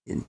Yun.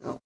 Okay.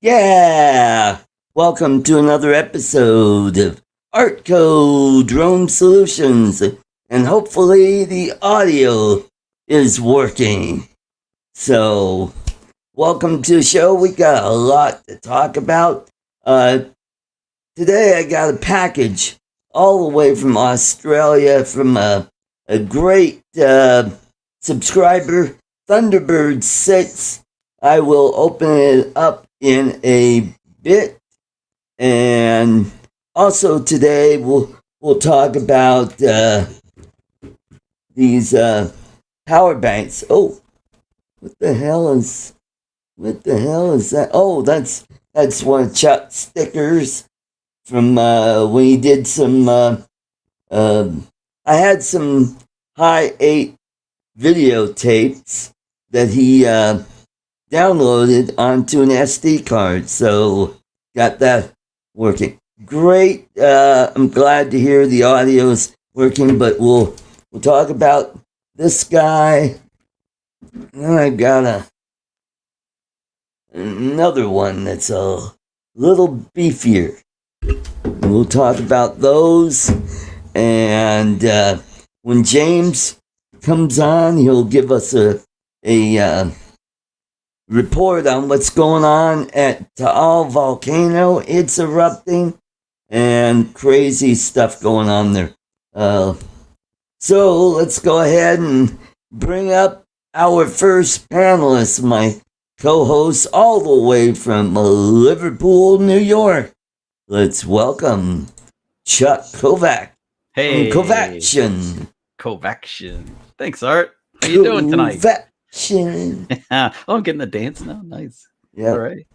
Yeah! Welcome to another episode of ArtCo Drone Solutions, and hopefully the audio is working. So, welcome to the show. We got a lot to talk about. Today I got a package all the way from Australia from a great subscriber, Thunderbird 6. I will open it up in a bit, and also today we'll talk about these power banks. Oh, what the hell is that? Oh, that's one of Chuck's stickers from when he did some. I had some high 8 videotapes that he downloaded onto an SD card, so got that working. Great. I'm glad to hear the audio's working, but we'll talk about this guy. And I got another one that's a little beefier. We'll talk about those, and when James comes on, he'll give us a report on what's going on at Taal volcano. It's erupting, and crazy stuff going on there. So let's go ahead and bring up our first panelist, my co-host, all the way from Liverpool, New York. Let's welcome Chuck Kovac. Hey, Kovacian. Thanks, Art. How you doing tonight? Kovacian. Oh, I'm getting the dance now. Nice. Yeah. All right.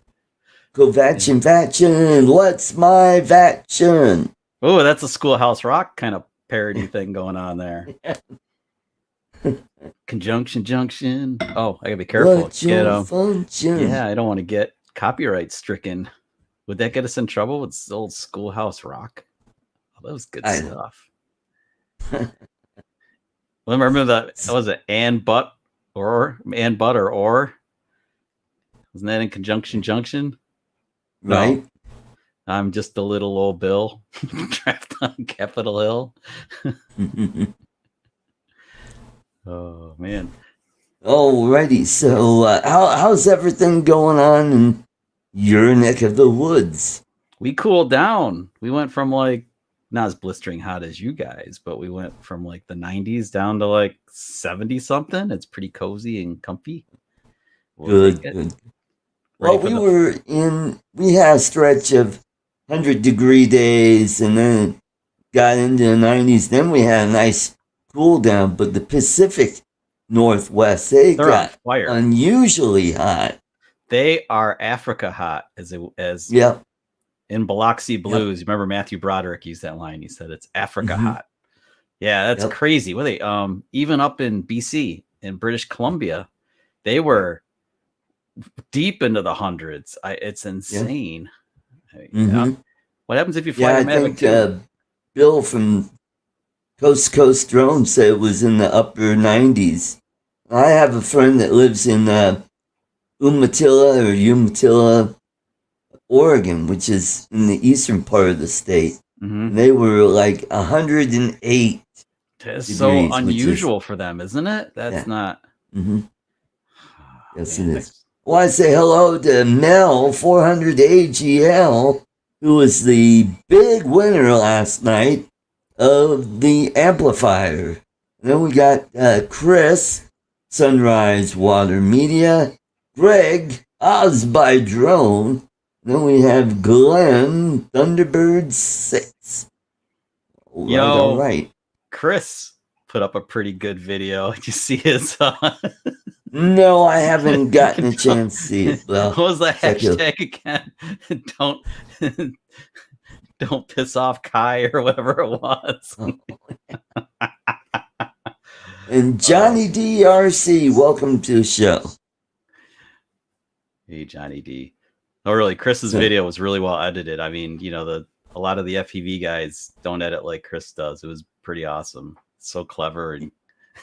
Kovacian. What's my vaction? Oh, that's a Schoolhouse Rock kind of parody thing going on there. Conjunction junction. Oh, I gotta be careful. What's your function? Yeah, I don't want to get copyright stricken. Would that get us in trouble with old Schoolhouse Rock? Oh, that was good stuff. Well, remember that? Was it and but or? Wasn't that in conjunction junction? Right. No. I'm just a little old Bill trapped on Capitol Hill. Oh man. Alrighty. So how's everything going on in your neck of the woods? We cooled down. We went from like not as blistering hot as you guys, but we went from like the 90s down to like 70 something. It's pretty cozy and comfy. Good. Well, we had a stretch of 100-degree days, and then it got into the 90s. Then we had a nice cool down, but the Pacific Northwest, they're got on fire. Unusually hot. They are Africa hot, as yep. In Biloxi Blues. Yep. You remember Matthew Broderick used that line. He said it's Africa hot. Yeah, that's crazy. What they even up in BC, in British Columbia, they were deep into the hundreds. It's insane. What happens if you fly? Yeah, I think Bill from Coast to Coast Drone said it was in the upper 90s. I have a friend that lives in Umatilla, Oregon, which is in the eastern part of the state. They were like 108. That's so unusual for them, isn't it? That's not. Yes, it is. Well, I say hello to Mel 400 AGL, who was the big winner last night of the amplifier. And then we got Chris, Sunrise Water Media, Greg, Oz by Drone. Then we have Glenn, Thunderbird 6. All right. Chris put up a pretty good video. Did you see his? No, I haven't gotten a chance to see it. Well, what was the hashtag again? Don't piss off Kai or whatever it was. And Johnny DRC, welcome to the show. Hey, Johnny D. Oh, really? Chris's video was really well edited. I mean, a lot of the FPV guys don't edit like Chris does. It was pretty awesome. So clever and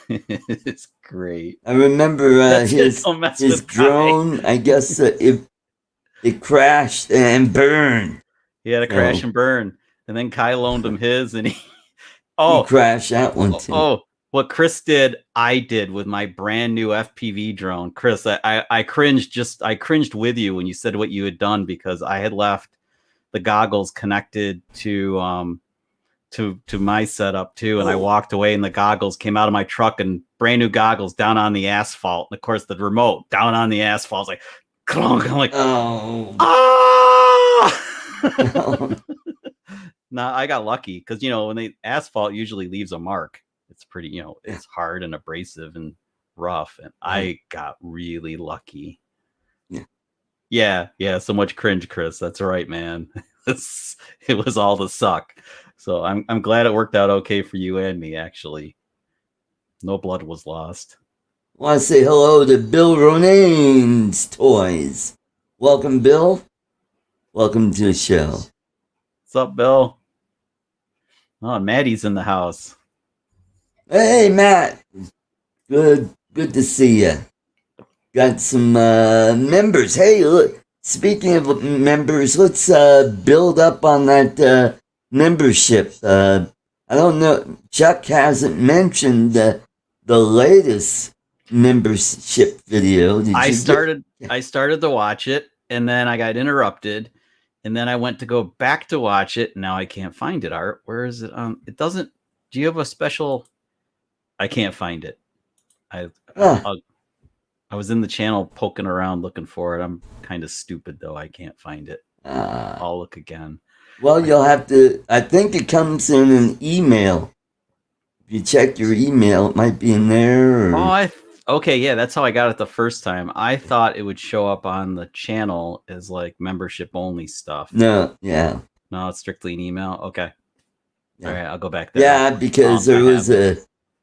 it's great. I remember his drone. I guess it it crashed and burned. He had a crash and burn, and then Kai loaned him his, and he crashed that one too. What Chris did, I did with my brand new FPV drone. Chris, I cringed with you when you said what you had done, because I had left the goggles connected to my setup too, and I walked away, and the goggles came out of my truck, and brand new goggles down on the asphalt, and of course the remote down on the asphalt. It's like clunk. I'm like, Nah, I got lucky because when the asphalt usually leaves a mark. It's pretty, it's hard and abrasive and rough, and I got really lucky. Yeah. So much cringe, Chris. That's right, man. It was all the suck. So I'm glad it worked out okay for you and me. Actually, no blood was lost. I want to say hello to Bill Ronane's Toys. Welcome, Bill. Welcome to the show. What's up, Bill? Oh, Maddie's in the house. Hey, Matt. Good to see you. Got some members. Hey, look, speaking of members, let's build up on that membership. I don't know. Chuck hasn't mentioned the latest membership video. I started to watch it, and then I got interrupted, and then I went to go back to watch it. Now I can't find it. Art, where is it? It doesn't. Do you have a special? I can't find it. I was in the channel poking around looking for it. I'm kind of stupid though. I can't find it. I'll look again. Well, you'll have to. I think it comes in an email. If you check your email, it might be in there. Or... Okay, yeah, that's how I got it the first time. I thought it would show up on the channel as like membership only stuff. No, it's strictly an email. Okay, all right, I'll go back there. Yeah, because there was a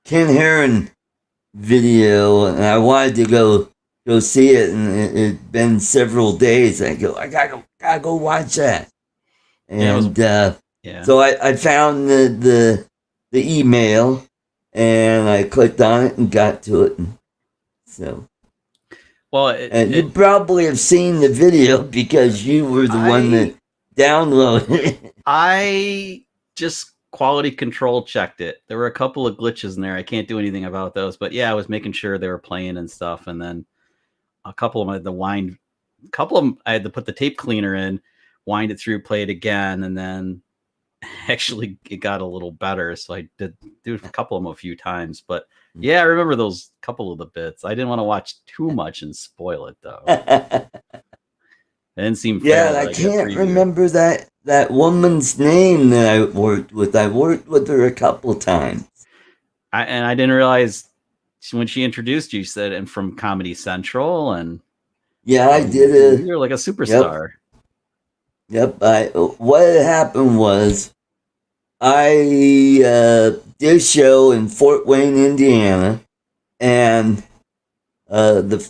Ken Heron video, and I wanted to go see it, and it'd been several days. I gotta go watch that. And so I found the email, and I clicked on it and got to it. And so, and you probably have seen the video because you were the one that downloaded it. I just quality control checked it. There were a couple of glitches in there. I can't do anything about those, but yeah, I was making sure they were playing and stuff. And then a couple of them I had to wind. A couple of them I had to put the tape cleaner in, wind it through, play it again, and then actually it got a little better. So I did do a couple of them a few times. But yeah, I remember those couple of the bits. I didn't want to watch too much and spoil it though. It didn't seem fair. Yeah, I can't remember that woman's name that I worked with. I worked with her a couple times. I didn't realize when she introduced you, said, and from Comedy Central, and yeah, I did you're like a superstar. Yep. What had happened was I did a show in Fort Wayne, Indiana, and the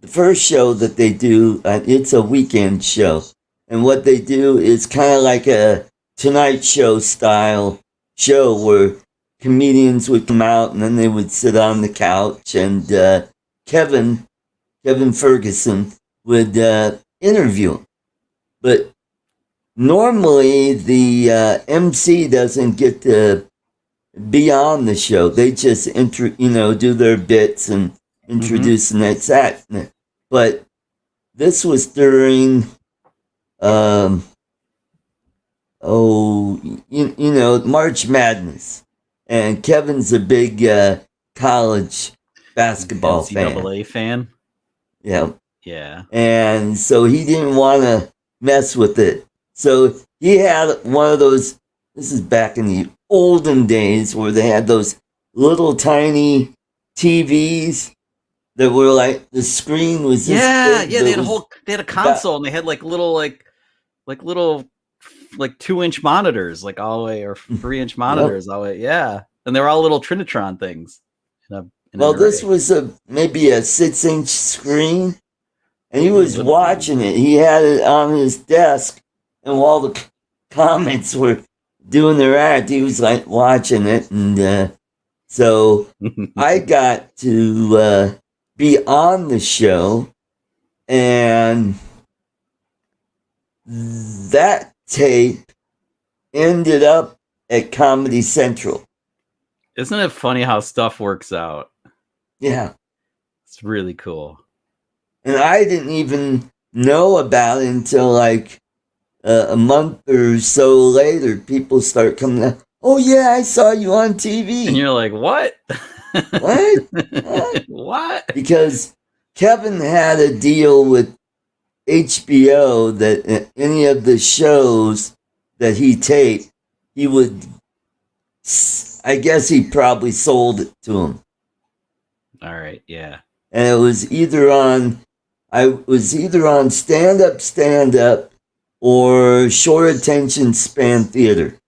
first show that they do, it's a weekend show. And what they do is kind of like a Tonight Show style show where comedians would come out and then they would sit on the couch, and Kevin Ferguson would interview them. But normally the MC doesn't get to be on the show. They just do their bits and introduce the next act. But this was during March Madness, and Kevin's a big college basketball NCAA fan. Yeah. And so he didn't want to mess with it. So he had one of those. This is back in the olden days where they had those little tiny TVs that were like the screen was big. They had a console, and they had like little 2-inch monitors, like all the way, or 3-inch monitors all the way. Yeah, and they were all little Trinitron things. This was maybe a 6-inch screen, and he was watching it. He had it on his desk, and while the comics were doing their act, he was like watching it, and so I got to be on the show, and that tape ended up at Comedy Central. Isn't it funny how stuff works out? Yeah. It's really cool. And I didn't even know about it until like a month or so later. People start coming out. Oh, yeah, I saw you on TV. And you're like, what? What? What? Because Kevin had a deal with HBO that any of the shows that he taped, he would, I guess he probably sold it to him. All right, yeah. And it was either on stand up, or short attention span theater.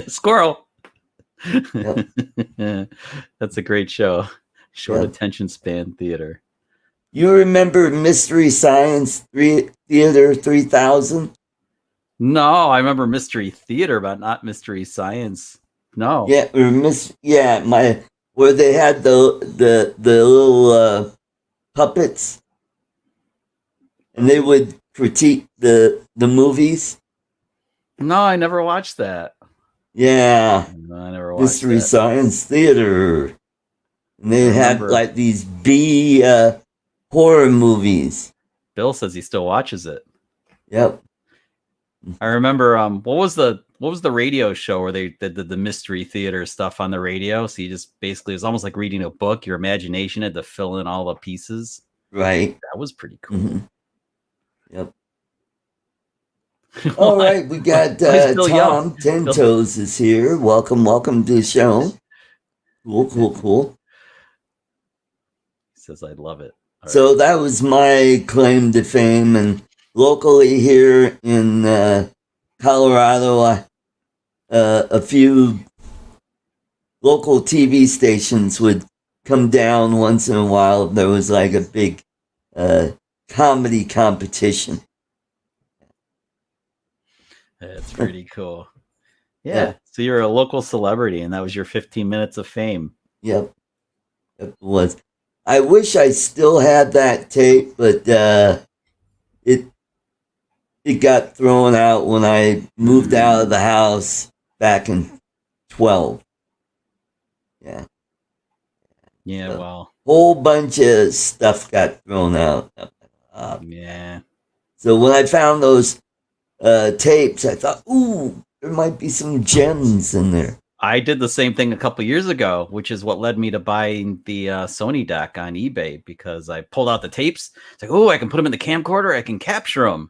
Squirrel. Yep. That's a great show. Short Yep. attention span theater. You remember Mystery Science Theater 3000? No, I remember Mystery Theater, but not Mystery Science. No. Yeah, or where they had the little puppets, and they would critique the movies. No, I never watched that. Yeah, No, I never watched Mystery that. Science Theater, and they had like these B horror movies. Bill says he still watches it. Yep. I remember what was the radio show where they did the mystery theater stuff on the radio? So you just basically, it was almost like reading a book. Your imagination had to fill in all the pieces. Right. That was pretty cool. Mm-hmm. Yep. All right, we got Tom Ten Toes is here. Welcome to the show. Cool. He says, "I'd love it." All so that was my claim to fame, and locally here in Colorado, a few local TV stations would come down once in a while if there was like a big comedy competition. That's pretty cool. Yeah. So you're a local celebrity, and that was your 15 minutes of fame. Yep. It was. I wish I still had that tape, but it got thrown out when I moved out of the house back in 12. Yeah. Yeah, well. Whole bunch of stuff got thrown out. Yeah. So when I found those tapes, I thought, ooh, there might be some gems in there. I did the same thing a couple years ago, which is what led me to buying the Sony deck on eBay, because I pulled out the tapes. It's like, oh, I can put them in the camcorder. I can capture them.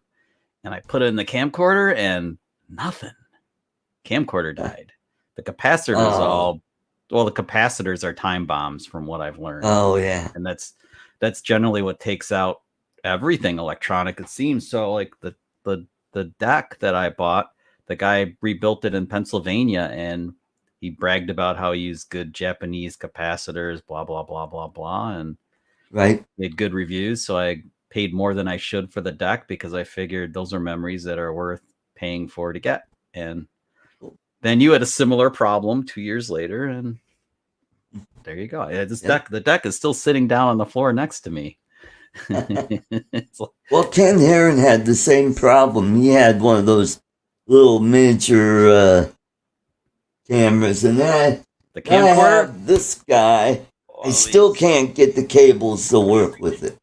And I put it in the camcorder and nothing. Camcorder died. The capacitor was the capacitors are time bombs from what I've learned. Oh, yeah. And that's generally what takes out everything electronic, it seems. So like the deck that I bought, the guy rebuilt it in Pennsylvania, and he bragged about how he used good Japanese capacitors, blah, blah, blah, blah, blah. And right, made good reviews. So I paid more than I should for the deck, because I figured those are memories that are worth paying for to get. And then you had a similar problem 2 years later, and there you go. The deck is still sitting down on the floor next to me. Well, Ken Heron had the same problem. He had one of those little miniature cameras, and the camcorder. This guy, I still can't get the cables to work with it.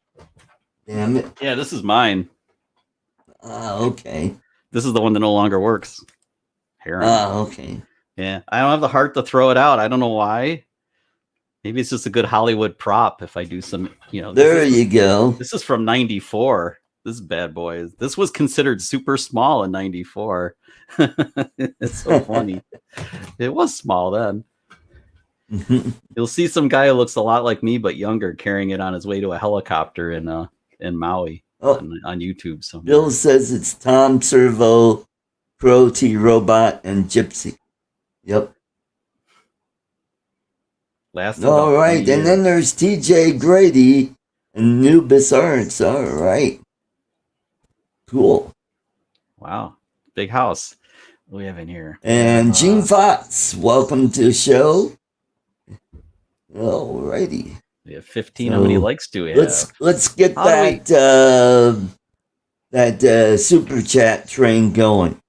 Damn it! Yeah, this is mine. Okay. This is the one that no longer works. Heron. Okay. Yeah, I don't have the heart to throw it out. I don't know why. Maybe it's just a good Hollywood prop. If I do some, There you go. This is from '94. This bad boy. This was considered super small in '94. It's so funny. It was small then. You'll see some guy who looks a lot like me but younger carrying it on his way to a helicopter in Maui on YouTube. So Bill says it's Tom Servo, Pro T Robot, and Gypsy. Yep. All right, and then there's TJ Grady and Nubis Arts. All right. Cool. Wow. Big house. What do we have in here? And Gene Fox, welcome to the show. All righty. We have 15. How many likes do we have? Let's get that that super chat train going.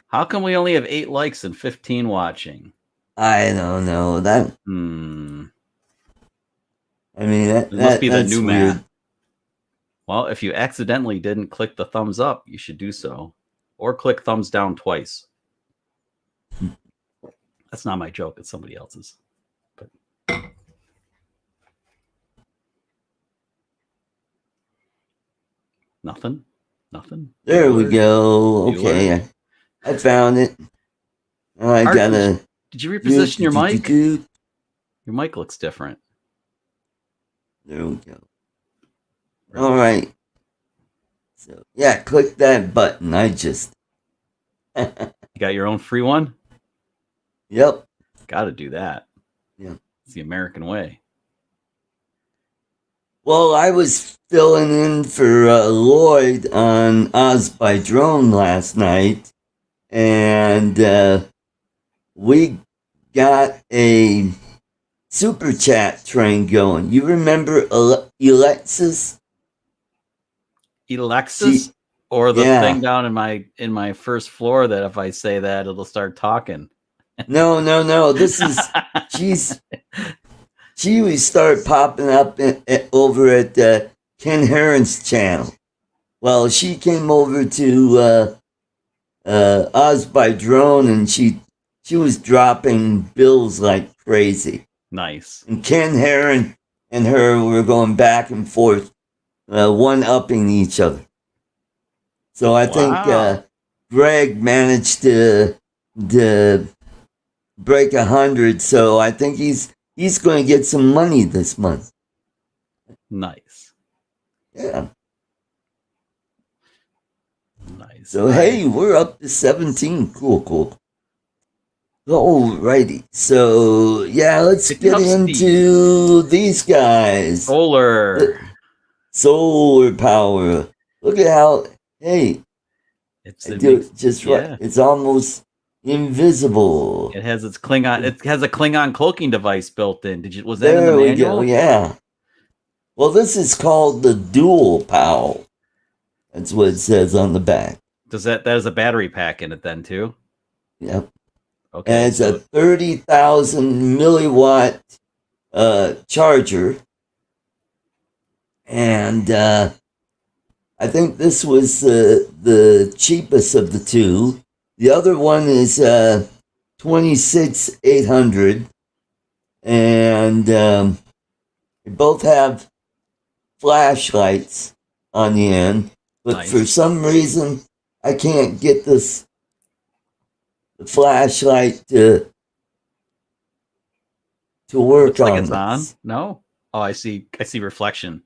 How come we only have 8 likes and 15 watching? I don't know that. I mean, it must be the that's new weird. math. Well, if you accidentally didn't click the thumbs up, you should do so, or click thumbs down twice. That's not my joke; it's somebody else's. But nothing. There Bueller. we go. Bueller. Okay, I found it. I Art, gotta. Did you reposition your mic? Your mic looks different. There we go. Really? All right. So yeah, click that button. I just. You got your own free one? Yep. Got to do that. Yeah. It's the American way. Well, I was filling in for Lloyd on Oz by Drone last night, and we got a super chat train going. You remember Alexis? Alexis? Or the thing down in my first floor that if I say that, it'll start talking. No. This is she would start popping up over at Ken Heron's channel. Well, she came over to Oz by Drone, and she was dropping bills like crazy. Nice. And Ken Heron and her were going back and forth, one-upping each other. So I think Greg managed to break 100. So I think he's going to get some money this month. Nice. Yeah. Nice. So hey, we're up to 17. Cool. Alrighty. So yeah, let's get into these guys. Solar power. Look at how it's right. It's almost invisible. It has its Klingon. It has a Klingon cloaking device built in. Was that in the manual? There we go. Yeah. Well, this is called the dual POW. That's what it says on the back. Does that has a battery pack in it then too? Yep. Okay. And it's a 30,000 milliwatt charger. And I think this was the cheapest of the two. The other one is 26,800, and they both have flashlights on the end. But for some reason, I can't get the flashlight to work. Looks like it's on. No. Oh, I see reflection.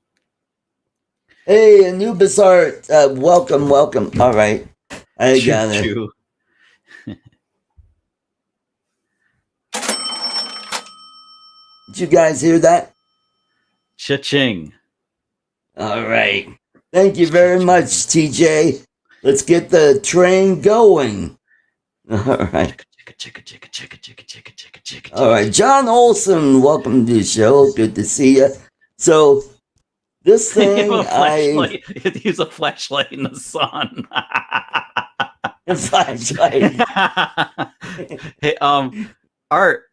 Hey, Anubis Art, welcome. All right, I got it. Did you guys hear that? Cha-ching. All right. Thank you very much, TJ. Let's get the train going. All right. All right, John Olson, welcome to the show. Good to see you. So, this thing, use a flashlight in the sun. A flashlight. Hey, Art,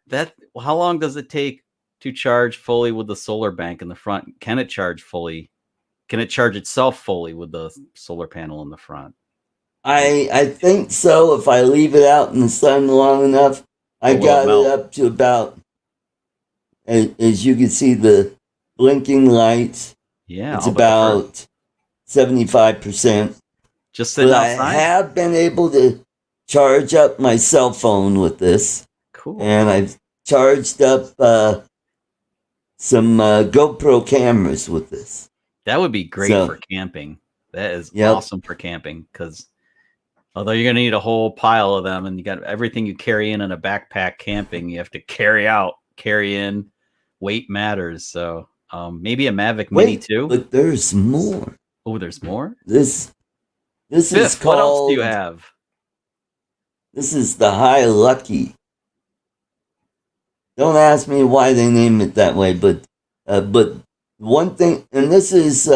how long does it take to charge fully with the solar bank in the front? Can it charge fully? Can it charge itself fully with the solar panel in the front? I think so. If I leave it out in the sun long enough, I got it up to about, as you can see, the blinking lights. Yeah, it's about 75%. Just sitting outside. I have been able to charge up my cell phone with this. Cool. And I've charged up some GoPro cameras with this. That would be great for camping. That is awesome for camping, because although you're going to need a whole pile of them, and you got everything you carry in a backpack camping, you have to carry in. Weight matters. So maybe a Mavic Mini too. But there's more. Oh, there's more? This Biff, is called... What else do you have? This is the High Lucky. Don't ask me why they named it that way, but one thing, and this is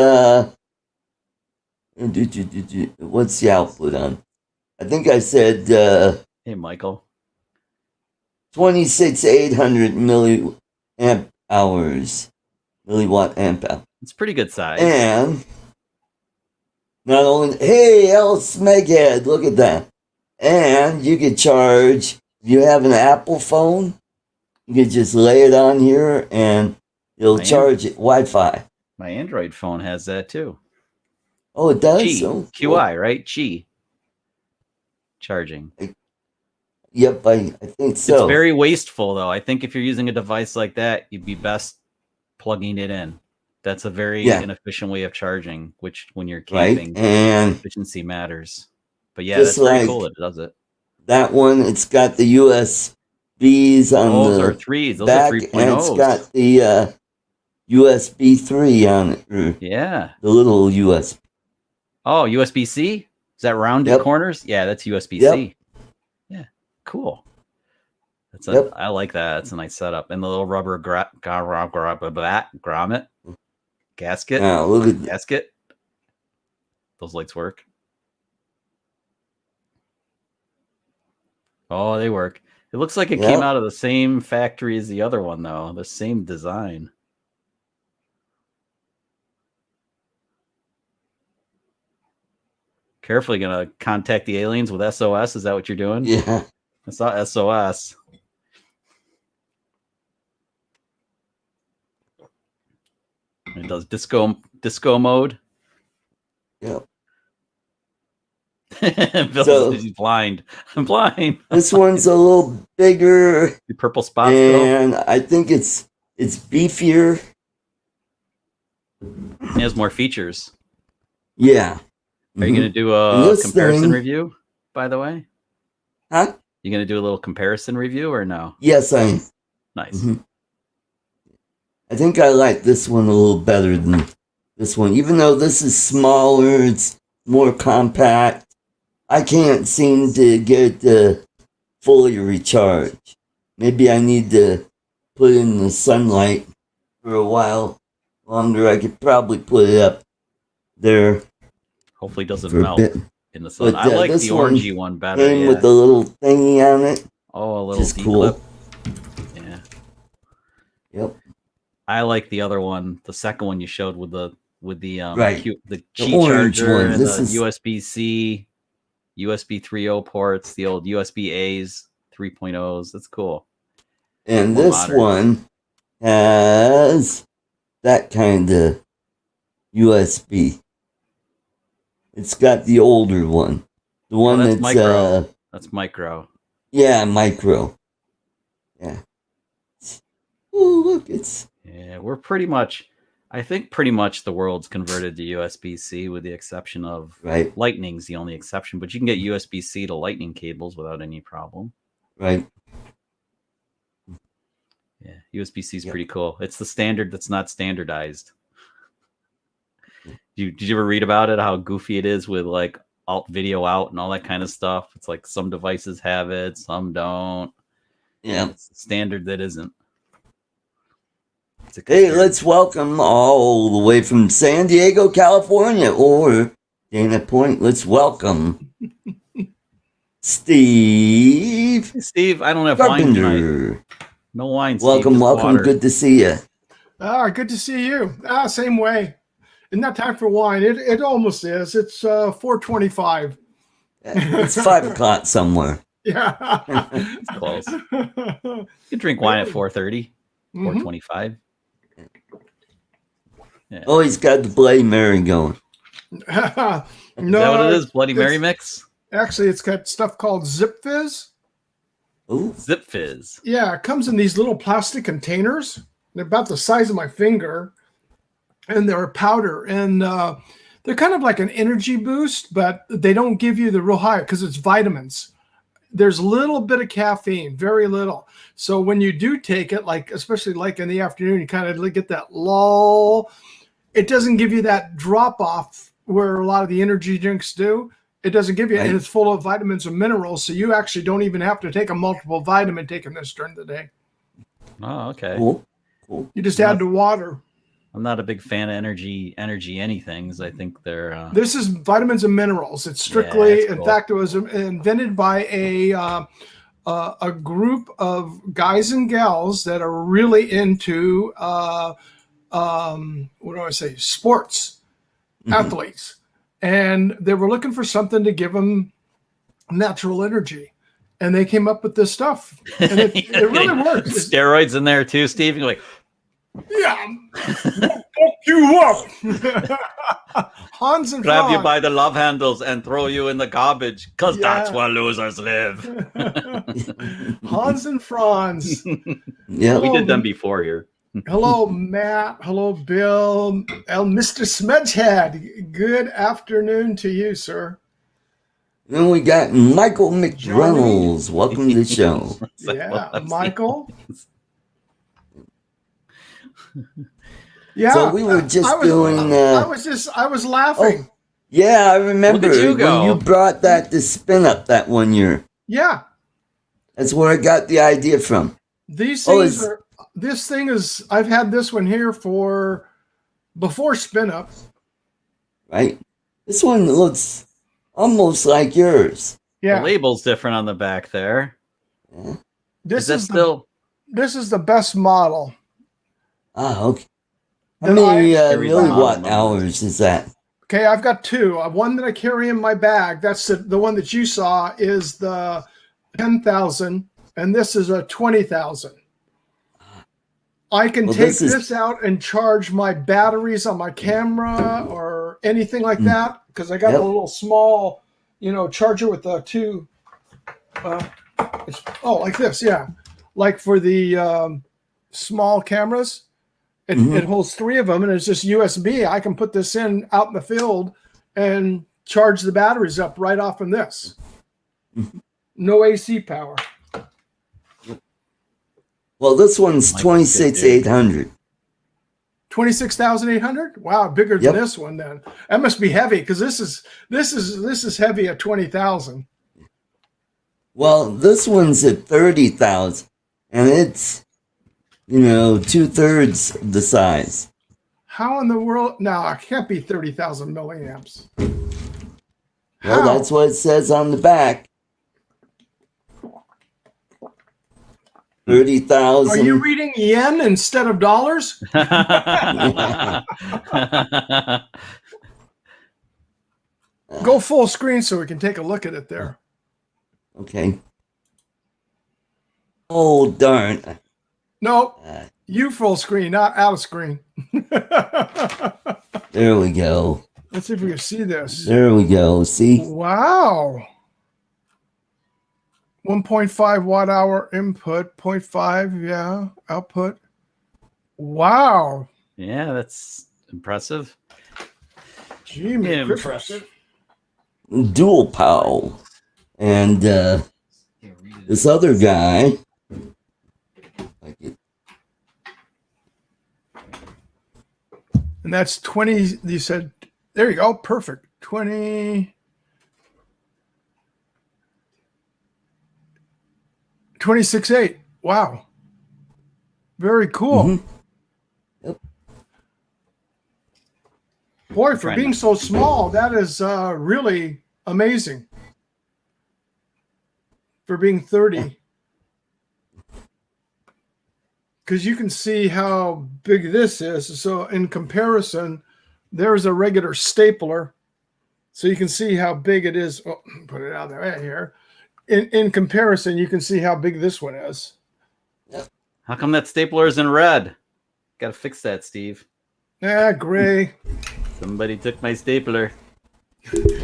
What's the output on? I think I said Hey, Michael. 26,800 milliamp hours, milliwatt amp hour. It's pretty good size. And not only, hey, L Smeghead, look at that. And you could charge, if you have an Apple phone, you could just lay it on here and it'll charge it Wi-Fi. My Android phone has that too. Oh, it does? Qi. Oh, cool. QI, right? Qi. Charging. Yep, I think so. It's very wasteful, though. I think if you're using a device like that, you'd be best plugging it in. That's a very inefficient way of charging, which when you're camping, and efficiency matters. But yeah, that's very cool that it does it. That one, it's got the USBs on those the are threes. Those back, are 3.0s. and it's got the USB 3 on it. Yeah. The little USB. Oh, USB-C? Is that rounded corners? Yeah, that's USB-C. Yeah, cool. That's I like that. It's a nice setup. And the little rubber grommet gasket. Now, look at gasket. Those lights work. Oh, they work. It looks like it came out of the same factory as the other one, though. The same design. Carefully gonna contact the aliens with SOS. Is that what you're doing? Yeah. I saw SOS. It does disco mode. Yep. He's blind. I'm blind. This one's a little bigger. The purple spots. And I think it's beefier. It has more features. Yeah. Are you going to do a comparison review, by the way? Huh? You going to do a little comparison review or no? Yes, I am. Nice. I think I like this one a little better than this one. Even though this is smaller, it's more compact. I can't seem to get it fully recharged. Maybe I need to put it in the sunlight for a while longer. I could probably put it up there. Hopefully it doesn't melt in the sun. But, I like the orangey one better. Came with the little thingy on it. Oh, a little cool. Clip. Yeah. Yep. I like the other one, the second one you showed with the the Qi charger and the USB-C, USB 3.0 ports, the old USB A's, 3.0s. That's cool. And more this modern. One has that kind of USB. It's got the older one. The one that's micro. That's micro. Yeah, micro. Yeah. Oh, look, it's... Yeah, we're pretty much... I think pretty much the world's converted to USB-C with the exception of... Right. Lightning's the only exception, but you can get USB-C to lightning cables without any problem. Right. Yeah, USB-C is pretty cool. It's the standard that's not standardized. Did you ever read about it? How goofy it is with like alt video out and all that kind of stuff. It's like some devices have it, some don't. Yeah, it's the standard that isn't. Hey, let's welcome all the way from San Diego, California, or Dana Point. Let's welcome Steve. Hey, Steve, I don't have Carpenter. Wine tonight. No wine. Welcome, Steve, welcome. water. Good to see you. Good to see you. Same way. Isn't that time for wine? It almost is. It's 4:25. It's 5 o'clock somewhere. Yeah, it's close. You can drink wine at 4:30, 4:25. Yeah. Oh, he's got the Bloody Mary going. Is that what it is? Bloody Mary mix? Actually, it's got stuff called Zip Fizz. Ooh. Zip Fizz. Yeah, it comes in these little plastic containers. They're about the size of my finger. And they're powder, and they're kind of like an energy boost, but they don't give you the real high because it's vitamins. There's a little bit of caffeine, very little. So when you do take it, like especially like in the afternoon, you kind of get that lull. It doesn't give you that drop off where a lot of the energy drinks do. It doesn't give you, and it's full of vitamins and minerals. So you actually don't even have to take a multiple vitamin taking this during the day. Oh, okay. Cool. You just add the water. I'm not a big fan of energy anythings. I think they're This is vitamins and minerals. It's Yeah, strictly, that's in cool. fact, it was invented by a group of guys and gals that are really into what do I say, sports athletes, and they were looking for something to give them natural energy, and they came up with this stuff, and it really works. Steroids in there too, Steve. You're like, Yeah, fuck you up. Hans and grab you Franz. by the love handles and throw you in the garbage, because that's Yeah. where losers live. Hans and Franz. Yeah. We did them before here. Hello, Matt. Hello, Bill. Mr. Smudgehead. Good afternoon to you, sir. Then we got Michael McReynolds. Welcome to the show. Yeah, Michael. Yeah. So we were just doing. I was laughing. Oh, yeah, I remember Look at you go. when you brought that to spin up that one year. Yeah. That's where I got the idea from. These Oh, things are. This thing is. I've had this one here for before spin up. Right. This one looks almost like yours. Yeah. The label's different on the back there. Yeah. This Is that is still? This is the best model. Ah, okay. How Then many I read the milliwatt model hours is that? Okay, I've got two. One that I carry in my bag. That's the one that you saw is the 10,000, and this is a 20,000. I can take this out and charge my batteries on my camera or anything like that because I got a little small, charger with the two. Like this, yeah, like for the small cameras. It holds three of them, and it's just USB. I can put this out in the field and charge the batteries up right off from this. No AC power. Well, this one's 26,800. 26,800. Wow, bigger than this one. Then that must be heavy because this is heavy at 20,000. Well, this one's at 30,000, and it's 2/3 the size. How in the world? No, it can't be 30,000 milliamps. Well, that's what it says on the back. 30,000. Are you reading yen instead of dollars? Go full screen so we can take a look at it there. Okay. Oh, darn. No, you full screen, not out of screen. There we go. Let's see if we can see this. There we go. See? Wow. 1.5 watt hour input, 0.5, yeah, output. Wow. Yeah, that's impressive. Gee, Impressive. Dual pow. And this other guy. And that's 20, you said, there you go, perfect. 20. 26.8. Wow. Very cool. Mm-hmm. Yep. Boy, for being so small, that is really amazing. For being 30. Because you can see how big this is. So in comparison, there's a regular stapler. So you can see how big it is. Oh, put it out there right here. In comparison, you can see how big this one is. How come that stapler is in red? Got to fix that, Steve. Gray. Somebody took my stapler.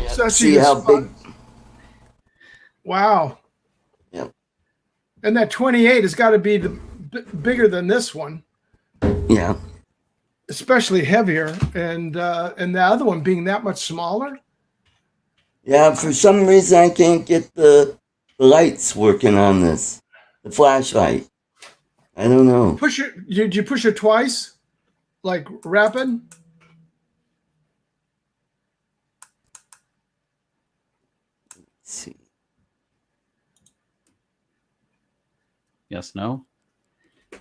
So See how big. Wow. Yep. And that 28 has got to be bigger than this one. Yeah. Especially heavier. And the other one being that much smaller. Yeah, for some reason I can't get the lights working on this. The flashlight. I don't know. Push it. Did you push it twice? Like rapid? Let's see. Yes, no?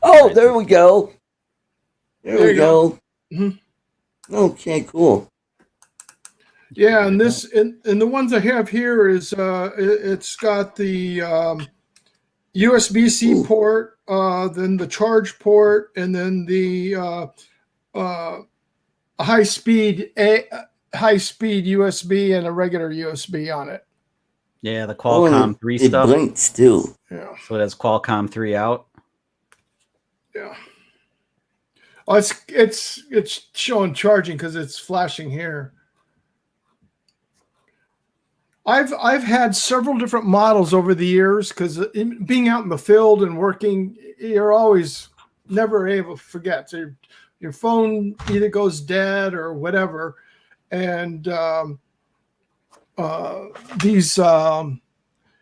Oh, there we go. There we go. Mhm. Okay, cool. Yeah, and this and the ones I have here is it's got the USB-C Ooh. port, then the charge port, and then the high speed USB and a regular USB on it. Yeah, the Oh, and Qualcomm 3 it stuff. blinks too. Yeah, So it has Qualcomm 3 out. yeah. Oh, it's showing charging because it's flashing here. I've had several different models over the years because being out in the field and working, you're always never able to forget. So your phone either goes dead or whatever, and these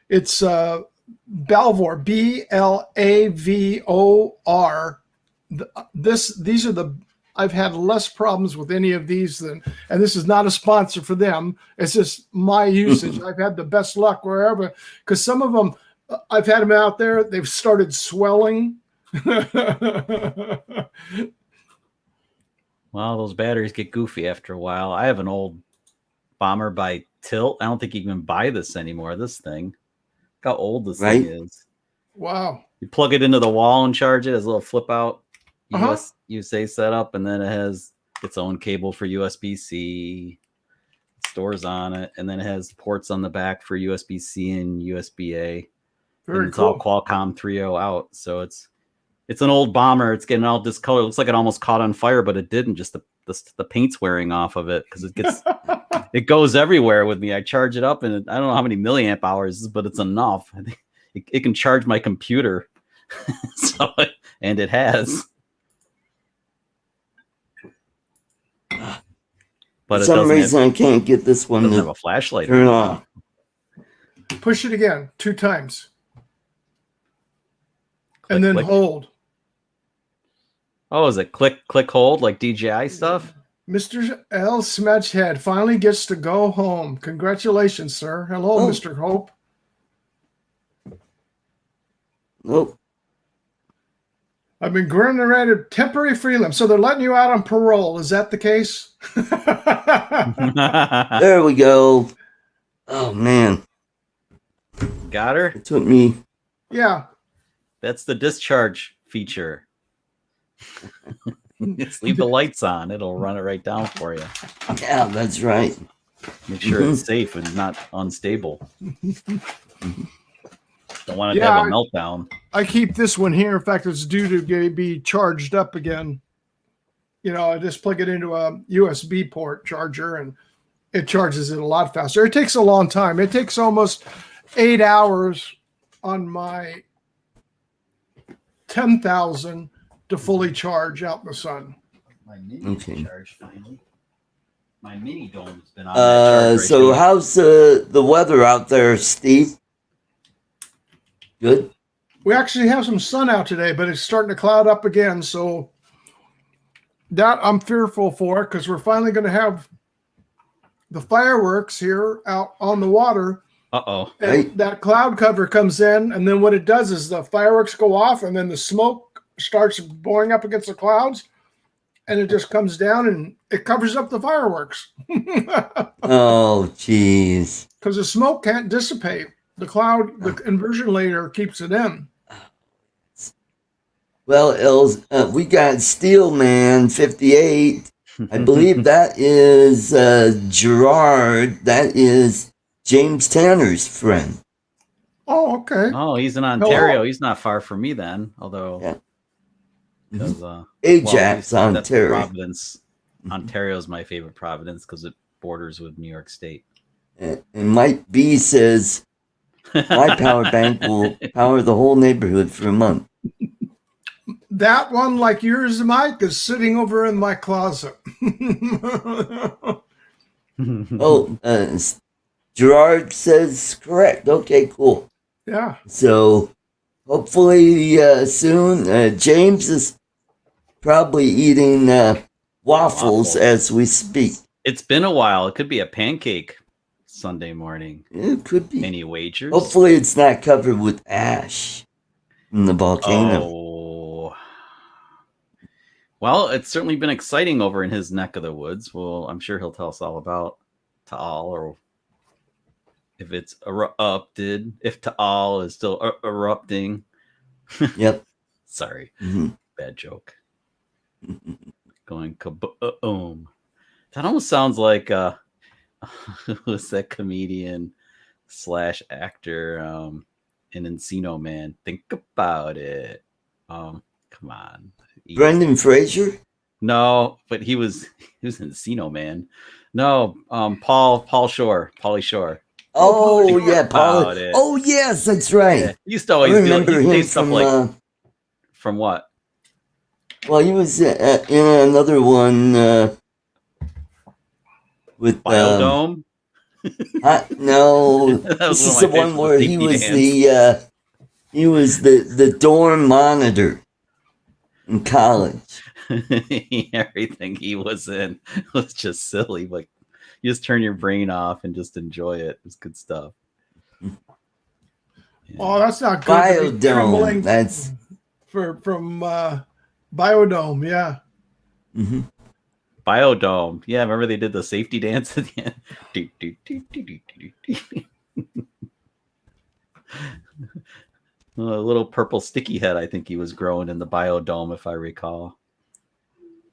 it's Balvor, BLAVOR. These are the I've had less problems with any of these than, and this is not a sponsor for them. It's just my usage. I've had the best luck wherever, because some of them, I've had them out there, they've started swelling. Well, those batteries get goofy after a while. I have an old Bomber by Tilt. I don't think you can buy this anymore. This thing. Look how old this Right? thing is. Wow. You plug it into the wall and charge it as a little flip out Uh-huh. USA setup, and then it has its own cable for USB-C, stores on it, and then it has ports on the back for USB-C and USB-A. Very and it's cool. all Qualcomm 3.0 out. So it's an old Bomber. It's getting all discolored. It looks like it almost caught on fire, but it didn't. Just the paint's wearing off of it because it goes everywhere with me. I charge it up, and I don't know how many milliamp hours, but it's enough. I think it can charge my computer. And it has. But For some reason, I can't get this one doesn't to have a flashlight. turn off. Push it again 2 times. Click, and then click. hold. Oh, is it click, hold like DJI stuff? Mr. L. Smedgehead finally gets to go home. Congratulations, sir. Hello, Oh. Mr. Hope. Nope. I've been granted temporary freedom, so they're letting you out on parole. Is that the case? There we go. Oh, man. Got her? It took me. Yeah. That's the discharge feature. Just leave the lights on. It'll run it right down for you. Yeah, that's right. Make sure it's safe and not unstable. Don't want it to Yeah, have a meltdown. I keep this one here. In fact, it's due to be charged up again. You know, I just plug it into a USB port charger and it charges it a lot faster. It takes a long time. It takes almost 8 hours on my 10,000 to fully charge out in the sun. My mini Okay. charge finally. My mini dome's been on that charge. So how's the weather out there, Steve? Good. We actually have some sun out today, but it's starting to cloud up again. So that I'm fearful for, because we're finally going to have the fireworks here out on the water. Uh-oh. And Right. that cloud cover comes in, and then what it does is the fireworks go off, and then the smoke starts blowing up against the clouds, and it just comes down and it covers up the fireworks. Oh, jeez. Because the smoke can't dissipate. The cloud, the inversion layer keeps it in. Well, we got Steelman 58. I believe that is Gerard. That is James Tanner's friend. Oh, okay. Oh, he's in Ontario. He's not far from me then, although Yeah. because Ajax, that's Ontario. Providence. Ontario is my favorite province because it borders with New York State. And Mike B says, my power bank will power the whole neighborhood for a month. That one, like yours, Mike, is sitting over in my closet. Oh, Gerard says correct. Okay, cool. Yeah. So hopefully soon. James is probably eating waffles as we speak. It's been a while. It could be a pancake Sunday morning. It could be. Any wagers? Hopefully it's not covered with ash from the volcano. Oh. Well, it's certainly been exciting over in his neck of the woods. Well, I'm sure he'll tell us all about Taal, or if it's erupted, if Taal is still erupting. Yep. Sorry, Mhm. bad joke. Going kaboom. That almost sounds like who's that comedian / actor in Encino Man? Think about it. Come on. Brendan Fraser? No, but he was Encino Man. No, Pauly Shore. Oh, yeah, Paul. About it. Oh, yes, that's right. Yeah. He used to I always remember he'd say him stuff from. like from what? Well, he was in another one with Biodome? no, That was this one is of the my one favorites, where the he safety was dance. he was the dorm monitor in college. Everything he was in was just silly. Like, you just turn your brain off and just enjoy it. It's good stuff. Yeah. Oh, that's not good. To be Biodome. trembling That's from Biodome. Yeah. mm-hmm. Biodome. Yeah, remember they did the safety dance at the end? A little purple sticky head, I think he was growing in the Biodome, if I recall.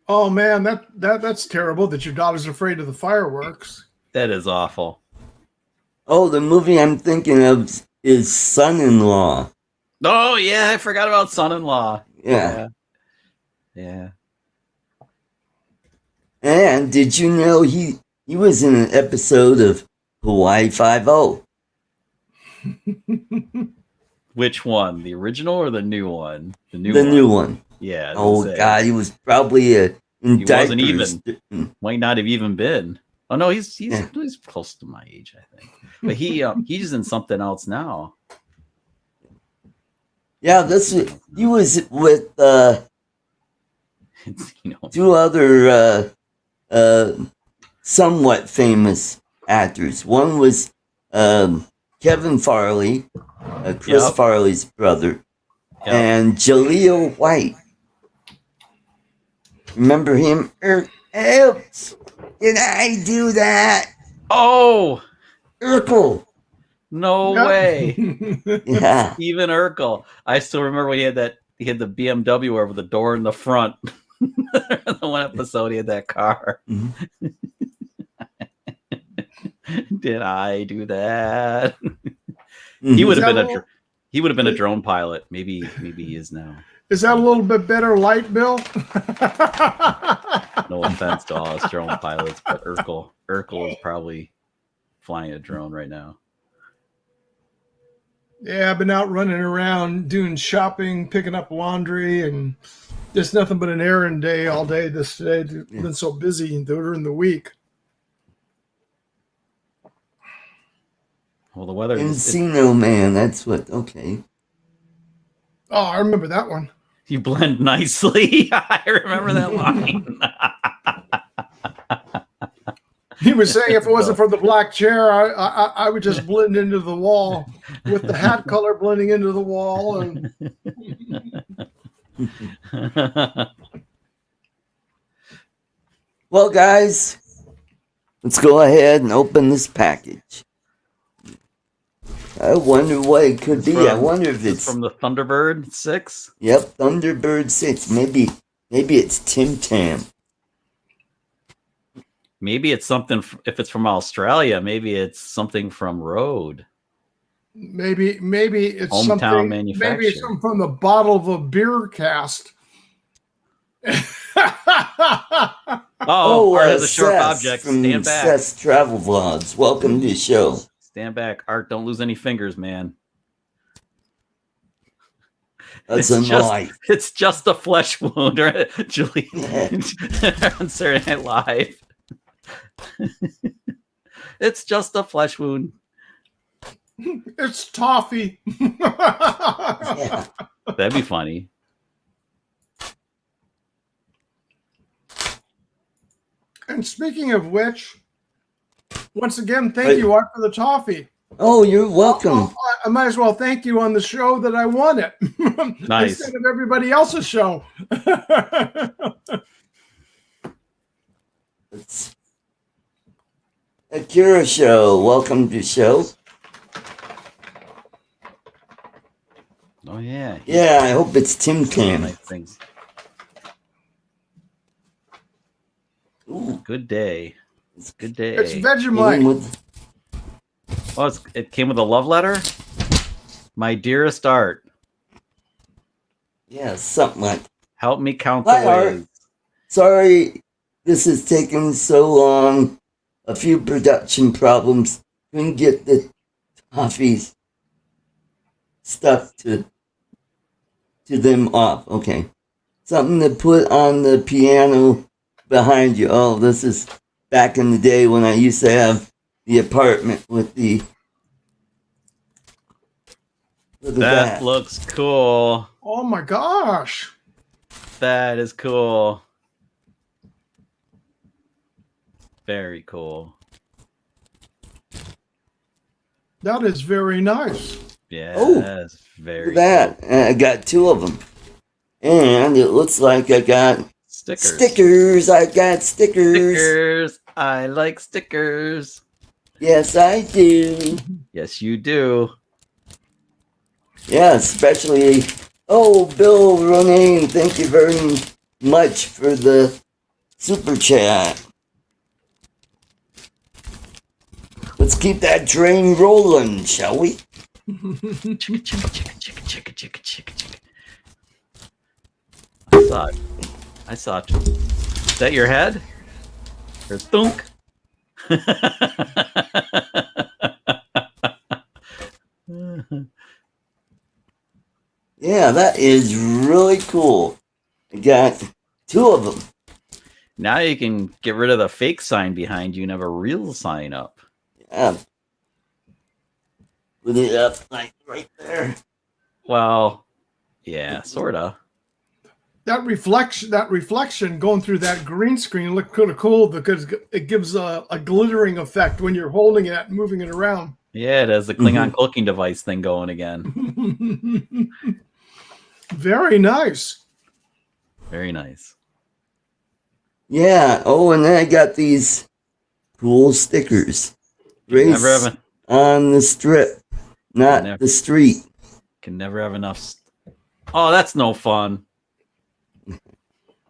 Oh man, that's terrible that your daughter's afraid of the fireworks. That is awful. Oh, the movie I'm thinking of is Son-in-Law. Oh yeah, I forgot about Son-in-Law. Yeah. Yeah. And did you know he was in an episode of Hawaii Five-0? Which one? The original or the new one? The The new one. Yeah. Oh God, he was probably in he diapers. Wasn't even. Might not have even been. Oh no, he's close to my age, I think. But he's in something else now. Yeah, he was with You know, two other somewhat famous actors. One was Kevin Farley, Chris Yep. Farley's brother, Yep. and Jaleel White. Remember him? Oops! Did I do that? Oh Urkel. no Yep. way! Yeah. Even Urkel. I still remember when he had the BMW over the door in the front. The one episode he had that car. Mm-hmm. Did I do that? Mm-hmm. He would have been a drone pilot. Maybe he is now. Is that a little bit better light, Bill? No offense to all us drone pilots, but Urkel is probably flying a drone right now. Yeah, I've been out running around doing shopping, picking up laundry, and just nothing but an errand day all day today. Been so busy during the week. Well, the weather Encino Man, that's what. Okay. Oh, I remember that one. You blend nicely. I remember that line. He was saying if it wasn't for the black chair, I would just blend into the wall with the hat color blending into the wall. And Well, guys, let's go ahead and open this package. I wonder what it could be. I wonder if it's from the Thunderbird 6. Yep, Thunderbird 6. Maybe it's Tim Tam. Maybe it's something. If it's from Australia, maybe it's something from Rode. maybe it's Hometown something. manufacturer. Maybe it's something from the bottle of a beer cast. Art has a sharp Seth object. from Stand back. Seth's Travel Vlogs. Welcome to the show. Stand back, Art. Don't lose any fingers, man. That's a knife. It's just a flesh wound, right? Julie on Saturday Night Live. It's just a flesh wound. It's toffee. Yeah. That'd be funny. And speaking of which, once again, thank you, Art, for the toffee. Oh, you're welcome. I might as well thank you on the show that I won it. Nice. Instead of everybody else's show. It's Akira Show. Welcome to the show. Oh yeah. Yeah, I hope it's Tim Nice Cam. things. Ooh, Good day. It's good day. It's came Vegemite. with Oh, it came with a love letter. My dearest Art, yeah, something like. help me count the Hi, Art. ways. Sorry, this has taken so long. A few production problems. Couldn't get the toffee stuff to them off. Okay, something to put on the piano behind you. Oh, this is back in the day when I used to have the apartment with the. Look at That that. looks cool. Oh my gosh. That is cool. Very cool. That is very nice. Yeah, Oh, that's very Look at that. cool. I got two of them. And it looks like I got Stickers. stickers. I got stickers. Stickers. I like stickers. Yes, I do. Yes, you do. Yeah, especially. Oh, Bill Ronaine, thank you very much for the super chat. Let's keep that train rolling, shall we? Chicka, chicka, chicka, chicka, chicka, chicka, chicka, chicka. I saw it. Is that your head? Or thunk? Yeah, that is really cool. I got two of them. Now you can get rid of the fake sign behind you and have a real sign up. Yeah. Put it up like right there. Well, yeah, sorta. That reflection going through that green screen looked kind of cool because it gives a glittering effect when you're holding it and moving it around. Yeah, it has the Klingon cloaking device thing going again. Very nice. Very nice. Yeah. Oh, and then I got these cool stickers. Race Never have on the strip, not Never. the street. Can never have enough. Oh, that's no fun.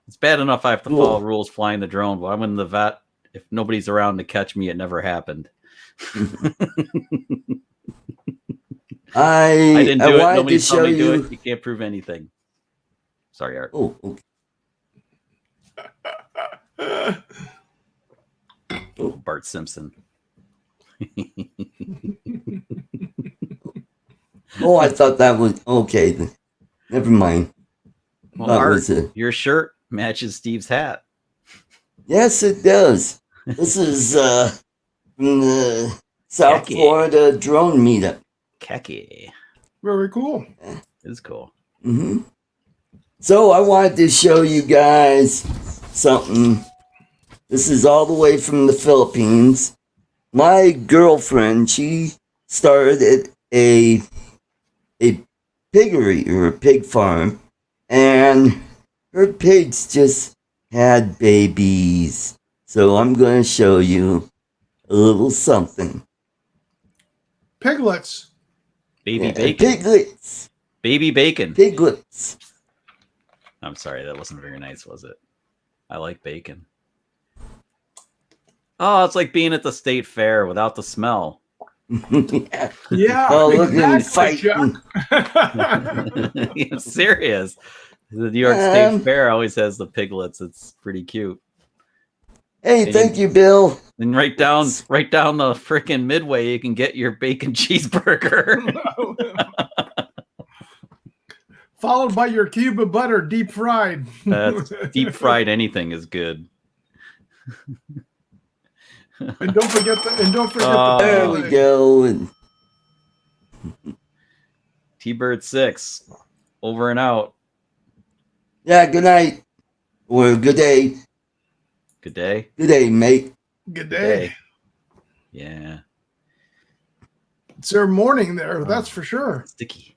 It's bad enough I have to Cool. follow rules flying the drone. Why wouldn't the vet? If nobody's around to catch me, it never happened. I didn't do it. wanted Nobody to told show me to do you. it. You can't prove anything. Sorry, Art. Oh, okay. Bart Simpson. Oh, I thought that was okay. Never mind. Well, That Art, was it. your shirt matches Steve's hat. Yes, it does. This is from the South Khaki. Florida drone meetup. Khaki. Very cool. It is cool. So I wanted to show you guys something. This is all the way from the Philippines. My girlfriend, she started a piggery or a pig farm, and her pigs just had babies. So I'm going to show you a little something. Piglets. Baby Yeah, bacon. piglets. Baby bacon. Piglets. I'm sorry, that wasn't very nice, was it? I like bacon. Oh, it's like being at the state fair without the smell. Yeah. Yeah. Oh, look at him exactly, Chuck. fighting. I'm serious. The New York State Fair always has the piglets. It's pretty cute. Hey, thank you, Bill. And right down the freaking midway, you can get your bacon cheeseburger. Followed by your cube of butter, deep fried. That's deep fried anything is good. And don't forget There the we go. And T-Bird 6, over and out. yeah, good night. Or good day. Good day. Good day, mate. Good day. Yeah. It's their morning there, that's for sure. Sticky.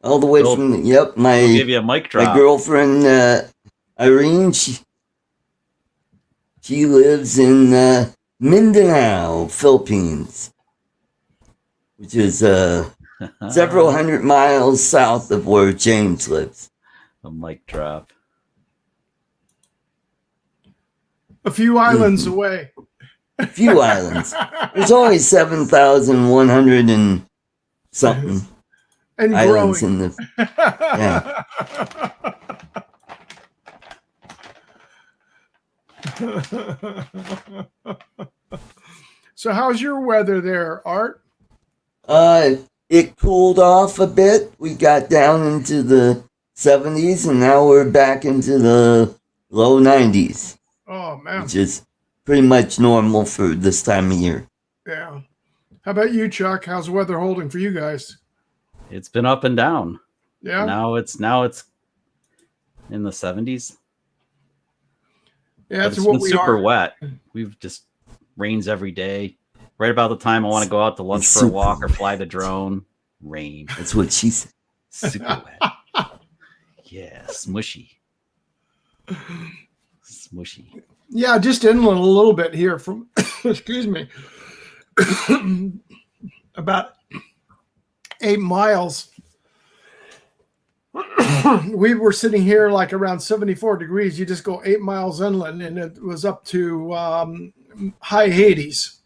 All the way from I'll give you a mic drop. My girlfriend Irene, she lives in Mindanao, Philippines, which is several hundred miles south of where James lives. A mic drop. A few islands away. A few islands. There's only 7,100 and something and islands growing. in the. Yeah. So how's your weather there, Art? It cooled off a bit. We got down into the 70s, and now we're back into the low 90s. Oh man, which is pretty much normal for this time of year. Yeah. How about you, Chuck? How's the weather holding for you guys? It's been up and down. Yeah. Now it's in the 70s. Yeah, But that's it's what been we super are. wet. We've just rains every day. Right about the time I want to go out to lunch It's for a super walk or wet. fly the drone, rain. That's what she said. Super wet. Yeah, smushy. Smushy. Yeah, just inland a little bit here from, excuse me, about 8 miles. We were sitting here like around 74 degrees. You just go 8 miles inland and it was up to high 80s.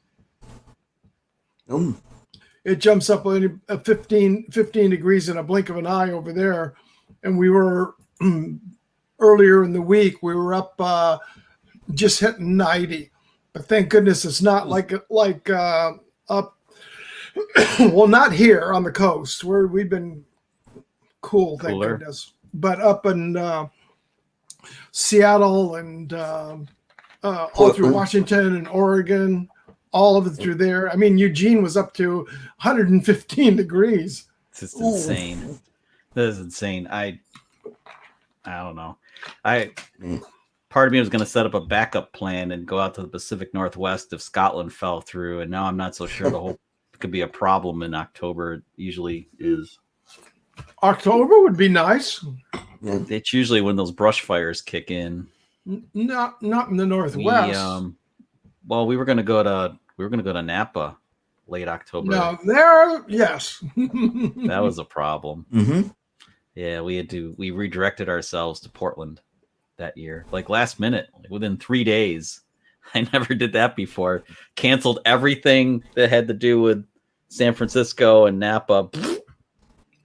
Oh, It jumps up 15 degrees in a blink of an eye over there. And we were earlier in the week, we were up just hitting 90. But thank goodness it's not like up, well, not here on the coast where we've been cool, thank Cooler. goodness. But up in Seattle and all through Portland. Washington and Oregon, all of it through there. I mean, Eugene was up to 115 degrees. It's just insane. This is insane. I don't know. Part of me was going to set up a backup plan and go out to the Pacific Northwest if Scotland fell through, and now I'm not so sure the whole could be a problem in October. It usually is. October would be nice. yeah. It's usually when those brush fires kick in. Not in the Northwest. We were going to go to Napa late October. No, there, yes. That was a problem. Mm-hmm. Yeah, we redirected ourselves to Portland that year, like last minute, like within 3 days. I never did that before. Canceled everything that had to do with San Francisco and Napa.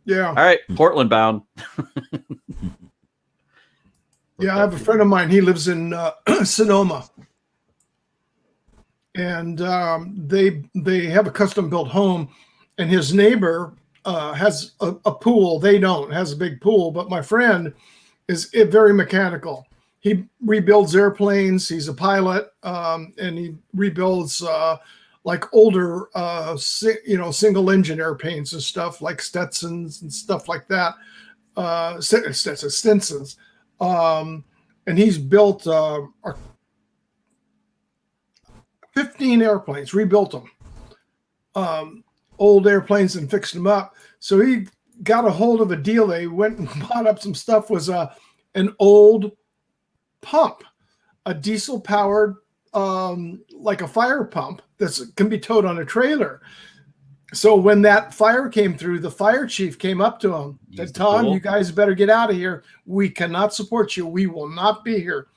Yeah. All right, Portland bound. Yeah, I have a friend of mine. He lives in Sonoma. And they have a custom built home, and his neighbor has a pool. They don't has a big pool, but my friend is very mechanical. He rebuilds airplanes. He's a pilot, and he rebuilds like older, single engine airplanes and stuff like Stetsons and stuff like that. Stinsons, and he's built 15 airplanes, rebuilt them, old airplanes and fixed them up. So he got a hold of a deal. They went and bought up some stuff. Was an old pump, a diesel powered, like a fire pump that can be towed on a trailer. So when that fire came through, the fire chief came up to him, said, "Tom, you guys better get out of here. We cannot support you. We will not be here,"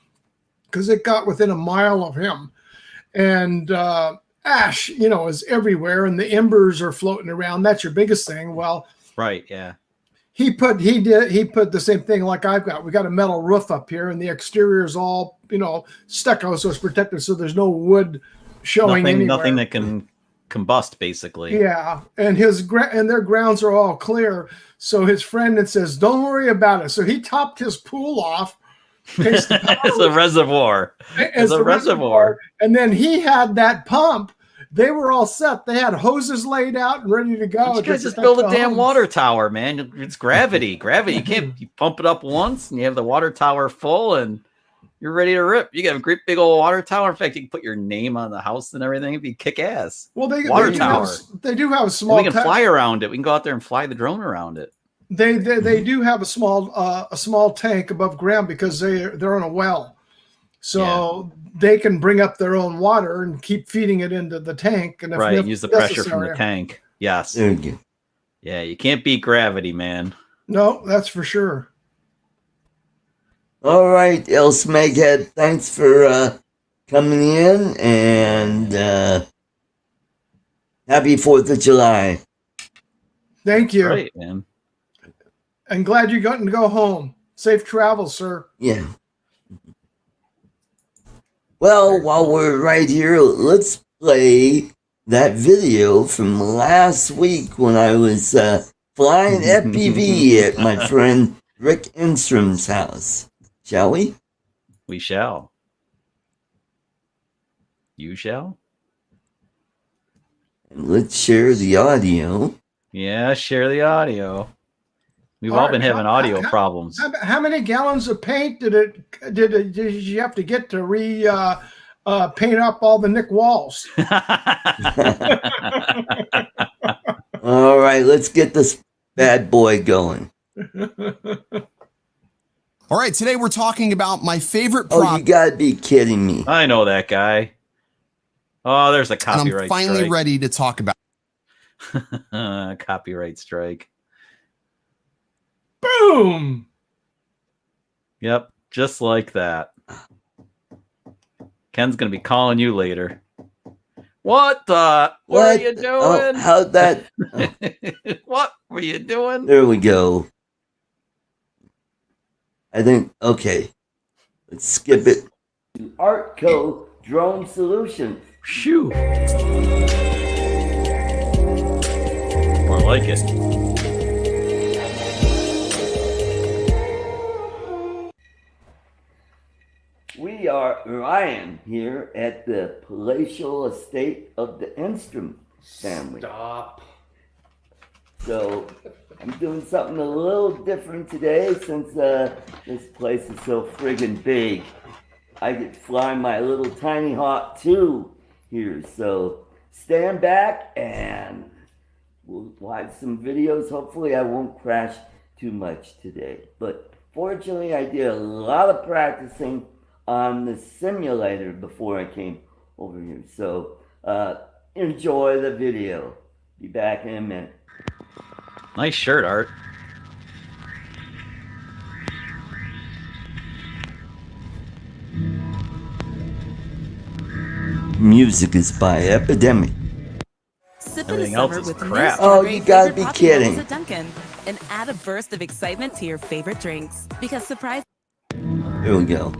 because it got within a mile of him. And ash, is everywhere, and the embers are floating around. That's your biggest thing. Well, Right, yeah. he put the same thing like I've got. We got a metal roof up here, and the exterior is all stucco, so it's protected, so there's no wood showing anywhere. Nothing that can combust, basically. Yeah, and their grounds are all clear. So his friend that says, "Don't worry about it." So he topped his pool off. It's a reservoir. It's a reservoir. And then he had that pump. They were all set. They had hoses laid out and ready to go. You guys just build a damn water tower, man. It's gravity. You can't you pump it up once and you have the water tower full and You're ready to rip. You got a great big old water tower. In fact, you can put your name on the house and everything. It'd be kick ass. Well, they tower. They do have a small. And we can fly around it. We can go out there and fly the drone around it. They do have a small tank above ground because they're on a well, so they can bring up their own water and keep feeding it into the tank. And if use the pressure from the tank. Yes. There you go. Yeah, you can't beat gravity, man. No, that's for sure. All right, El Smeghead, thanks for coming in, and happy 4th of July. Thank you. Right, man. I'm glad you got to go home. Safe travels, sir. Yeah. Well, while we're right here, let's play that video from last week when I was flying FPV at my friend Rick Enstrom's house. Shall we? We shall. You shall? And let's share the audio. Yeah, share the audio. We've all been having audio problems. How many gallons of paint did you have to get to paint up all the Nick walls? All right, let's get this bad boy going. All right, today we're talking about my favorite prop. Oh, you gotta be kidding me. I know that guy. Oh, there's a copyright and I'm finally strike. ready to talk about copyright strike. Boom! Yep, just like that. Ken's gonna be calling you later. What are you doing? Oh, how'd that? Oh. What were you doing? There we go. I think, okay. Let's skip it. ArtCo Drone Solutions. Shoo. More like it. We are Ryan here at the palatial estate of the Enstrom family. Stop. So I'm doing something a little different today since this place is so friggin' big. I get to fly my little tiny Hawk 2 here. So stand back and we'll watch some videos. Hopefully I won't crash too much today. But fortunately I did a lot of practicing on the simulator before I came over here. So enjoy the video. Be back in a minute. Nice shirt, Art. Music is by Epidemic. Everything else is crap. Oh, you gotta be kidding. At Dunkin', and add a burst of excitement to your favorite drinks. Because surprise. Here we go.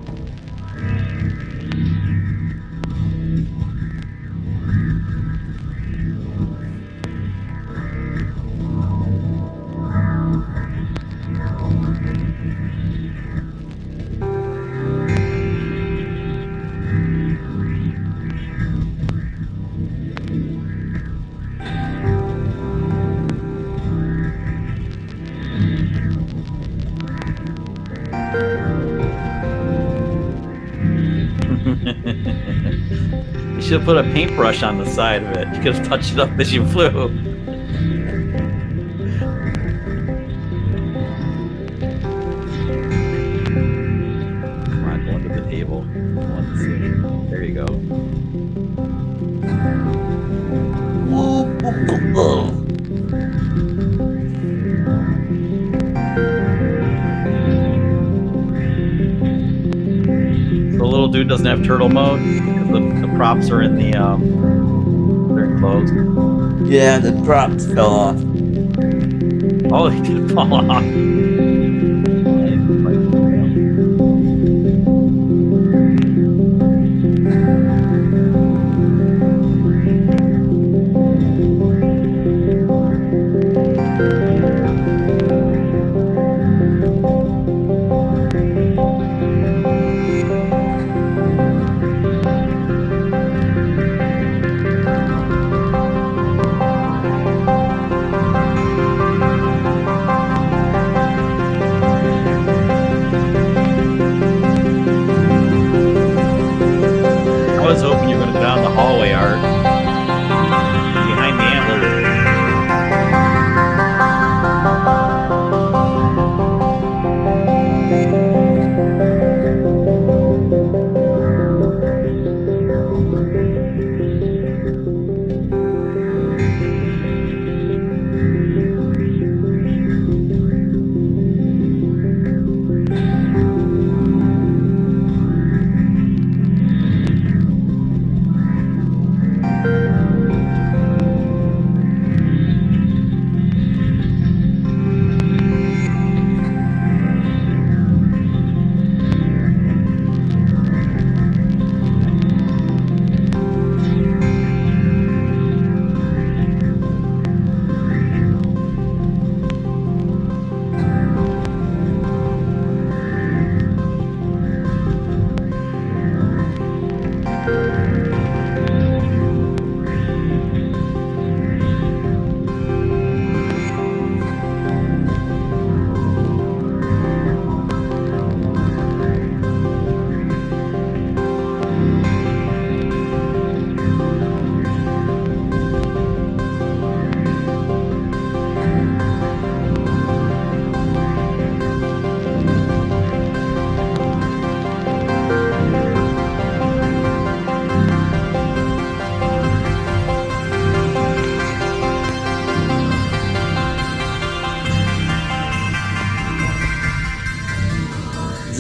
You should have put a paintbrush on the side of it. You could have touched it up as you flew. Come on, go under the table. Let's see. There you go. Oh. The little dude doesn't have turtle mode because the props are in the they're enclosed. Yeah, the props fell off. Oh, they did fall off.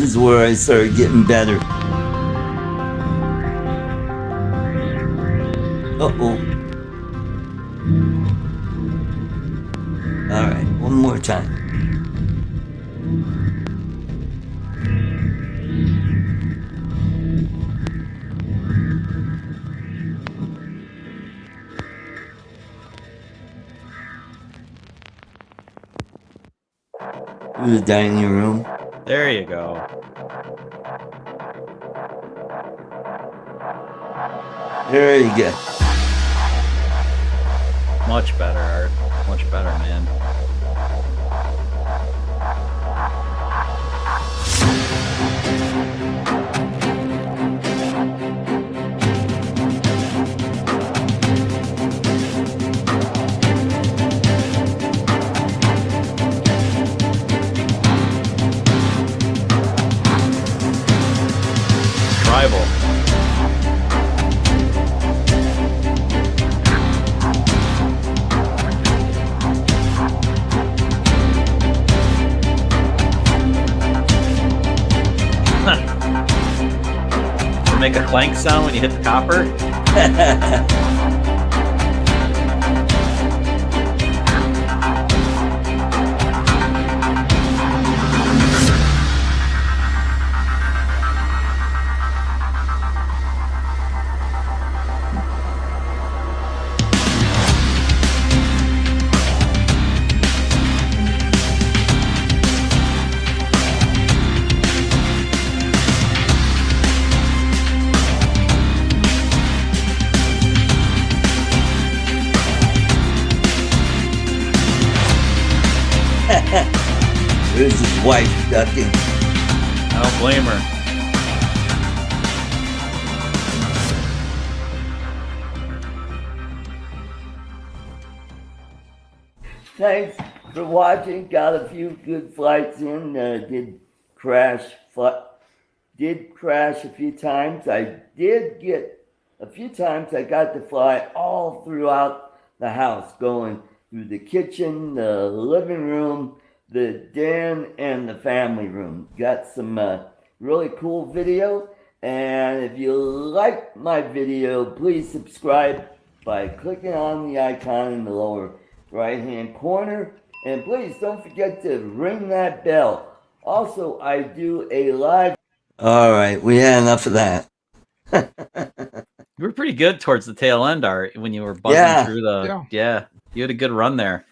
is where I started getting better. Uh-oh. All right, one more time. Through the dining room. There you go. There you go. Much better, Art. Much better, man. Tribal. Make a clank sound when you hit the copper. There's his wife ducking. I don't blame her. Thanks for watching. Got a few good flights in. Did crash a few times. I did get a few times. I got to fly all throughout the house, going through the kitchen, the living room, the den, and the family room. Got some really cool video. And if you like my video, please subscribe by clicking on the icon in the lower right hand corner, and please don't forget to ring that bell. Also, I do a live. All right, we had enough of that. You were pretty good towards the tail end, Art, when you were buzzing through the. Yeah, you had a good run there.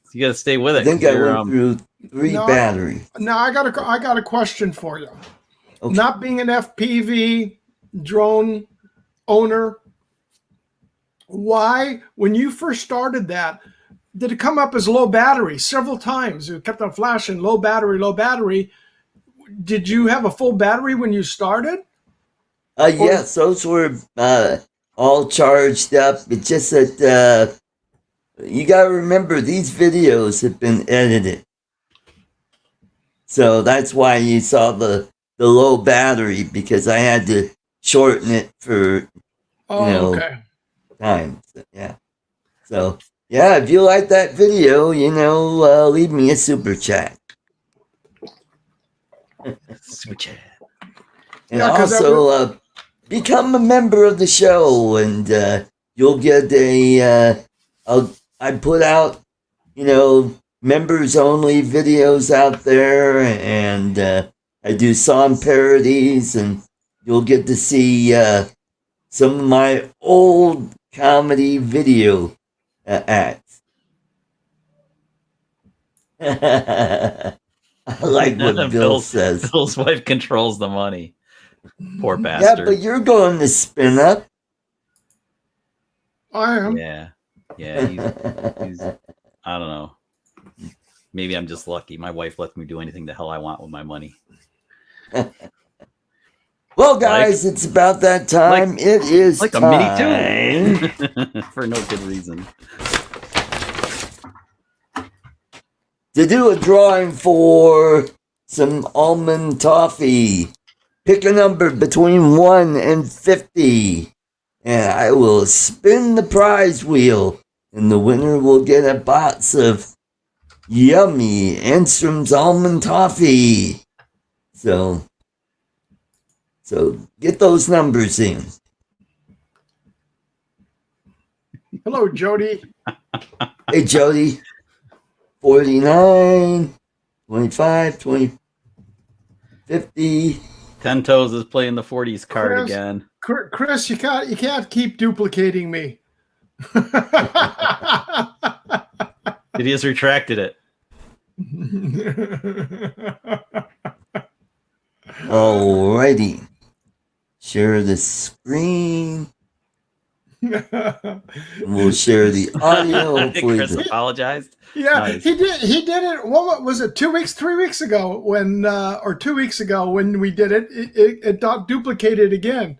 So you got to stay with it. I think I went through 3 batteries. Now I got a question for you. Okay. Not being an FPV drone owner, why, when you first started that, did it come up as low battery several times? It kept on flashing, low battery, low battery. Did you have a full battery when you started? Yes, those were all charged up. It's just that you got to remember these videos have been edited. So that's why you saw the low battery, because I had to shorten it for time. Yeah. So yeah, if you like that video, leave me a super chat. Super chat. And also become a member of the show, and you'll get I put out, members only videos out there, and I do song parodies, and you'll get to see some of my old comedy video acts. I like what Bill says. Bill's wife controls the money. Poor bastard. Yeah, but you're going to spin up. I am. Yeah. He's I don't know. Maybe I'm just lucky. My wife lets me do anything the hell I want with my money. Well, guys, it's about that time. It is like time. A mini too. For no good reason. To do a drawing for some almond toffee. Pick a number between 1 and 50. And I will spin the prize wheel. And the winner will get a box of yummy Enstrom's almond toffee. So So get those numbers in. Hello, Jody. Hey, Jody. 49, 25, 20, 50. 10 Toes is playing the 40s card Chris. again. Chris, you can't keep duplicating me. He just retracted it. Alrighty. Share the screen. We'll share the audio. Hopefully Chris apologized. Yeah, Nice. he did it. What was it? 3 weeks ago when, or 2 weeks ago when we did it, it got duplicated again.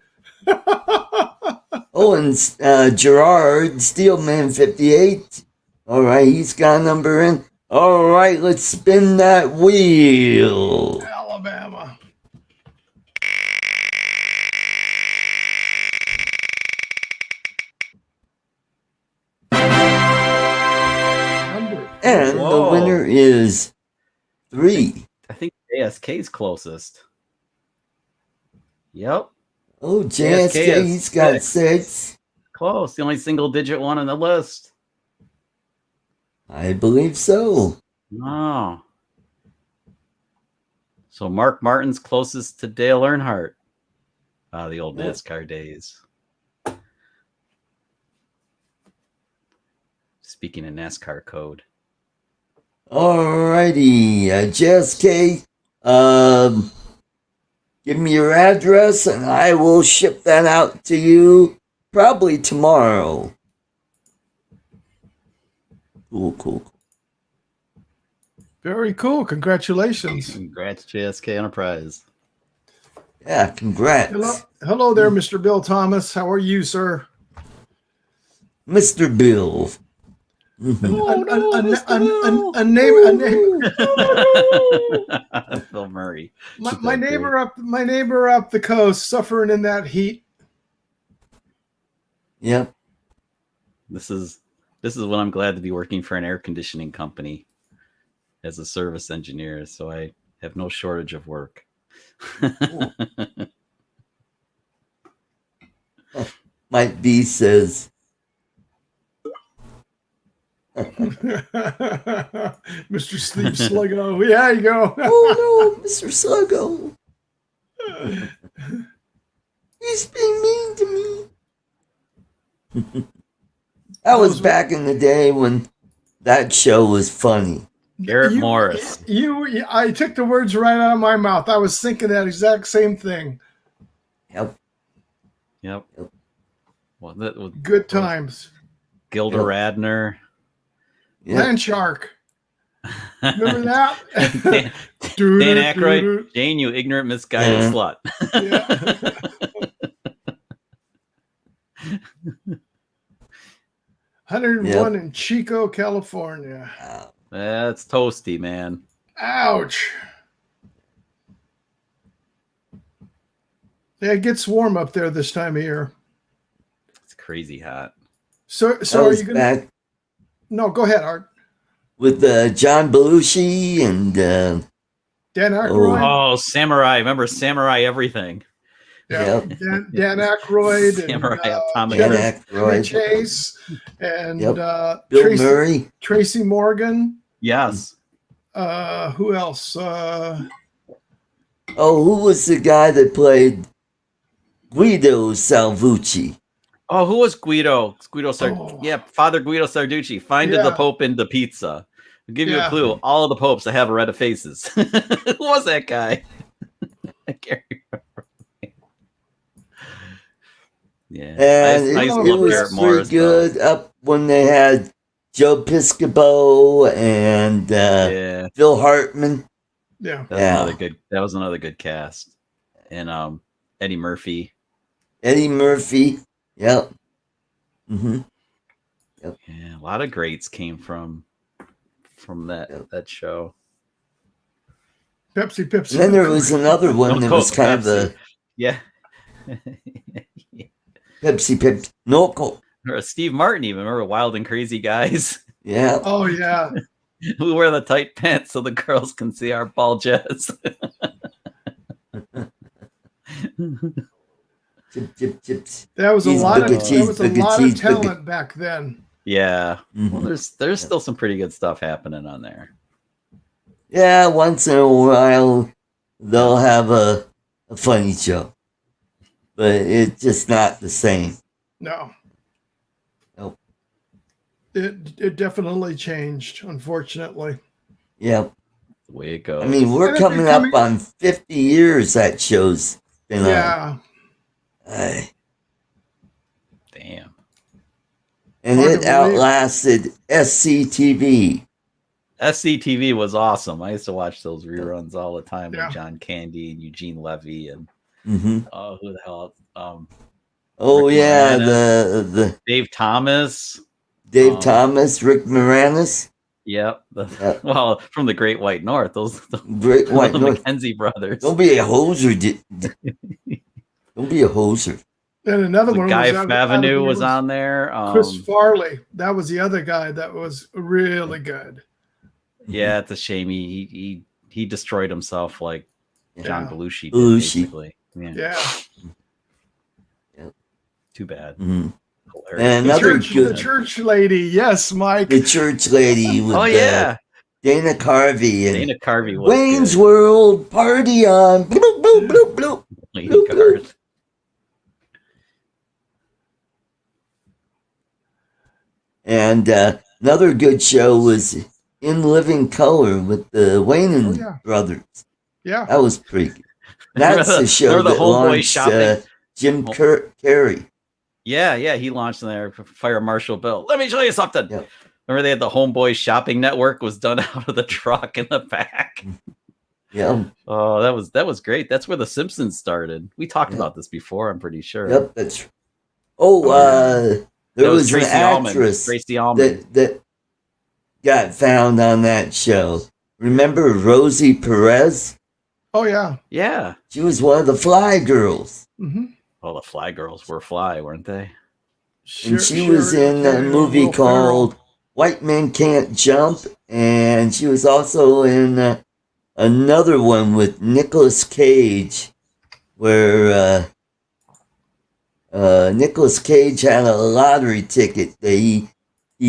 Oh, and Gerard Steelman 58. All right, he's got a number in. All right, let's spin that wheel. Alabama. And Whoa. the winner is 3. I think ASK's closest. Yep. Oh, JSK JSK, is he's got 6. 6. Close. The only single digit one on the list. I believe so. Oh. So Mark Martin's closest to Dale Earnhardt. Ah, the old NASCAR days. Speaking of NASCAR code. Alrighty, JSK, give me your address and I will ship that out to you probably tomorrow. Cool. Very cool. Congratulations. Congrats, JSK Enterprise. Yeah, congrats. Hello there, Mr. Bill Thomas. How are you, sir? Mr. Bill. A name. Bill Murray. My neighbor up the coast, suffering in that heat. Yep. This is when I'm glad to be working for an air conditioning company as a service engineer, so I have no shortage of work. Mike B says, Mr. Sleep Sluggo. Yeah, you go. oh no, Mr. Sluggo. He's being mean to me. That was back in the day when that show was funny. Garrett Morris. I took the words right out of my mouth. I was thinking that exact same thing. Yep. Well, that was Good times. Gilda Radner. Yep. Land Shark. Remember that? Dan Aykroyd. Jane, you ignorant, misguided slut. Yeah. 101 in Chico, California. That's toasty, man. Ouch. Yeah, it gets warm up there this time of year. It's crazy hot. So I are was you gonna? back No, go ahead, Art. with John Belushi and Dan Aykroyd. Oh, Samurai. Remember Samurai Everything? Yeah, Yep. Dan Aykroyd Samurai and Atomic. Dan Chevy Aykroyd, Chase and Bill Murray. Tracy Morgan. Yes. Who else? Oh, who was the guy that played Guido Salvucci? Oh, who was Guido? Oh. Yeah, Father Guido Sarducci. Finding the Pope in the pizza. I'll give you a clue. All of the popes that have red faces. Who was that guy? I can't remember. Yeah, And I it love was Garrett pretty Morris, good up when they had Joe Piscopo and Yeah, Phil Hartman. Yeah. that was another good cast. And Eddie Murphy. Eddie Murphy. Yep. Mm-hmm. Yeah, a lot of greats came from that show. Pepsi. And then there was another one that was kind of a Yeah. Pepsi. No Coke. Or Steve Martin, even remember Wild and Crazy Guys? Yeah. Oh yeah. We wear the tight pants so the girls can see our ball jets. Chip, chip, chips. There was a Cheese, lot of booger, cheese, booger, cheese, booger. talent back then. Yeah. Mhm. Well, there's still some pretty good stuff happening on there. Yeah, once in a while they'll have a funny show, but it's just not the same. No. Nope. It definitely changed, unfortunately. Yep. The way it goes. I mean, we're And coming up on 50 years that show's been on. Yeah. Damn. And Hard it to believe. outlasted SCTV. SCTV was awesome. I used to watch those reruns all the time Yeah. with John Candy and Eugene Levy and Mm-hmm. who the hell? Oh, Rick yeah, Moranis. the Dave Thomas. Dave Thomas, Rick Moranis. Yep. Yep. Well, from the Great White North, those Great White the North. Mackenzie brothers. Don't be a hoser. Don't be a hoser. And another one Guy was Favenew was on there. Chris Farley. That was the other guy that was really good. Yeah, it's a shame he destroyed himself like John Belushi did, basically. Yeah. Too bad. Mm-hmm. Hilarious. And another good, The church lady. Yes, Mike. the church lady with Dana Carvey and Dana Carvey was Wayne's good. World party on. Bloop, bloop, bloop, bloop. Lady bloop, bloop. Carvey. And another good show was In Living Color with the Wayne brothers. Yeah. That was pretty good. That's the show the that homeboy launched shopping. Jim Carrey. Yeah, he launched in there. Fire Marshal Bill. Let me show you something. Yep. Remember they had the Homeboy Shopping Network was done out of the truck in the back. Yeah. Oh, that was great. That's where the Simpsons started. We talked about this before, I'm pretty sure. Yep, that's. There was an actress Tracy Ullman. that got found on that show. Remember Rosie Perez? Oh yeah. Yeah. She was one of the Fly Girls. Mm-hmm. Well, the Fly Girls were fly, weren't they? And she was in a movie called White Men Can't Jump. And she was also in another one with Nicolas Cage where Nicolas Cage had a lottery ticket that he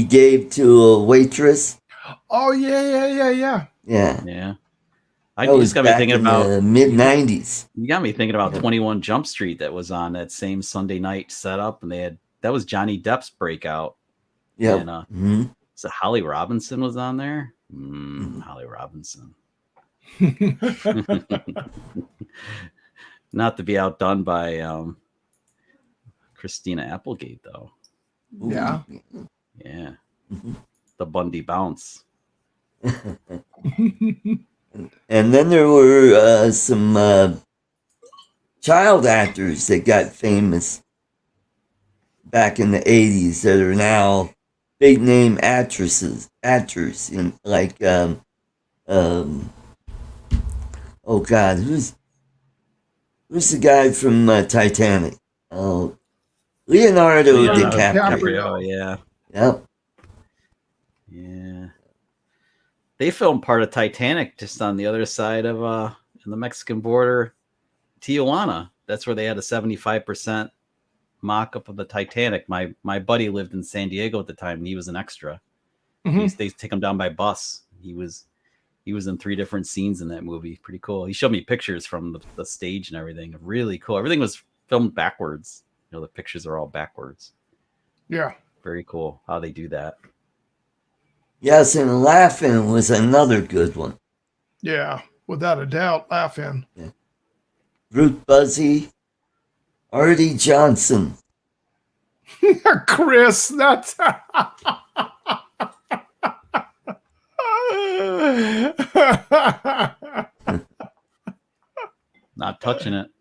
gave to a waitress. Oh yeah. Yeah. That just was got me back thinking in about the mid-90s. You got me thinking about 21 Jump Street that was on that same Sunday night setup, and that was Johnny Depp's breakout. Yeah. And so Holly Robinson was on there. Holly Robinson. Not to be outdone by Christina Applegate, though. Yeah. Yeah. The Bundy bounce. And then there were some child actors that got famous back in the 80s that are now big name actors in like oh God, who's the guy from Titanic? Oh, Leonardo DiCaprio. Yeah. Yep. Yeah. They filmed part of Titanic just on the other side of in the Mexican border, Tijuana. That's where they had a 75% mock-up of the Titanic. My buddy lived in San Diego at the time, and he was an extra. Mm-hmm. They take him down by bus. He was in 3 different scenes in that movie. Pretty cool. He showed me pictures from the stage and everything. Really cool. Everything was filmed backwards. The pictures are all backwards. Yeah. Very cool how they do that. Yes, and Laughing was another good one. Yeah. Without a doubt, Laughing. Yeah. Ruth Buzzy, Artie Johnson. Chris, that's Not touching it.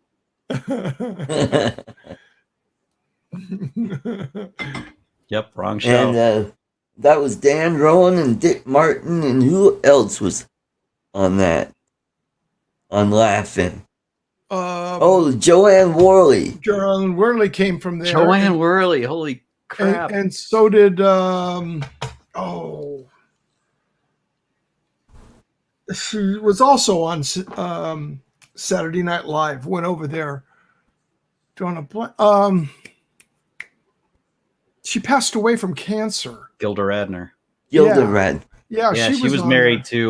Yep, wrong show. And that was Dan Rowan and Dick Martin, and who else was on that? On Laughing. Joanne Worley. Joanne Worley came from there. Joanne Worley, holy crap. And so did she was also on Saturday Night Live. Went over there Drawing a blank. She passed away from cancer. Gilda Radner. Gilda Yeah. Radner. Yeah, Yeah, she was on married there.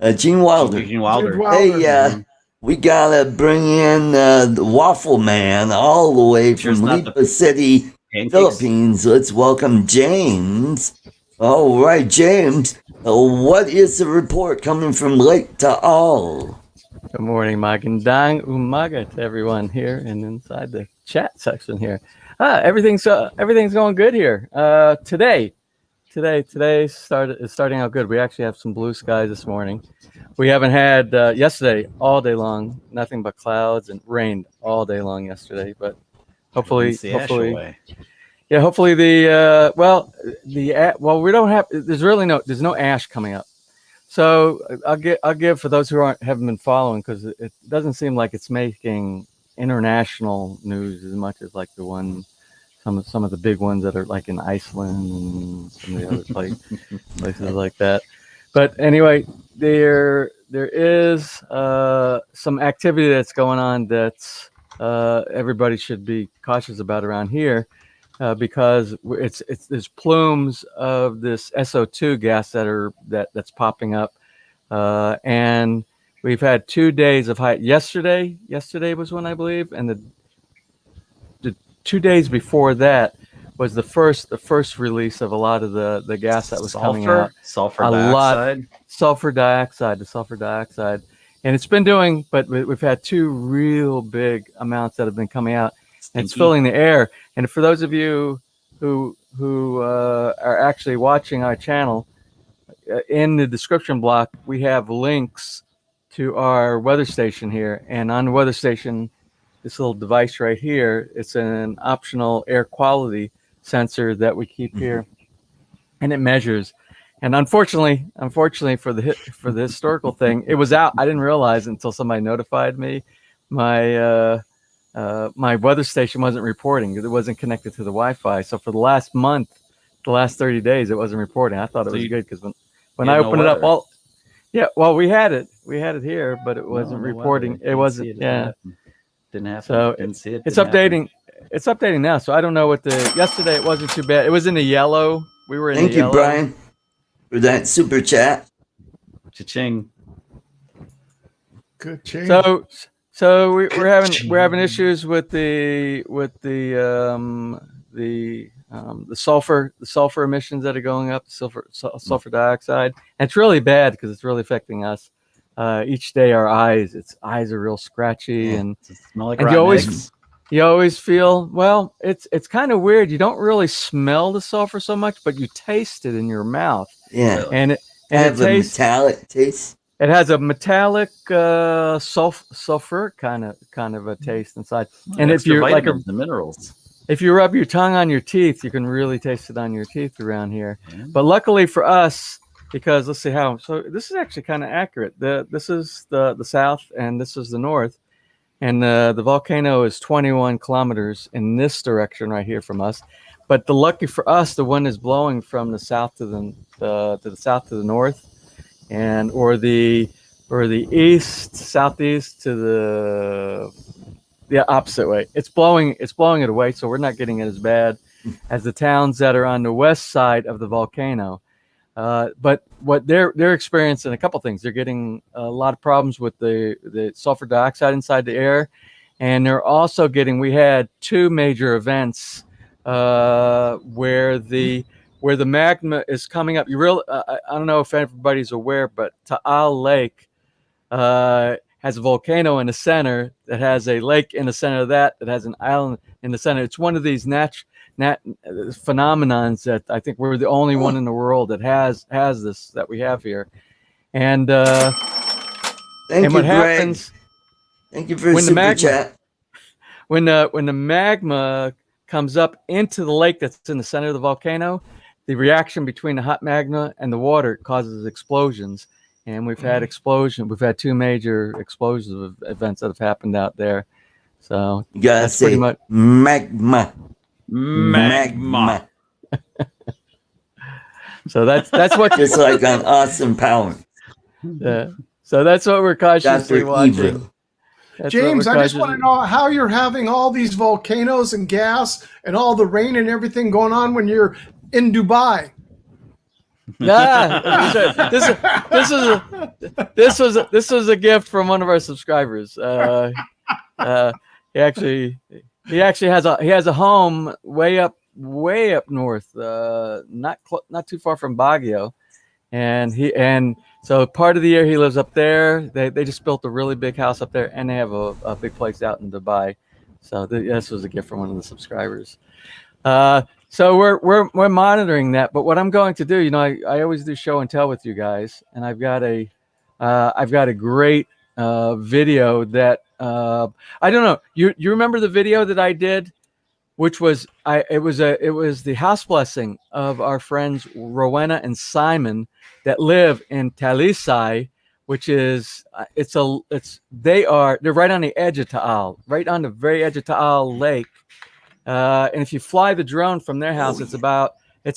to Gene Wilder. Gene Wilder. Gene Wilder. Hey, we gotta bring in the Waffle Man all the way Sure it's from not the Lipa City, Pancakes. Philippines. Let's welcome James. All right, James. What is the report coming from Lake Taal? Good morning, magandang umaga to everyone here and inside the chat section here. Everything's going good here. Today is starting out good. We actually have some blue skies this morning. We haven't had yesterday all day long, nothing but clouds, and rained all day long yesterday. But hopefully we don't have. There's no ash coming up. So I'll give for those who haven't been following, because it doesn't seem like it's making international news as much as like some of the big ones that are like in Iceland and some of the other places like that. But anyway, there is some activity that's going on that's everybody should be cautious about around here. Because there's plumes of this SO2 gas that's popping up, and we've had 2 days of high. Yesterday was one, I believe, and the 2 days before that was the first release of a lot of the gas that was coming out. Sulfur dioxide, the sulfur dioxide, and it's been doing. But we've had 2 real big amounts that have been coming out. And it's filling the air. And for those of you who are actually watching our channel, in the description block, we have links to our weather station here. And on the weather station, this little device right here, it's an optional air quality sensor that we keep here, and it measures. And unfortunately for the historical thing, it was out. I didn't realize until somebody notified me. My weather station wasn't reporting. It wasn't connected to the Wi-Fi. So for the last 30 days, it wasn't reporting. I thought it was good because when I opened it up, we had it here, but it wasn't reporting. It wasn't. Didn't happen. So didn't see it. It's updating. It's updating now. So I don't know what yesterday it wasn't too bad. It was in the yellow. We were in Thank the you, yellow. Brian, for that super chat. Cha-ching. Good change. So we're having issues with the sulfur emissions that are going up, sulfur dioxide, and it's really bad because it's really affecting us. Each day our eyes are real scratchy, and Smell like you always feel, well, it's kind of weird. You don't really smell the sulfur so much, but you taste it in your mouth. Yeah, and it tastes a metallic taste. It has a metallic sulfur kind of a taste inside. And if you're like the minerals, if you rub your tongue on your teeth, you can really taste it on your teeth around here. Yeah. But luckily for us, because let's see how. So this is actually kind of accurate. This is the south, and this is the north, and the volcano is 21 kilometers in this direction right here from us. But lucky for us, the wind is blowing from the south to the south to the north. Or the east, southeast to the opposite way. It's blowing it away, so we're not getting it as bad as the towns that are on the west side of the volcano. But what they're experiencing a couple things. They're getting a lot of problems with the sulfur dioxide inside the air, and they're also getting. We had 2 major events where the magma is coming up. I don't know if everybody's aware, but Taal Lake has a volcano in the center that has a lake in the center of that has an island in the center. It's one of these phenomenons that I think we're the only one in the world that has this that we have here. And Thank you, what Greg. happens? Thank you for the super chat. When the magma comes up into the lake that's in the center of the volcano, the reaction between the hot magma and the water causes explosions. And we've had 2 major explosive events that have happened out there. So you gotta that's say pretty much magma. So that's what just like on Awesome Power. Yeah. So that's what we're cautiously Dr. watching. Evil. That's James, what I just want to know how you're having all these volcanoes and gas and all the rain and everything going on when you're in Dubai. This was a gift from one of our subscribers. He actually has a home way up north, not too far from Baguio, and so part of the year he lives up there. They just built a really big house up there, and they have a big place out in Dubai. So this was a gift from one of the subscribers. So we're monitoring that. But what I'm going to do, I always do show and tell with you guys, and I've got a great video that I don't know. You remember the video that I did, which was it was the house blessing of our friends Rowena and Simon that live in Talisay, which is they're right on the edge of Taal, right on the very edge of Taal Lake. And if you fly the drone from their house, it's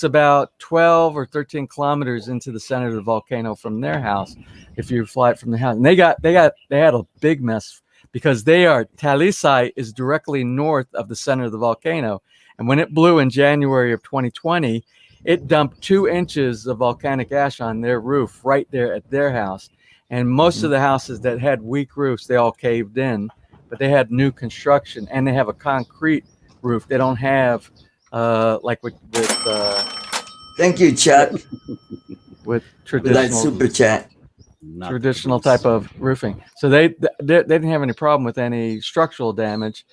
about 12 or 13 kilometers into the center of the volcano from their house. If you fly it from the house, and they had a big mess because Talisay is directly north of the center of the volcano. And when it blew in January of 2020, it dumped 2 inches of volcanic ash on their roof right there at their house. And most of the houses that had weak roofs, they all caved in, but they had new construction and they have a concrete roof. They don't have like with Thank you, Chuck, with for that traditional super chat. traditional type of roofing. So they didn't have any problem with any structural damage,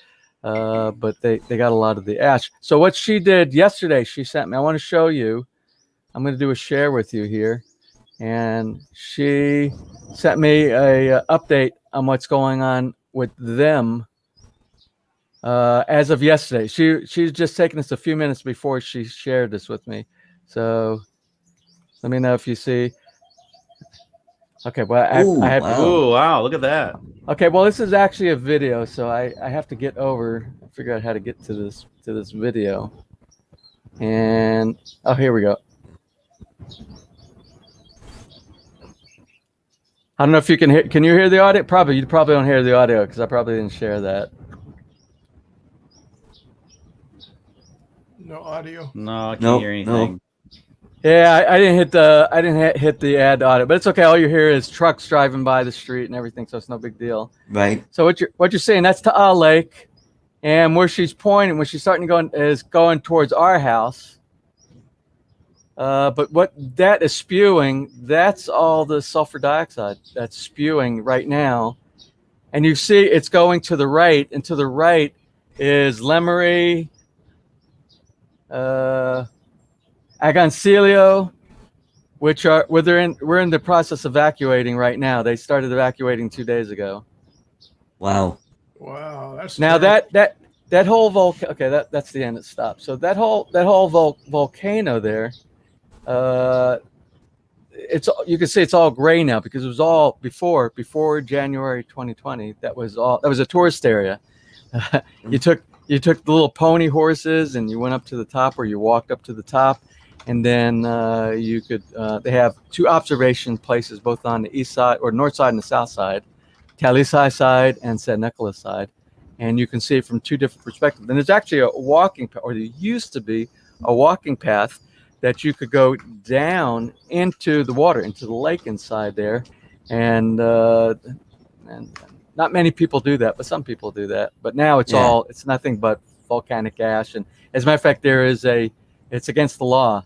but they got a lot of the ash. So what she did yesterday, she sent me. I want to show you. I'm going to do a share with you here, and she sent me a update on what's going on with them. As of yesterday, she's just taken us a few minutes before she shared this with me. So let me know if you see. Okay, well, I have wow. Oh, wow. Look at that. Okay, well, this is actually a video, so I have to get over, figure out how to get to this video. And here we go. I don't know if you can hear. Can you hear the audio? Probably you probably don't hear the audio because I probably didn't share that. No audio. No, I can't hear anything. No. Yeah, I didn't hit the add audio, but it's okay. All you hear is trucks driving by the street and everything, so it's no big deal. Right. So what you're saying, that's Taal Lake, and where she's pointing, where she's starting to go is going towards our house. But what that is spewing, that's all the sulfur dioxide that's spewing right now, and you see it's going to the right, and to the right is Lemery, Agoncillo, which are we're in the process of evacuating right now. They started evacuating 2 days ago. Wow. Wow, that's Now terrible. that whole volcano. Okay, that's the end. It stopped. So that whole volcano there, you can see it's all gray now because it was all before January 2020. That was a tourist area. You took the little pony horses and you went up to the top, or you walked up to the top, and then you could. They have 2 observation places, both on the east side or north side and the south side, Talisay side and San Nicolas side, and you can see it from 2 different perspectives. And there's actually a walking, or there used to be a walking path that you could go down into the water, into the lake inside there, and not many people do that, but some people do that. But now it's nothing but volcanic ash. And as a matter of fact, it's against the law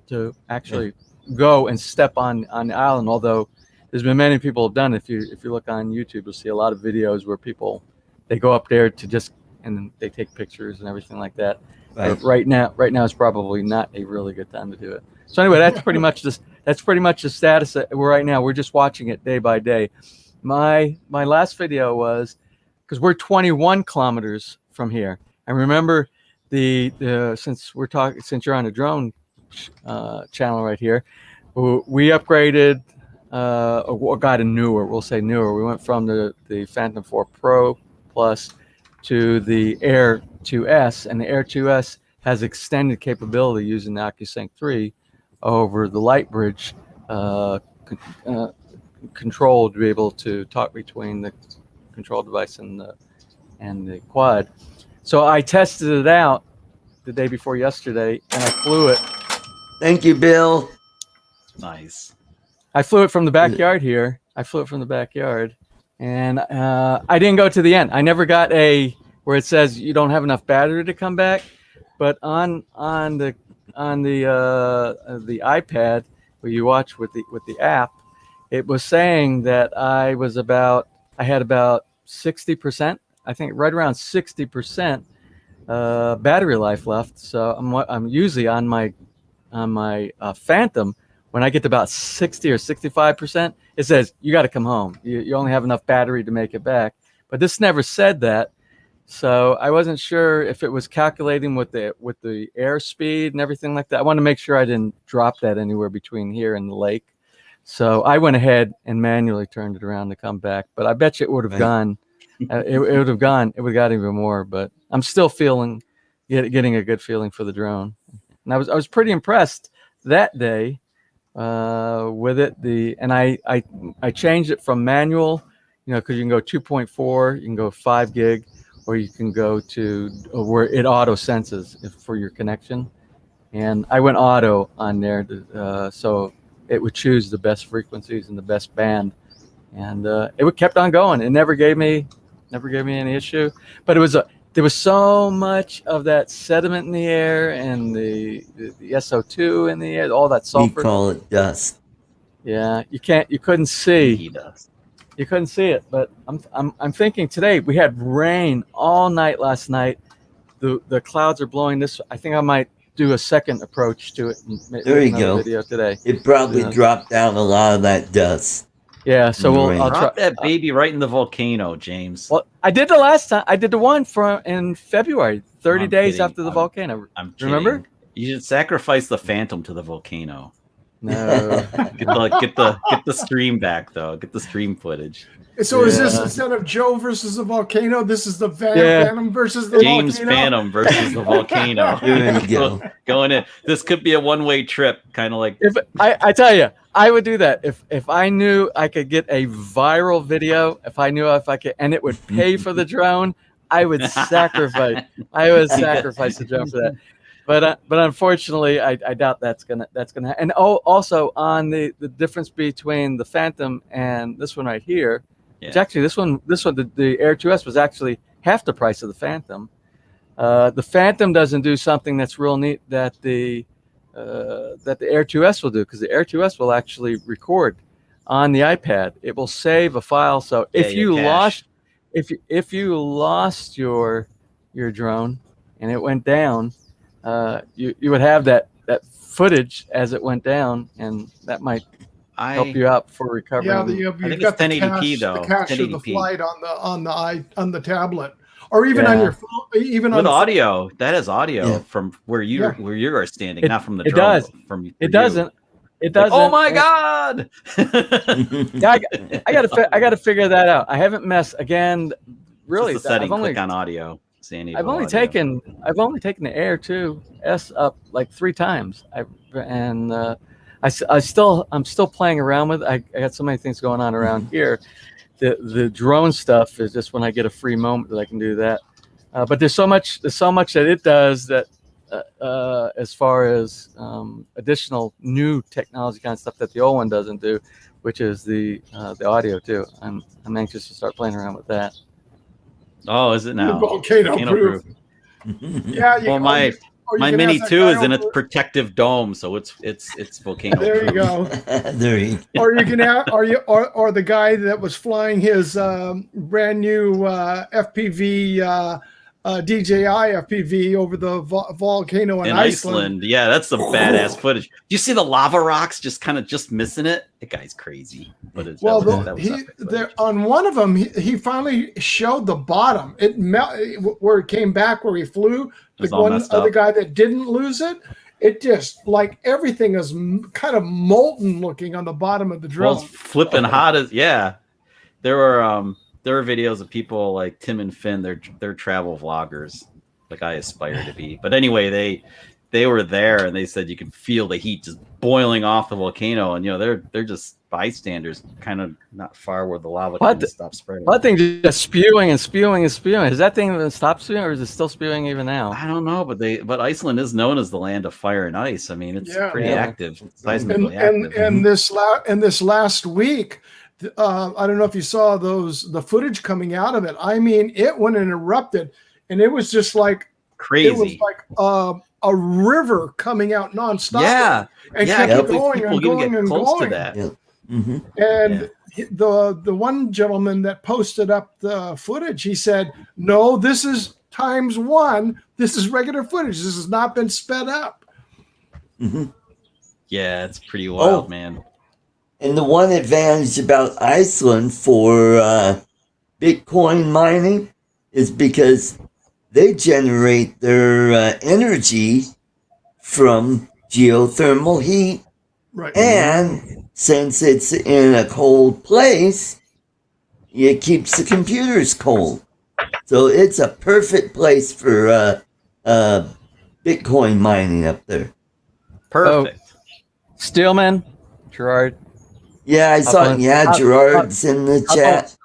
to actually go and step on the island. Although there's been many people have done it. If you look on YouTube, you'll see a lot of videos where they go up there and they take pictures and everything like that. Right now is probably not a really good time to do it. So anyway, that's pretty much the status that we're right now. We're just watching it day by day. My last video was because we're 21 kilometers from here. And remember since you're on a drone channel right here, we upgraded or got a newer. We'll say newer. We went from the Phantom 4 Pro Plus to the Air 2S, and the Air 2S has extended capability using the OcuSync 3 over the light bridge control to be able to talk between control device and the quad. So I tested it out the day before yesterday, and I flew it. Thank you, Bill. Nice. I flew it from the backyard here. And I didn't go to the end. I never got where it says you don't have enough battery to come back. But on the iPad where you watch with the app, it was saying that I had about 60%. I think right around 60% battery life left. So I'm usually on my Phantom. When I get to about 60 or 65%, it says you got to come home. You only have enough battery to make it back. But this never said that, so I wasn't sure if it was calculating with the airspeed and everything like that. I wanted to make sure I didn't drop that anywhere between here and the lake. So I went ahead and manually turned it around to come back. But I bet you it would have gone. It would have gone. It would have got even more. But I'm still getting a good feeling for the drone. And I was pretty impressed that day with it. I changed it from manual, because you can go 2.4, you can go 5 gig, or you can go to where it auto senses for your connection. And I went auto on there, so it would choose the best frequencies and the best band, and it kept on going. It never gave me any issue. But there was so much of that sediment in the air and the SO2 in the air, all that sulfur. We call it dust. Yeah, you couldn't see. You couldn't see it, but I'm thinking today we had rain all night last night. The clouds are blowing this. I think I might do a second approach to it. And there you go. Video today. It probably dropped down a lot of that dust. Yeah, so I'll drop that baby right in the volcano, James. Well, I did the last time. I did the one in February, 30 days after the volcano. I'm remember? You should sacrifice the Phantom to the volcano. No. get the stream back though. Get the stream footage. So is this instead of Joe versus the volcano, this is the Phantom versus the James volcano? Phantom versus the volcano. There you go. Going in. This could be a one-way trip, kind of like. If I tell you, I would do that if I knew I could get a viral video. If I could, and it would pay for the drone, I would sacrifice. The drone for that. But unfortunately, I doubt that's gonna. And also on the difference between the Phantom and this one right here. It's actually this one, the Air 2S was actually half the price of the Phantom. The Phantom doesn't do something that's real neat that the Air 2S will do, because the Air 2S will actually record on the iPad. It will save a file. So if you lost your drone and it went down, you would have that footage as it went down, and that might help you out for recovery. Yeah, I think it's 1080p though. The cache of 1080p. the flight on the tablet, or even on your phone, even with on audio. That is audio from where you are standing, not from the drone. Does. It doesn't. Oh my God! Yeah, I got to figure that out. I haven't messed again. Really, just the setting. Click on audio. I've only taken the Air 2S up like 3 times. I'm still playing around with it. I got so many things going on around here. The drone stuff is just when I get a free moment that I can do that. But there's so much that it does that as far as additional new technology kind of stuff that the old one doesn't do, which is the audio too. I'm anxious to start playing around with that. Oh, is it now? Volcano proof. Yeah. Well, my Mini 2 is in its protective dome, so it's volcano. There you go. There you go. Or you can or the guy that was flying his brand new FPV DJI FPV over the volcano in Iceland. Yeah, that's some badass footage. Do you see the lava rocks just missing it? That guy's crazy. But on one of them, he finally showed the bottom. It where it came back where he flew. The one other guy that didn't lose it. It just like everything is kind of molten looking on the bottom of the drone. Well, it's flipping hot as There were videos of people like Tim and Finn. They're travel vloggers, like I aspire to be. But anyway, they were there, and they said you can feel the heat just boiling off the volcano, and they're just bystanders, kind of not far where the lava kind of stops spreading. That thing just spewing and spewing and spewing. Has that thing stopped spewing, or is it still spewing even now? I don't know, but Iceland is known as the land of fire and ice. I mean, it's pretty active, seismically active. And this last week, I don't know if you saw the footage coming out of it. I mean, it went and erupted, and it was just like crazy. It was like a river coming out nonstop. Yeah, and kept going and going and close going. To that. Yeah. Mm-hmm. And the one gentleman that posted up the footage, he said, "No, this is ×1. This is regular footage. This has not been sped up." Mm-hmm. Yeah, it's pretty wild, man. And the one advantage about Iceland for Bitcoin mining is because they generate their energy from geothermal heat. Right. And since it's in a cold place, it keeps the computers cold. So it's a perfect place for Bitcoin mining up there. Perfect. Steelman, Gerard. Yeah, I saw it. Yeah, Gerard's in the chat.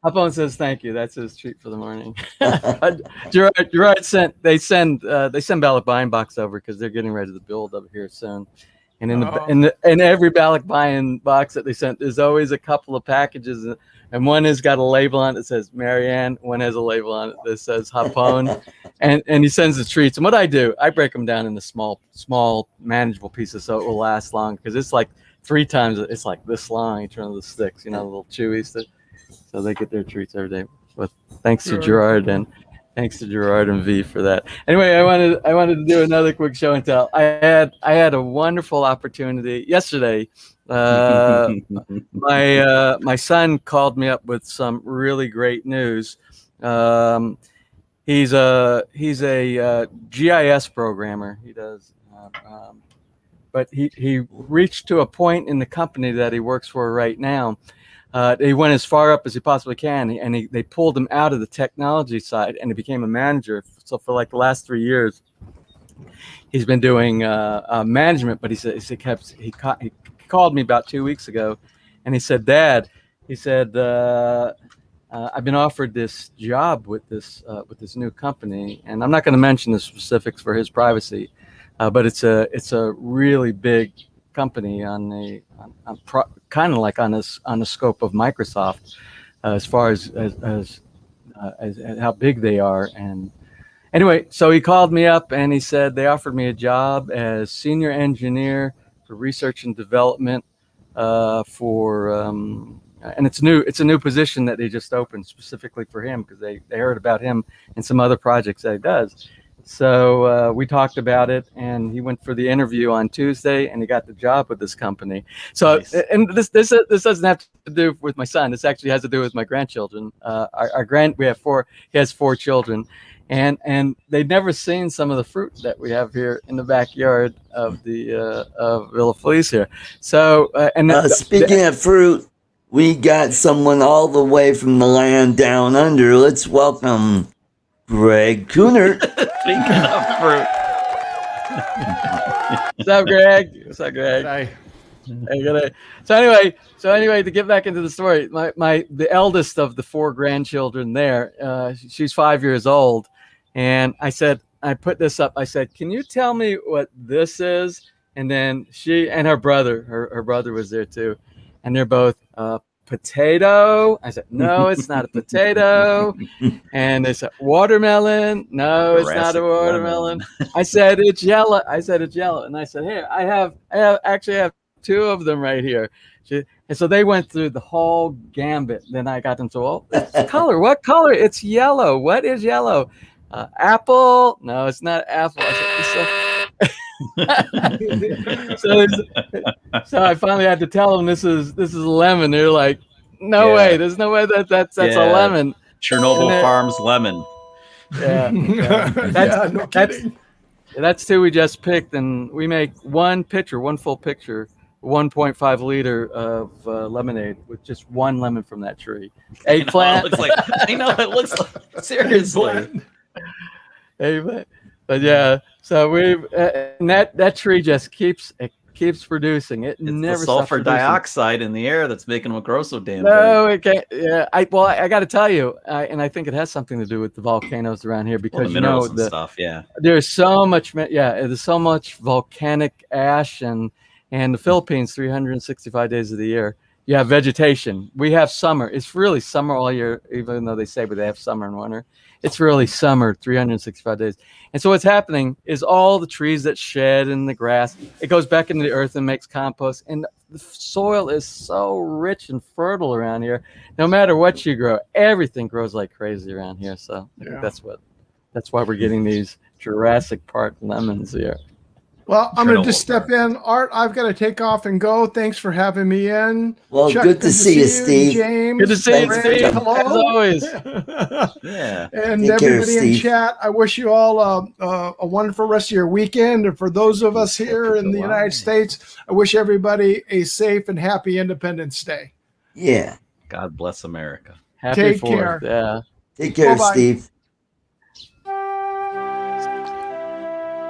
Upon says thank you. That's his treat for the morning. Gerard they send ballot buying box over because they're getting ready to build over here soon. And in every ballot buying box that they sent, there's always a couple of packages, and one has got a label on it that says Marianne. One has a label on it that says Hapon, and he sends the treats. And what I do, I break them down into small manageable pieces so it will last long, because it's like 3 times. It's like this long. Each one of the sticks, the little chewies. So they get their treats every day. But thanks to Gerard and V for that. Anyway, I wanted to do another quick show and tell. I had a wonderful opportunity yesterday. My son called me up with some really great news. He's a GIS programmer. He does, but he reached to a point in the company that he works for right now. He went as far up as he possibly can, and they pulled him out of the technology side, and he became a manager. So for like the last 3 years, he's been doing management. But he called me about 2 weeks ago, and he said, "Dad," he said, "I've been offered this job with this new company, and I'm not going to mention the specifics for his privacy, but it's a really big company kind of like on the scope of Microsoft, as far as how big they are." And anyway, so he called me up and he said they offered me a job as senior engineer for research and development and it's a new position that they just opened specifically for him, because they heard about him and some other projects that he does. So we talked about it, and he went for the interview on Tuesday, and he got the job with this company. So, nice. And this doesn't have to do with my son. This actually has to do with my grandchildren. We have 4. He has 4 children, and they'd never seen some of the fruit that we have here in the backyard of the of Villa Feliz here. So, speaking of fruit, we got someone all the way from the land down under. Let's welcome Greg Cooner. Speaking of fruit. What's up, Greg? Hi. Hey, so anyway, to get back into the story, the eldest of the 4 grandchildren there, she's 5 years old, and I put this up. I said, "Can you tell me what this is?" And then she and her brother was there too, and they're both potato. I said, "No, it's not a potato." And they said, "Watermelon." "No, it's not a watermelon." I said, "It's yellow." And I said, "Here, I actually have 2 of them right here." And so they went through the whole gambit. Then I got them to, "Oh, it's color. What color?" "It's yellow." "What is yellow?" "Apple." "No, it's not apple." I said, so I finally had to tell them this is a lemon. They're like, "No way! There's no way that's a lemon." Chernobyl Farms lemon. Yeah, No kidding. That's 2 we just picked, and we make one full pitcher, 1.5 liter of lemonade with just 1 lemon from that tree. Eggplant. It looks like seriously. Hey, But yeah, so we've and that tree just keeps producing. It It's never the stops sulfur producing. dioxide in the air that's making them grow so damn No, big. it can't. Yeah, I got to tell you, and I think it has something to do with the volcanoes around here Well, because the minerals and stuff. Yeah. there's so much. There's so much volcanic ash and the Philippines 365 days of the year. You have vegetation. We have summer. It's really summer all year, even though they say they have summer and winter. It's really summer 365 days. And so what's happening is all the trees that shed and the grass, it goes back into the earth and makes compost. And the soil is so rich and fertile around here. No matter what you grow, everything grows like crazy around here. So I think that's why we're getting these Jurassic Park lemons here. Well, I'm going to just step in. Art, I've got to take off and go. Thanks for having me in. Well, Chuck, good to see you, Steve. James, Good to see you, Greg, Steve. hello. As always. Yeah. And Take care, everybody in Steve. chat, I wish you all a wonderful rest of your weekend. And for those of us here in the United States, I wish everybody a safe and happy Independence Day. Yeah. God bless America. Happy Take 4th. care. Yeah. Take care, Bye-bye. Steve.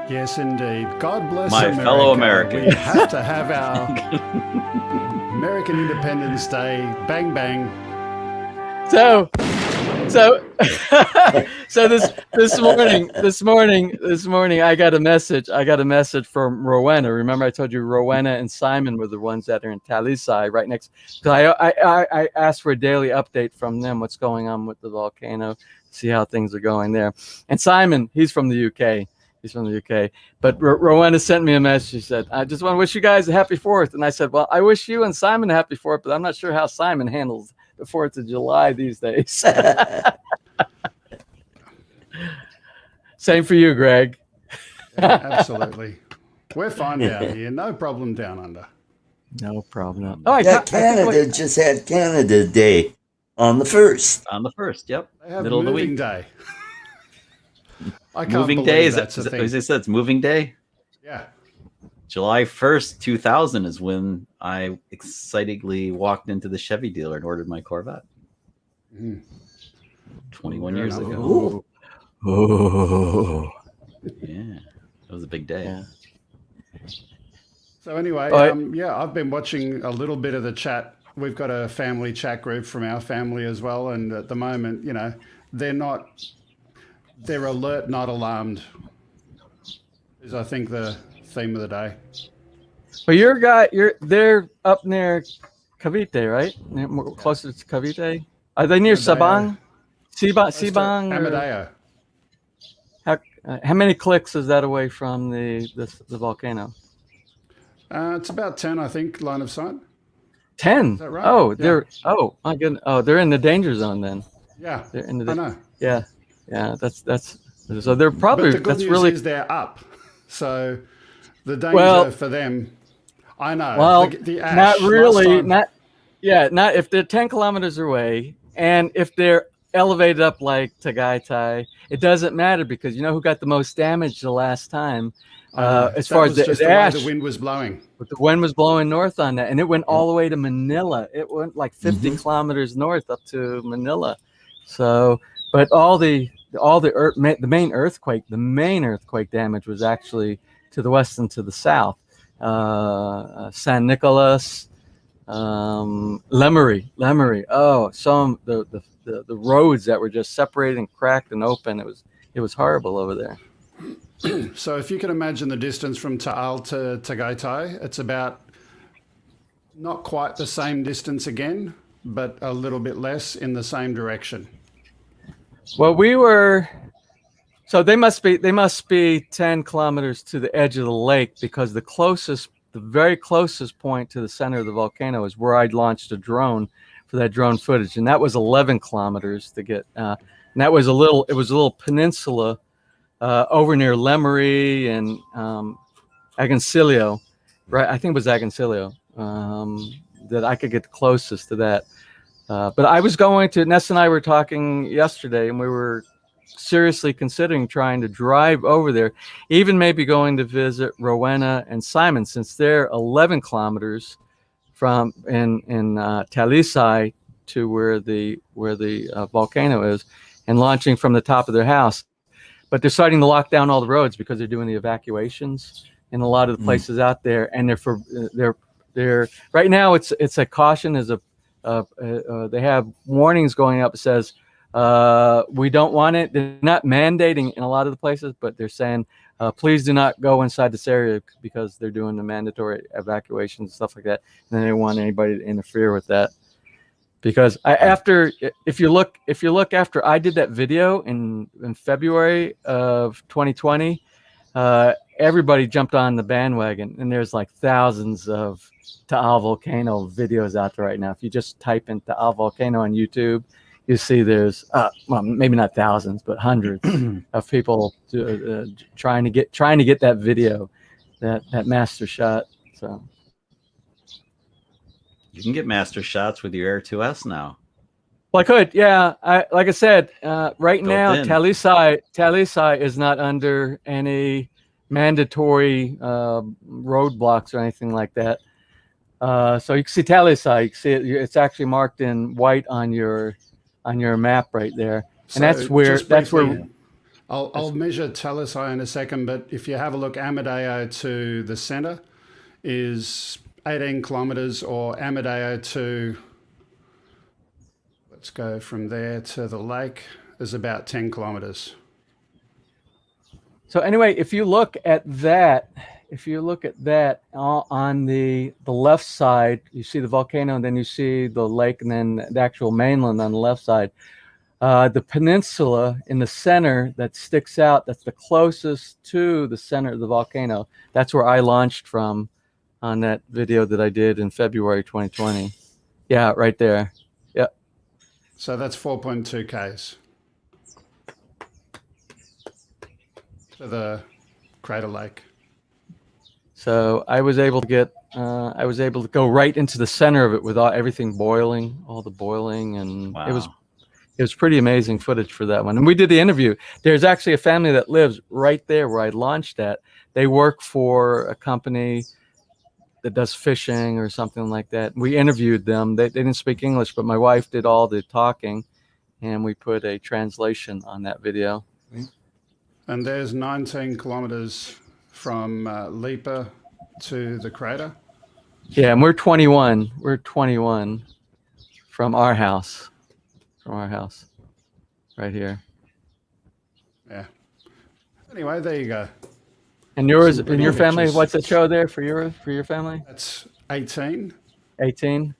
Yes, indeed. God bless My America. fellow Americans. We have to have our American Independence Day. Bang, bang. So this morning I got a message from Rowena. Remember I told you Rowena and Simon were the ones that are in Talisay right next. Because I asked for a daily update from them, what's going on with the volcano, see how things are going there. And Simon, he's from the UK. But Rowena sent me a message. She said, I just want to wish you guys a happy 4th. And I said, well, I wish you and Simon a happy 4th, but I'm not sure how Simon handles the 4th of July these days. Same for you, Greg. Yeah, absolutely. We're fine down here. No problem down under. No problem. Canada just had Canada Day on the 1st. On the 1st, yep. They have Middle of the moving week. day. I can't Moving believe day, is that's a it, thing. as I said, it's moving day. Yeah. July 1st, 2000 is when I excitedly walked into the Chevy dealer and ordered my Corvette. 21 years ago. Oh. Yeah, that was a big day. Yeah. So anyway, I've been watching a little bit of the chat. We've got a family chat group from our family as well. And at the moment, they're alert, not alarmed, is I think the theme of the day. Well, they're up near Cavite, right? Closer to Cavite. Are they near Sabang? Sibang? Amadeo. How many clicks is that away from the volcano? It's about 10, I think, line of sight. 10. Is that right? Oh, Yeah. they're my goodness. Oh, they're in the danger zone then. Yeah, They're in I know. Yeah. That's so they're probably But the good that's news really is they're up. So the danger for them, I know. Well, the ash, not really. last time- Not if they're 10 kilometers away, and if they're elevated up like Tagaytay, it doesn't matter because you know who got the most damage the last time. As far as just the the way ash, the wind was blowing. but the wind was blowing north on that, and it went all the way to Manila. It went like 50 kilometers north up to Manila. So, but the main earthquake damage was actually to the west and to the south. San Nicolas, Lemery. Oh, the roads that were just separated and cracked and open. It was horrible over there. So if you can imagine the distance from Taal to Tagaytay, it's about not quite the same distance again, but a little bit less in the same direction. Well, so they must be 10 kilometers to the edge of the lake because the very closest point to the center of the volcano is where I'd launched a drone for that drone footage, and that was 11 kilometers to get. And that was a little peninsula over near Lemery and Agoncillo, right? I think it was Agoncillo that I could get the closest to that. But I was going to, Ness and I were talking yesterday, and we were seriously considering trying to drive over there, even maybe going to visit Rowena and Simon, since they're 11 kilometers from in Talisay to where the volcano is, and launching from the top of their house. but they're starting to lock down all the roads because they're doing the evacuations in a lot of the places out there, and they're right now it's a caution as they have warnings going up. It says we don't want it. They're not mandating in a lot of the places, but they're saying please do not go inside this area because they're doing the mandatory evacuations and stuff like that, and they don't want anybody to interfere with that. Because if you look after I did that video in February of 2020, everybody jumped on the bandwagon, and there's like thousands of Taal volcano videos out there right now. If you just type in Taal volcano on YouTube, you see there's well, maybe not thousands, but hundreds of people trying to get that video, that master shot. So you can get master shots with your Air 2S now. Well, I could, yeah. Like I said, right now, Talisai is not under any mandatory roadblocks or anything like that. So you can see Talisai. You can see it. It's actually marked in white on your map right there, and So that's where just briefly, I'll measure Talisai in a second, but if you have a look, Amadeo to the center is 18 kilometers, or Amadeo to, let's go from there to the lake, is about 10 kilometers. So anyway, if you look at that on the left side, you see the volcano, and then you see the lake, and then the actual mainland on the left side. The peninsula in the center that sticks out, that's the closest to the center of the volcano. That's where I launched from on that video that I did in February 2020. Yeah, right there. Yep. So that's 4.2 Ks to the crater lake. So I was able to go right into the center of it with everything boiling, all the boiling, and wow. It was pretty amazing footage for that one. And we did the interview. There's actually a family that lives right there where I launched at. They work for a company that does fishing or something like that. We interviewed them. They didn't speak English, but my wife did all the talking, and we put a translation on that video. And there's 19 kilometers from Lipa to the crater. Yeah, and we're 21. We're 21 from our house. Right here. Yeah. Anyway, there you go. And yours, Some and your pretty family, pictures. what's the show there for your family? That's 18. 18.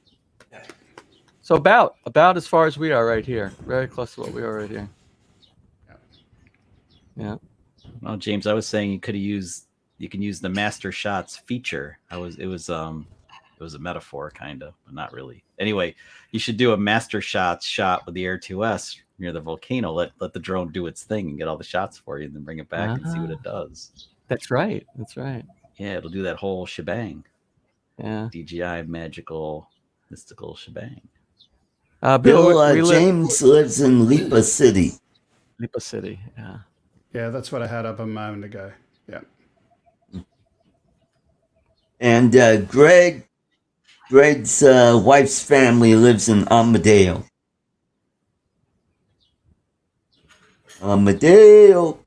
So about as far as we are right here. Very close to what we are right here. Yeah. Well, James, I was saying you can use the master shots feature. It was a metaphor kind of, but not really. Anyway, you should do a master shots shot with the Air 2S near the volcano. Let the drone do its thing and get all the shots for you, and then bring it back and see what it does. That's right. That's right. Yeah, it'll do that whole shebang. Yeah. DJI magical mystical shebang. Bill, James lives in Lipa City. Lipa City, yeah. Yeah, that's what I had up a moment ago. Yeah. And Greg's wife's family lives in Amadeo. Dale.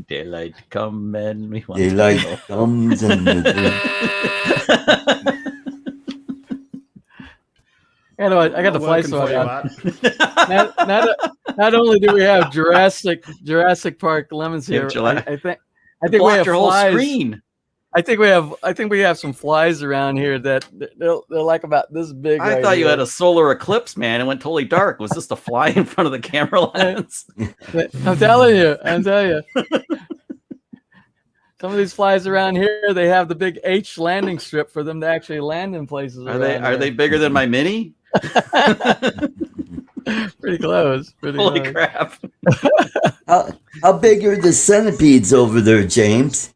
Daylight come and we want Daylight comes and Anyway, I got the flight Working for sword you, out. Art. Not only do we have Jurassic Park lemons here, I think we have your whole flies. screen. I think we have some flies around here that they're like about this big. I thought you had a solar eclipse, man. It went totally dark. Was this the fly in front of the camera lens? I'm telling you. Some of these flies around here, they have the big H landing strip for them to actually land in places. Are they bigger than my Mini? Pretty close. Holy crap! How big are the centipedes over there, James?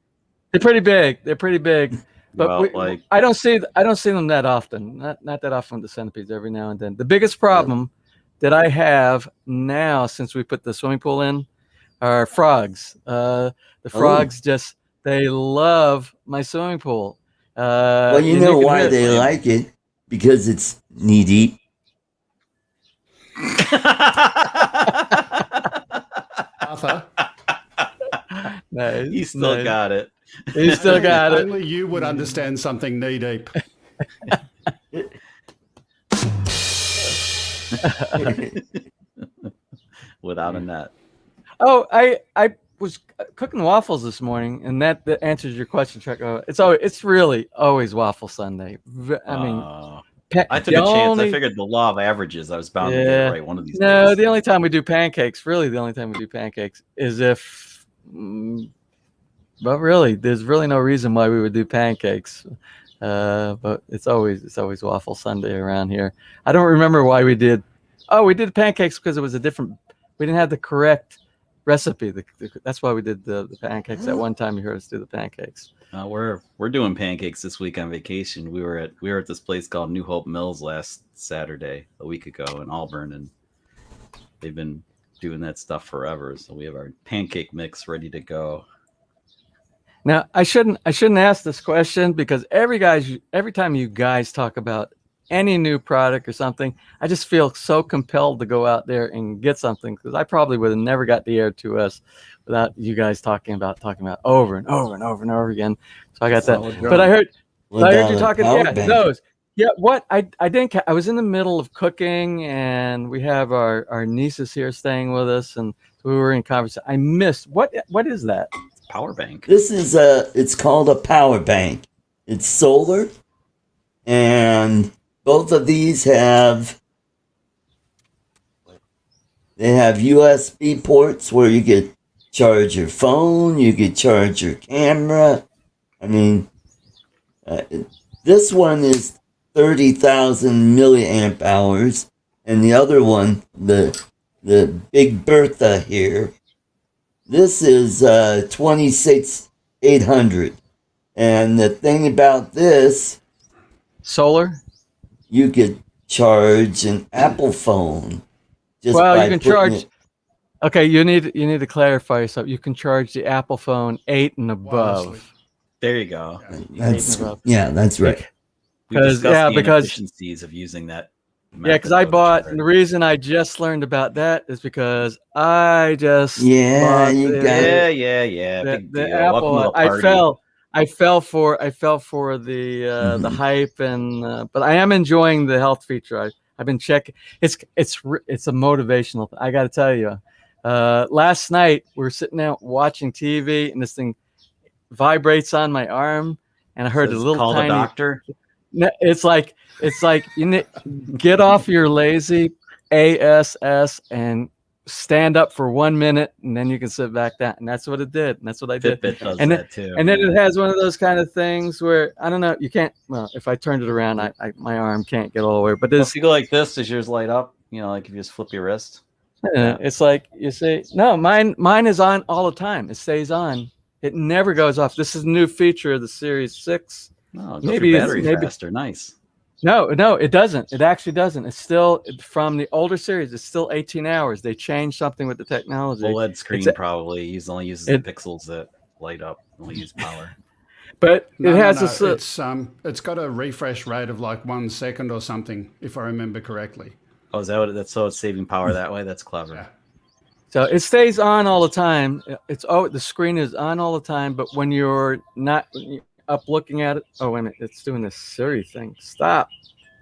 They're pretty big. But Well, I don't see them that often. Not that often with the centipedes. Every now and then. The biggest problem that I have now, since we put the swimming pool in, are frogs. The frogs they love my swimming pool. Well, you know why they like it? Because it's knee deep. Arthur. Nice, You still nice. got it. You still got it. Only you would understand something knee deep. Without a net. Oh, I was cooking waffles this morning, and that answers your question, Chuck. It's really always waffle Sunday. I mean, I took a chance. I figured the law of averages. I was bound to get it right one of these No, days. the only time we do pancakes, really, the only time we do pancakes is if. But really, there's really no reason why we would do pancakes. But it's always waffle Sunday around here. I don't remember why we did. Oh, we did pancakes because it was a different. We didn't have the correct recipe. That's why we did the pancakes. At one time, you heard us do the pancakes. We're doing pancakes this week on vacation. We were at this place called New Hope Mills last Saturday, a week ago in Auburn, and they've been doing that stuff forever. So we have our pancake mix ready to go. Now, I shouldn't ask this question because every time you guys talk about any new product or something, I just feel so compelled to go out there and get something because I probably would have never got the air to us without you guys talking about over and over and over and over again. So I got that. But I heard you talking. Yeah, those. Yeah, what I didn't. I was in the middle of cooking, and we have our nieces here staying with us, and so we were in conversation. I missed what is that? Power bank. This is it's called a power bank. It's solar, and both of these have USB ports where you could charge your phone, you could charge your camera. I mean, this one is 30,000 milliamp hours, and the other one, the Big Bertha here, this is 26,800. And the thing about this, Solar. you could charge an Apple phone. Well, you can charge. Okay, you need to clarify yourself. You can charge the Apple phone 8 and above. Wirelessly. There you go. That's right. We discussed the inefficiencies of using that. Yeah, because I bought, and the reason I just learned about that is because I just bought Yeah. the Apple. I fell for the hype, and but I am enjoying the health feature. I've been checking. It's a motivational. I got to tell you, last night we were sitting out watching TV, and this thing vibrates on my arm, and I heard a little tiny. Call the doctor. It's like you need get off your lazy ass and stand up for 1 minute, and then you can sit back down. And that's what it did. And that's what I did. Fitbit does and that too. And then it has one of those kind of things where I don't know. You can't. Well, if I turned it around, my arm can't get all the way. But if you go like this, does yours light up? You know, like if you just flip your wrist. It's like you say, no, mine is on all the time. It stays on. It never goes off. This is a new feature of the Series 6. Oh, maybe battery faster. Nice. No, it doesn't. It actually doesn't. It's still from the older series. It's still 18 hours. They changed something with the technology. OLED screen probably only uses the pixels that light up. Only use power. But it's got a refresh rate of like 1 second or something, if I remember correctly. Oh, is that what that's so it's saving power that way? That's clever. Yeah. So it stays on all the time. The screen is on all the time, but when you're not up looking at it, oh wait a minute, it's doing this Siri thing. Stop.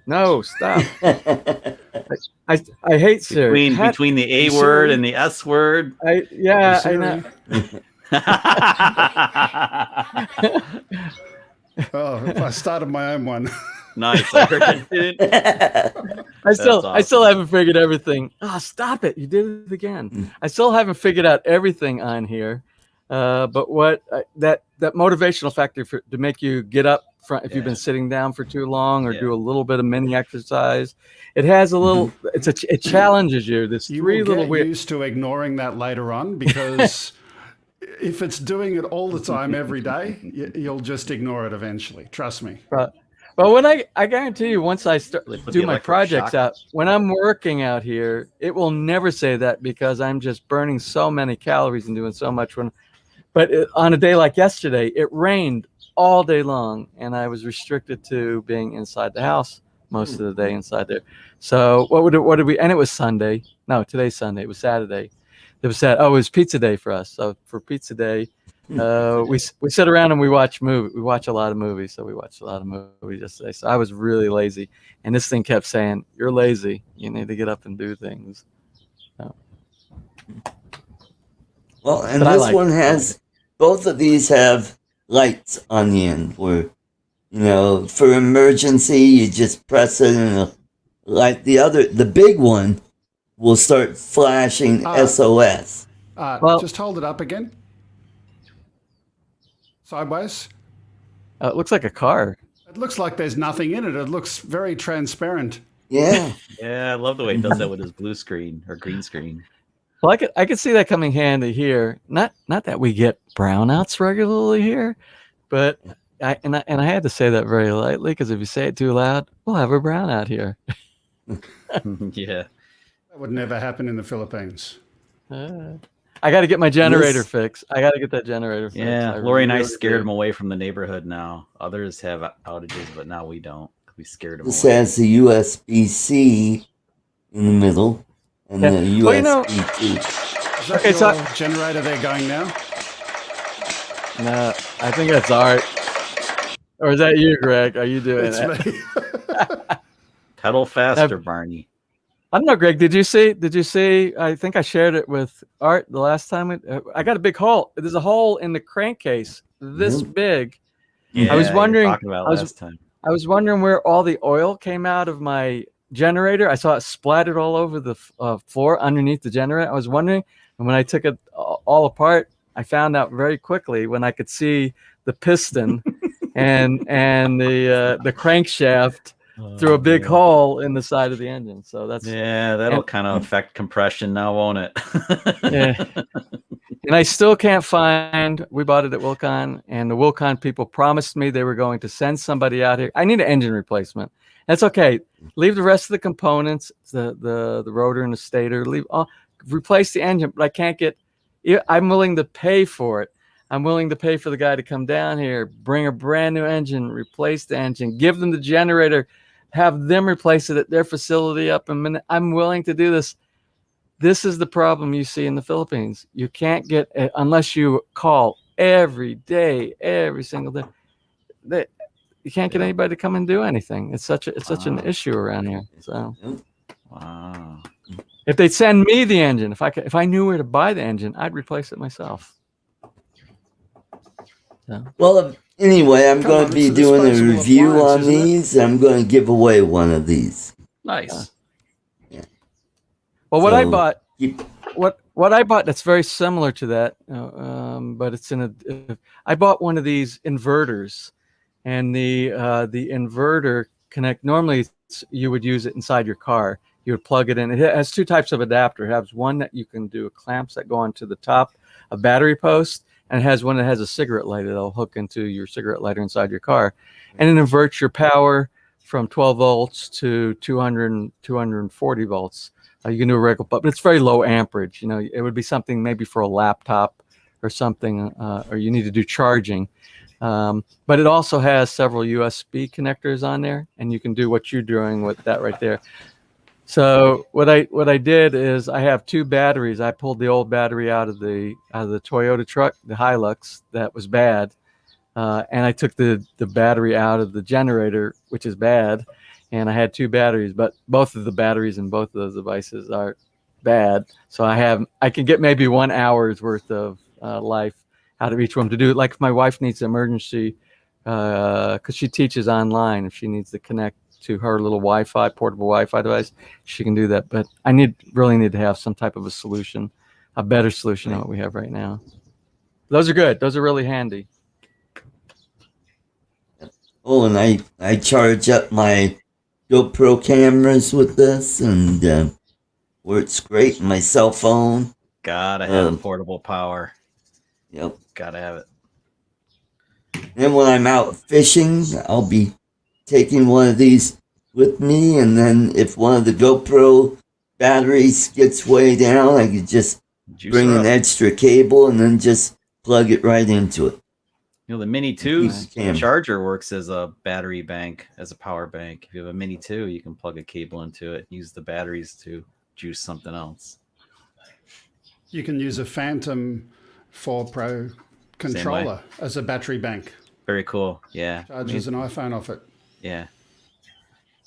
No, stop. I hate Siri. Between the A word and the S word. I know. Oh, if I started my own one. Nice. I heard you did. I still haven't figured everything. Oh, stop it. You did it again. I still haven't figured out everything on here. But what that motivational factor to make you get up front if you've been sitting down for too long or do a little bit of mini exercise, it has a little. It challenges you. There's three little weird. Used to ignoring that later on because if it's doing it all the time every day, you'll just ignore it eventually. Trust me. But when I guarantee you, once I start do my projects out, when I'm working out here, it will never say that because I'm just burning so many calories and doing so much. But on a day like yesterday, it rained all day long, and I was restricted to being inside the house most of the day inside there. So what did we? And it was Sunday. No, today's Sunday. It was Saturday. it was sad. Oh, it was pizza day for us. So for pizza day, we sit around and we watch We watch a lot of movies. So we watched a lot of movies yesterday. So I was really lazy, and this thing kept saying, "You're lazy. You need to get up and do things." So. Well, and But this one has, both of these have lights on the end where, for emergency, you just press it and like the big one will start flashing SOS. Just hold it up again. Sideways. It looks like a car. It looks like there's nothing in it. It looks very transparent. Yeah. Yeah, I love the way he does that with his blue screen or green screen. Well, I could see that coming handy here. Not that we get brownouts regularly here, but I had to say that very lightly, because if you say it too loud, we'll have a brownout here. Yeah. That would never happen in the Philippines. I got to get my generator fixed. I got to get that generator fixed. Yeah, Lori and I scared him away from the neighborhood now. Others have outages, but now we don't. We scared him This away. has the USB-C in the middle and the USB-C. Is that your generator there going now? No, I think that's Art. Or is that you, Greg? Are you doing that? It's me. Pedal faster, Barney. I don't know, Greg. Did you see? I think I shared it with Art the last time. I got a big hole. There's a hole in the crankcase this big. Yeah, I was wondering. I was wondering where all the oil came out of my generator. I saw it splattered all over the floor underneath the generator. I was wondering, and when I took it all apart, I found out very quickly when I could see the piston and the crankshaft through a big hole in the side of the engine. So that'll kind of affect compression now, won't it? Yeah. And I still can't find. We bought it at Wilcon, and the Wilcon people promised me they were going to send somebody out here. I need an engine replacement. That's okay. Leave the rest of the components, the rotor and the stator. Replace the engine, but I can't get. I'm willing to pay for it. I'm willing to pay for the guy to come down here, bring a brand new engine, replace the engine, give them the generator, have them replace it at their facility up in minute. I'm willing to do this. This is the problem you see in the Philippines. You can't get unless you call every day, every single day. You can't get anybody to come and do anything. It's such an issue around here. So, wow. If they'd send me the engine, if I knew where to buy the engine, I'd replace it myself. So. Well, anyway, I'm going to be doing a review on these. I'm going to give away one of these. Nice. Well, what I bought that's very similar to that, but it's I bought one of these inverters, and the inverter connect. Normally, you would use it inside your car. You would plug it in. It has two types of adapter. It has one that you can do clamps that go onto the top of battery post, and it has one that has a cigarette lighter that'll hook into your cigarette lighter inside your car, and it inverts your power from 12 volts to 240 volts. You can do a regular, but it's very low amperage. It would be something maybe for a laptop or something, or you need to do charging. But it also has several USB connectors on there, and you can do what you're doing with that right there. So what I did is I have two batteries. I pulled the old battery out of the Toyota truck, the Hilux, that was bad, and I took the battery out of the generator, which is bad. And I had two batteries, but both of the batteries in both of those devices are bad. So I can get maybe 1 hour's worth of life out of each one to do it. Like if my wife needs emergency, because she teaches online, if she needs to connect to her little portable Wi-Fi device, she can do that. But I really need to have some type of a solution, a better solution than what we have right now. Those are good. Those are really handy. Oh, and I charge up my GoPro cameras with this, and works great. My cell phone. Gotta have portable power. Yep. Gotta have it. Then when I'm out fishing, I'll be taking one of these with me, and then if one of the GoPro batteries gets way down, I could just bring an extra cable and then just plug it right into it. The Mini 2 charger works as a battery bank, as a power bank. If you have a Mini 2, you can plug a cable into it, use the batteries to juice something else. You can use a Phantom 4 Pro controller as a battery bank. Very cool. Yeah. Charges an iPhone off it. Yeah.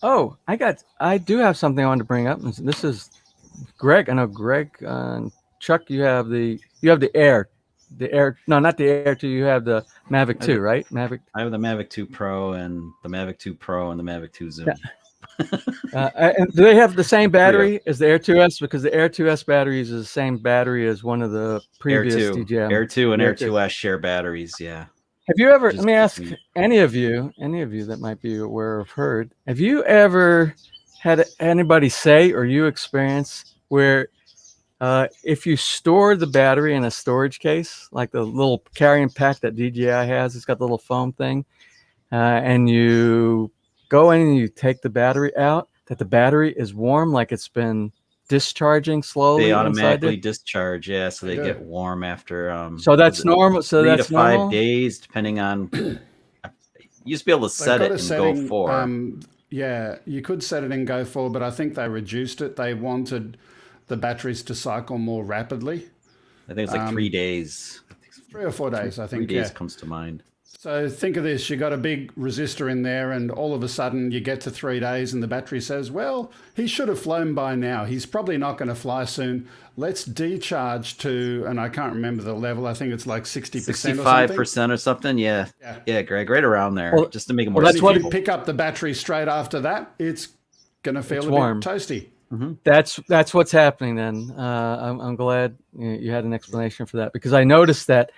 Oh, I do have something I wanted to bring up. This is Greg. I know Greg, Chuck. You have the Air, No, not the Air 2. You have the Mavic 2, right? Mavic. I have the Mavic 2 Pro and the Mavic 2 Pro and the Mavic 2 Zoom. And do they have the same battery as the Air 2S? Because the Air 2S battery uses the same battery as one of the previous DJI. Air 2 and Air 2S share batteries. Yeah. Have you ever? Let me ask any of you that might be aware of heard. Have you ever had anybody say or you experience where if you store the battery in a storage case, like the little carrying pack that DJI has, it's got the little foam thing, and you go in and you take the battery out, that the battery is warm, like it's been discharging slowly? They automatically discharge, so they get warm after. So that's normal. So 3 that's to 5 normal? days, depending on. You used to be able to set it and go for. Yeah, you could set it and go for, but I think they reduced it. They wanted the batteries to cycle more rapidly. I think it's like 3 days. 3 or 4 days, I think. 3 days comes to mind. So think of this, you got a big resistor in there and all of a sudden you get to 3 days and the battery says, well, he should have flown by now. He's probably not going to fly soon. Let's decharge to, and I can't remember the level. I think it's like 60% 65% or something. Yeah, Greg, right around there, just to make it more. If you pick up the battery straight after that, it's going to feel a warm. bit toasty. Mm-hmm. That's what's happening then. I'm glad you had an explanation for that, because I noticed that.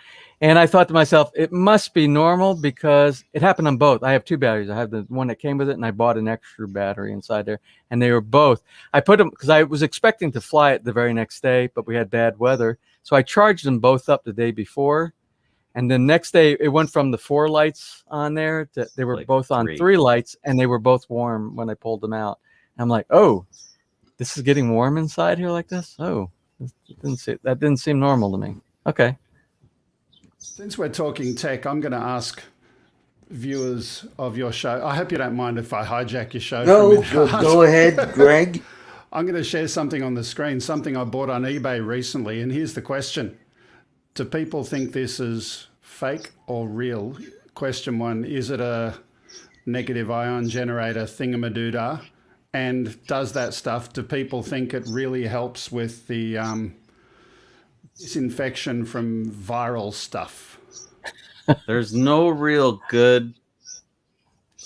And I thought to myself, it must be normal because it happened on both. I have 2 batteries. I have the one that came with it, and I bought an extra battery inside there. And they were both. I put them because I was expecting to fly it the very next day, but we had bad weather. So I charged them both up the day before. And the next day, it went from the 4 lights on there to they were like both on 3 lights, and they were both warm when I pulled them out. And I'm like, oh, this is getting warm inside here like this? Oh, that didn't seem normal to me. Okay. Since we're talking tech, I'm going to ask viewers of your show. I hope you don't mind if I hijack your show. No, go ahead, Greg. I'm going to share something on the screen, something I bought on eBay recently. And here's the question. Do people think this is fake or real? Question 1, is it a negative ion generator thingamadoodah? And does that stuff, do people think it really helps with the disinfection from viral stuff? There's no real good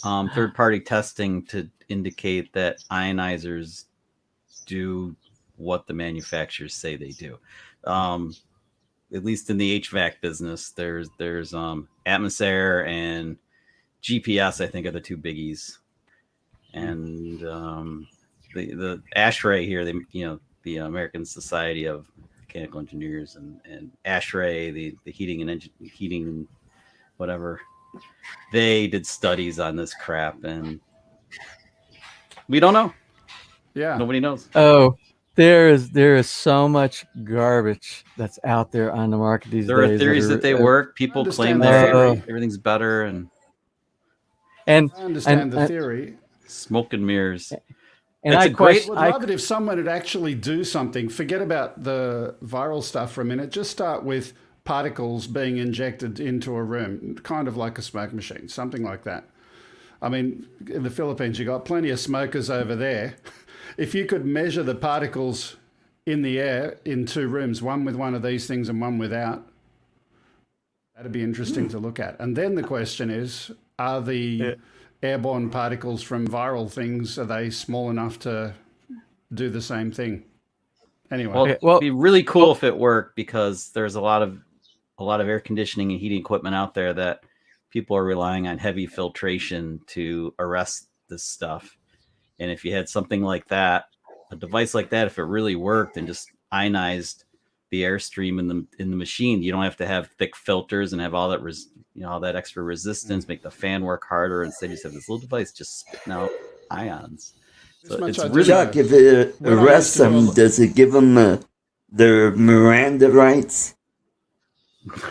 third-party testing to indicate that ionizers do what the manufacturers say they do. At least in the HVAC business, there's Atmosair and GPS, I think, are the 2 biggies. And the ASHRAE here, the American Society of Mechanical Engineers, and ASHRAE, the heating whatever, they did studies on this crap, and we don't know. Yeah, nobody knows. Oh, there is so much garbage that's out there on the market these days. There are theories that they work. People claim that everything's better, and I understand the theory. Smoke and mirrors. And I would love it if someone would actually do something. Forget about the viral stuff for a minute. Just start with particles being injected into a room, kind of like a smoke machine, something like that. I mean, in the Philippines, you got plenty of smokers over there. If you could measure the particles in the air in 2 rooms, one with one of these things and one without, that'd be interesting to look at. And then the question is, are the airborne particles from viral things, are they small enough to do the same thing? Anyway, well, it'd be really cool if it worked, because there's a lot of air conditioning and heating equipment out there that people are relying on heavy filtration to arrest this stuff. And if you had something like that, a device like that, if it really worked and just ionized the airstream in the machine, you don't have to have thick filters and have all that all that extra resistance, make the fan work harder. Instead, you just have this little device just spitting out ions. So it's really, Chuck, if it arrests them, does it give them their Miranda rights?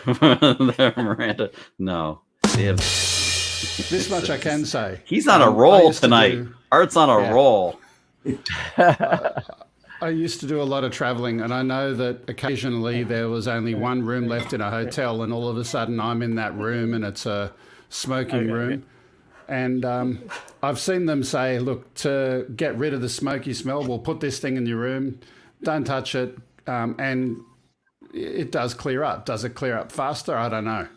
Their Miranda? No. They have... This much I can say. He's on a roll tonight. Art's on a roll. I used to do a lot of traveling, and I know that occasionally there was only one room left in a hotel, and all of a sudden I'm in that room and it's a smoking room. And I've seen them say, look, to get rid of the smoky smell, we'll put this thing in your room, don't touch it, and it does clear up. Does it clear up faster? I don't know.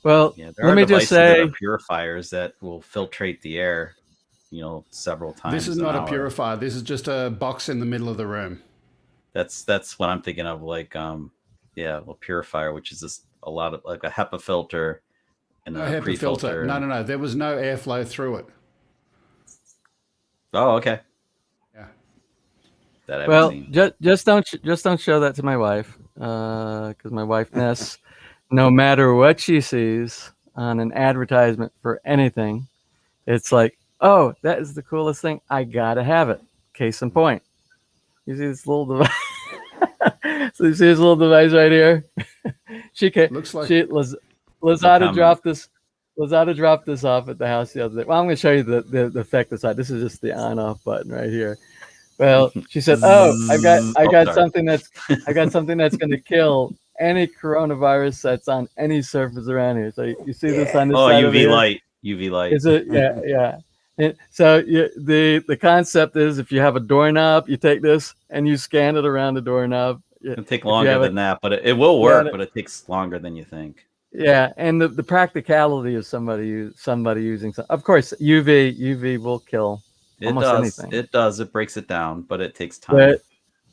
Well, Yeah, there let are me devices just say, that are purifiers that will filtrate the air, several times. This is an not a hour. purifier. This is just a box in the middle of the room. That's what I'm thinking of, a purifier, which is just a lot of like a HEPA filter and No a HEPA filter. pre-filter. No. There was no airflow through it. Oh, okay. Yeah. That I haven't seen. just don't show that to my wife, because my wife Ness, no matter what she sees on an advertisement for anything, it's like, oh, that is the coolest thing. I gotta have it. Case in point, you see this little device. So you see this little device right here. Looks like Lazada dropped this. Lazada dropped this off at the house the other day. Well, I'm going to show you the effect aside. This is just the on-off button right here. Well, she said, "Oh, I got something that's going to kill any coronavirus that's on any surface around here." So you see this on this side over here? UV light. Is it? Yeah. So the concept is, if you have a doorknob, you take this and you scan it around the doorknob. It'll take longer than that, but it will work. But it takes longer than you think. Yeah, and the practicality of somebody using some, of course, UV will kill almost anything. It does. It breaks it down, but it takes time.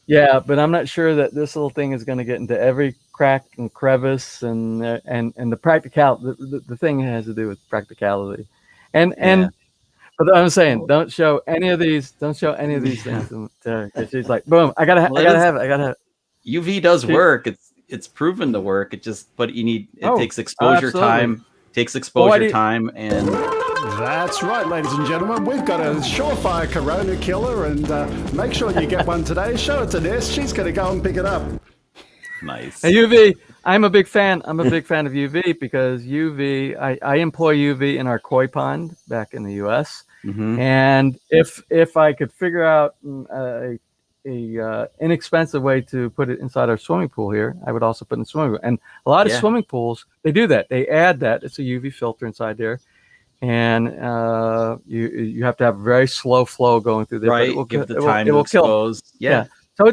But I'm not sure that this little thing is going to get into every crack and crevice and the practicality. The thing has to do with practicality, But I'm saying, don't show any of these. Don't show any of these things to her, 'cause she's like, boom! I gotta have it. UV does work. It's proven to work. But it takes exposure time. Takes exposure time, and that's right, ladies and gentlemen. We've got a surefire corona killer, and make sure you get one today. Show it to Ness. She's going to go and pick it up. Nice. And UV, I'm a big fan. I'm a big fan of UV because I employ UV in our koi pond back in the U.S. Mm-hmm. And if I could figure out a inexpensive way to put it inside our swimming pool here, I would also put it in the swimming pool. And a lot of swimming pools, they do that. They add that. It's a UV filter inside there. And you have to have very slow flow going through there. Right. Give the time to expose. Yeah. So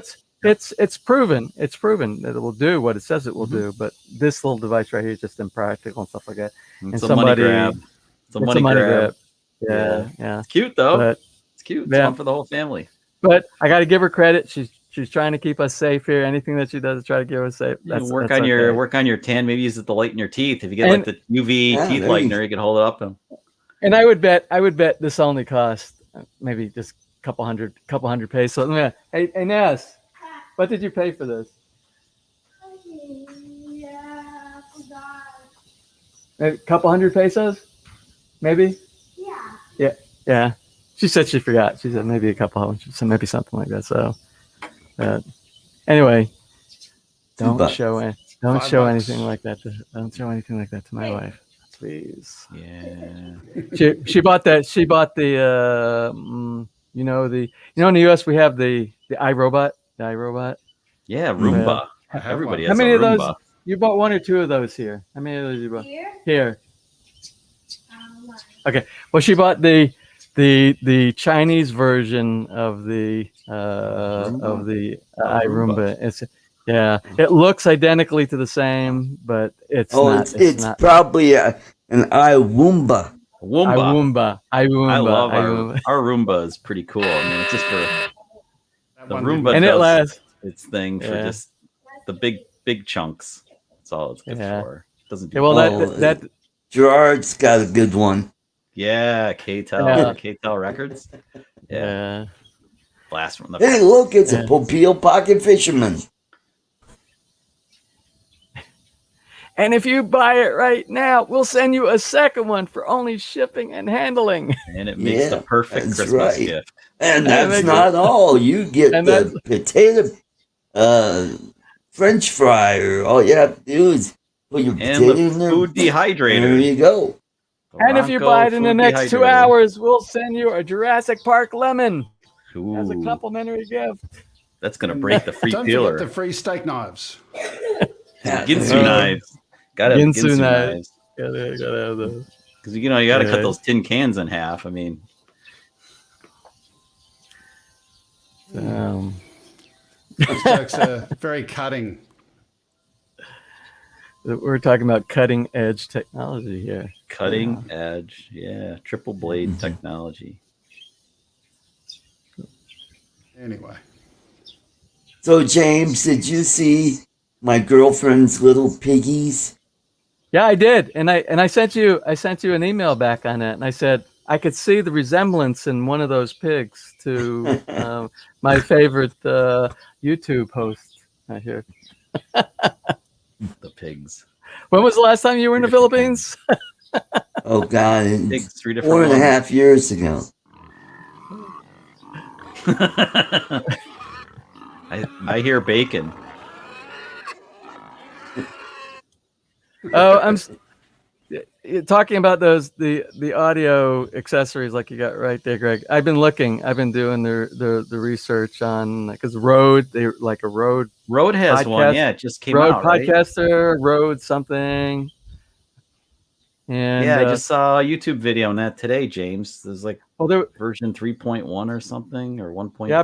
it's proven. It's proven that it will do what it says it will do. But this little device right here is just impractical and stuff like that. It's a money grab. It's a money grab. Yeah. It's cute though. But, it's cute. It's fun for the whole family. But I got to give her credit. She's trying to keep us safe here. Anything that she does is try to keep us safe. Work on your tan. Maybe use the light in your teeth. If you get like the UV teeth lightener, you can hold it up. And I would bet this only cost maybe just a couple hundred pesos. Hey Ness, what did you pay for this? A couple hundred pesos, maybe. Yeah. She said she forgot. She said maybe a couple hundred, so maybe something like that. So, anyway, don't show anything like that. Don't show anything like that to my wife, please. Yeah. She bought that. She bought the in the U.S. we have the iRobot. The iRobot. Yeah, Roomba. Everybody has How many a of those? Roomba. You bought one or two of those here. How many of those you bought? Here. Okay. Well, she bought the Chinese version of the iRoomba. It looks identically to the same, but it's not. It's not. Probably an iWoomba. Roomba. I love our Roomba is pretty cool. I mean, it's just for the Roomba, and it lasts its thing for just the big chunks. That's all it's good for. It doesn't do that Gerard's got a good one. Yeah, KTEL Records. Yeah. Blast from the Hey, look, it's a Popeel Pocket Fisherman. And if you buy it right now, we'll send you a second one for only shipping and handling. And it makes the perfect Christmas gift. And that's not all. You get the potato French fryer. All you have to do is put your potato in there. Food dehydrator. There you go. And if you buy it in the next 2 hours, we'll send you a Jurassic Park lemon. As a Ooh, complimentary gift. that's gonna break the free Don't peeler. forget the free steak knives. Ginsu knives. Gotta have Ginsu Ginsu knives. knives. Gotta have those. Because you gotta cut Yeah. those tin cans in half. I mean, Um, Those jokes are very cutting. we're talking about cutting edge technology here. cutting edge. Yeah, triple blade technology. Anyway, So, James, did you see my girlfriend's little piggies? Yeah, I did, and I sent you an email back on it, and I said I could see the resemblance in one of those pigs to my favorite YouTube host here. The pigs. When was the last time you were in the Philippines? Oh, God. Pigs, It's 3 different 4.5 years ago. I hear bacon. Oh, you're talking about the audio accessories like you got right there, Greg. I've been doing the research on because Rode, they like a Rode has podcast, one. Yeah, it just came Rode out, right? podcaster, Rode something. And Yeah, I just saw a YouTube video on that today, James. There's like version 3.1 or something or 1.3. Yeah,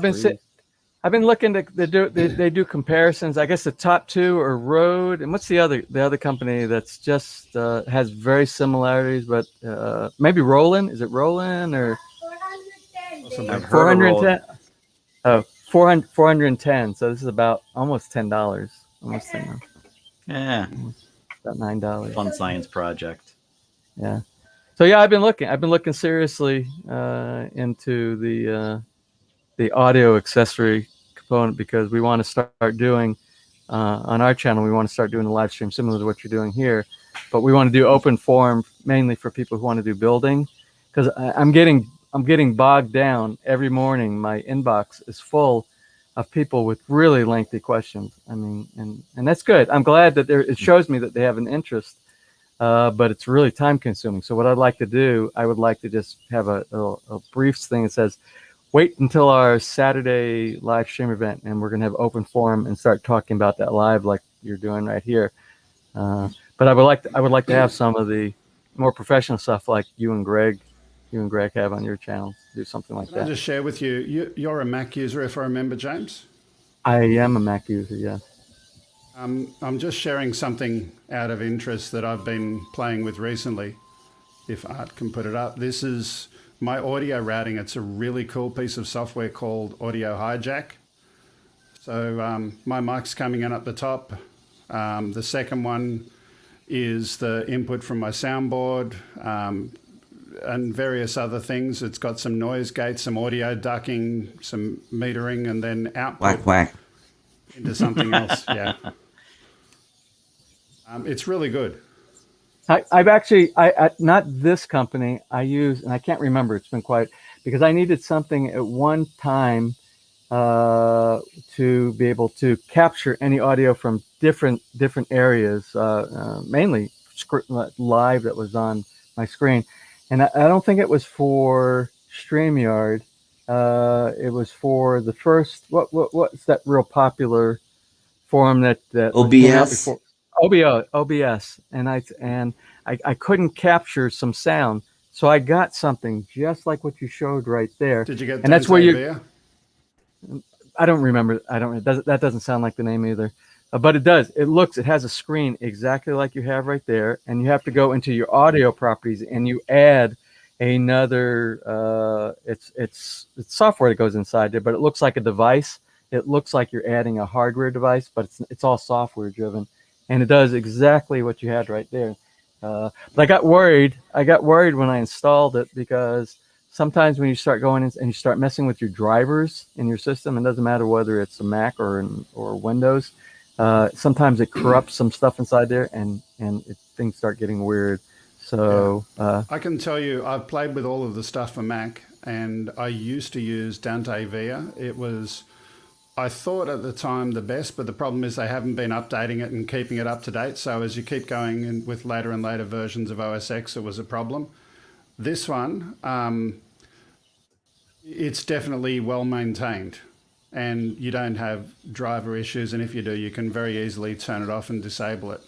I've been looking to they do comparisons. I guess the top two are Rode, and what's the other company that's just has very similarities, but maybe Roland. Is it Roland or 410? Oh, 410. So this is about almost $10. Almost $10. Yeah, About $9. fun science project. Yeah. So yeah, I've been looking seriously into the audio accessory component because we want to start doing on our channel. We want to start doing a live stream similar to what you're doing here, but we want to do open forum mainly for people who want to do building. Because I'm getting bogged down every morning. My inbox is full of people with really lengthy questions. I mean, and that's good. I'm glad that it shows me that they have an interest. But it's really time consuming. So what I'd like to do, I would like to just have a brief thing that says, wait until our Saturday live stream event, and we're going to have open forum and start talking about that live like you're doing right here. But I would like to have some of the more professional stuff like you and Greg have on your channels. Do something like that. I'll just share with you. You're a Mac user, if I remember, James. I am a Mac user, yeah. I'm just sharing something out of interest that I've been playing with recently. If Art can put it up, this is my audio routing. It's a really cool piece of software called Audio Hijack. So my mic's coming in at the top. The second one is the input from my soundboard and various other things. It's got some noise gates, some audio ducking, some metering, and then output Whack. into something else. Yeah. It's really good. I've actually, not this company, I use, and I can't remember, it's been quite, because I needed something at one time to be able to capture any audio from different areas, mainly live that was on my screen. And I don't think it was for StreamYard. It was for the first, what's that real popular forum that came out OBS? before? OBS, and I couldn't capture some sound, so I got something just like what you showed right there. Did you get? And that's where you. I don't remember. That doesn't sound like the name either, but it does. It has a screen exactly like you have right there, and you have to go into your audio properties and you add another. It's software that goes inside there, but it looks like a device. It looks like you're adding a hardware device, but it's all software driven. And it does exactly what you had right there. But I got worried. When I installed it because sometimes when you start going in and you start messing with your drivers in your system, it doesn't matter whether it's a Mac or Windows. Sometimes it corrupts some stuff inside there, and things start getting weird. So I can tell you, I've played with all of the stuff for Mac, and I used to use Dante Via. It was, I thought at the time, the best, but the problem is they haven't been updating it and keeping it up to date. So as you keep going in with later and later versions of OS X, it was a problem. This one it's definitely well maintained, and you don't have driver issues. And if you do, you can very easily turn it off and disable it.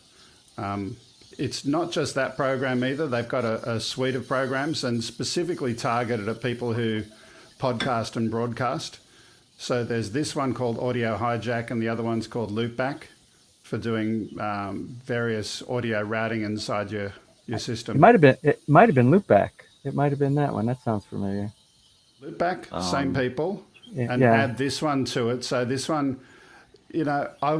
It's not just that program either. They've got a suite of programs and specifically targeted at people who podcast and broadcast. So there's this one called Audio Hijack, and the other one's called Loopback for doing various audio routing inside your system. It might have been Loopback. It might have been that one. That sounds familiar. Loopback, same people, and yeah. add this one to it. So this one, you know, I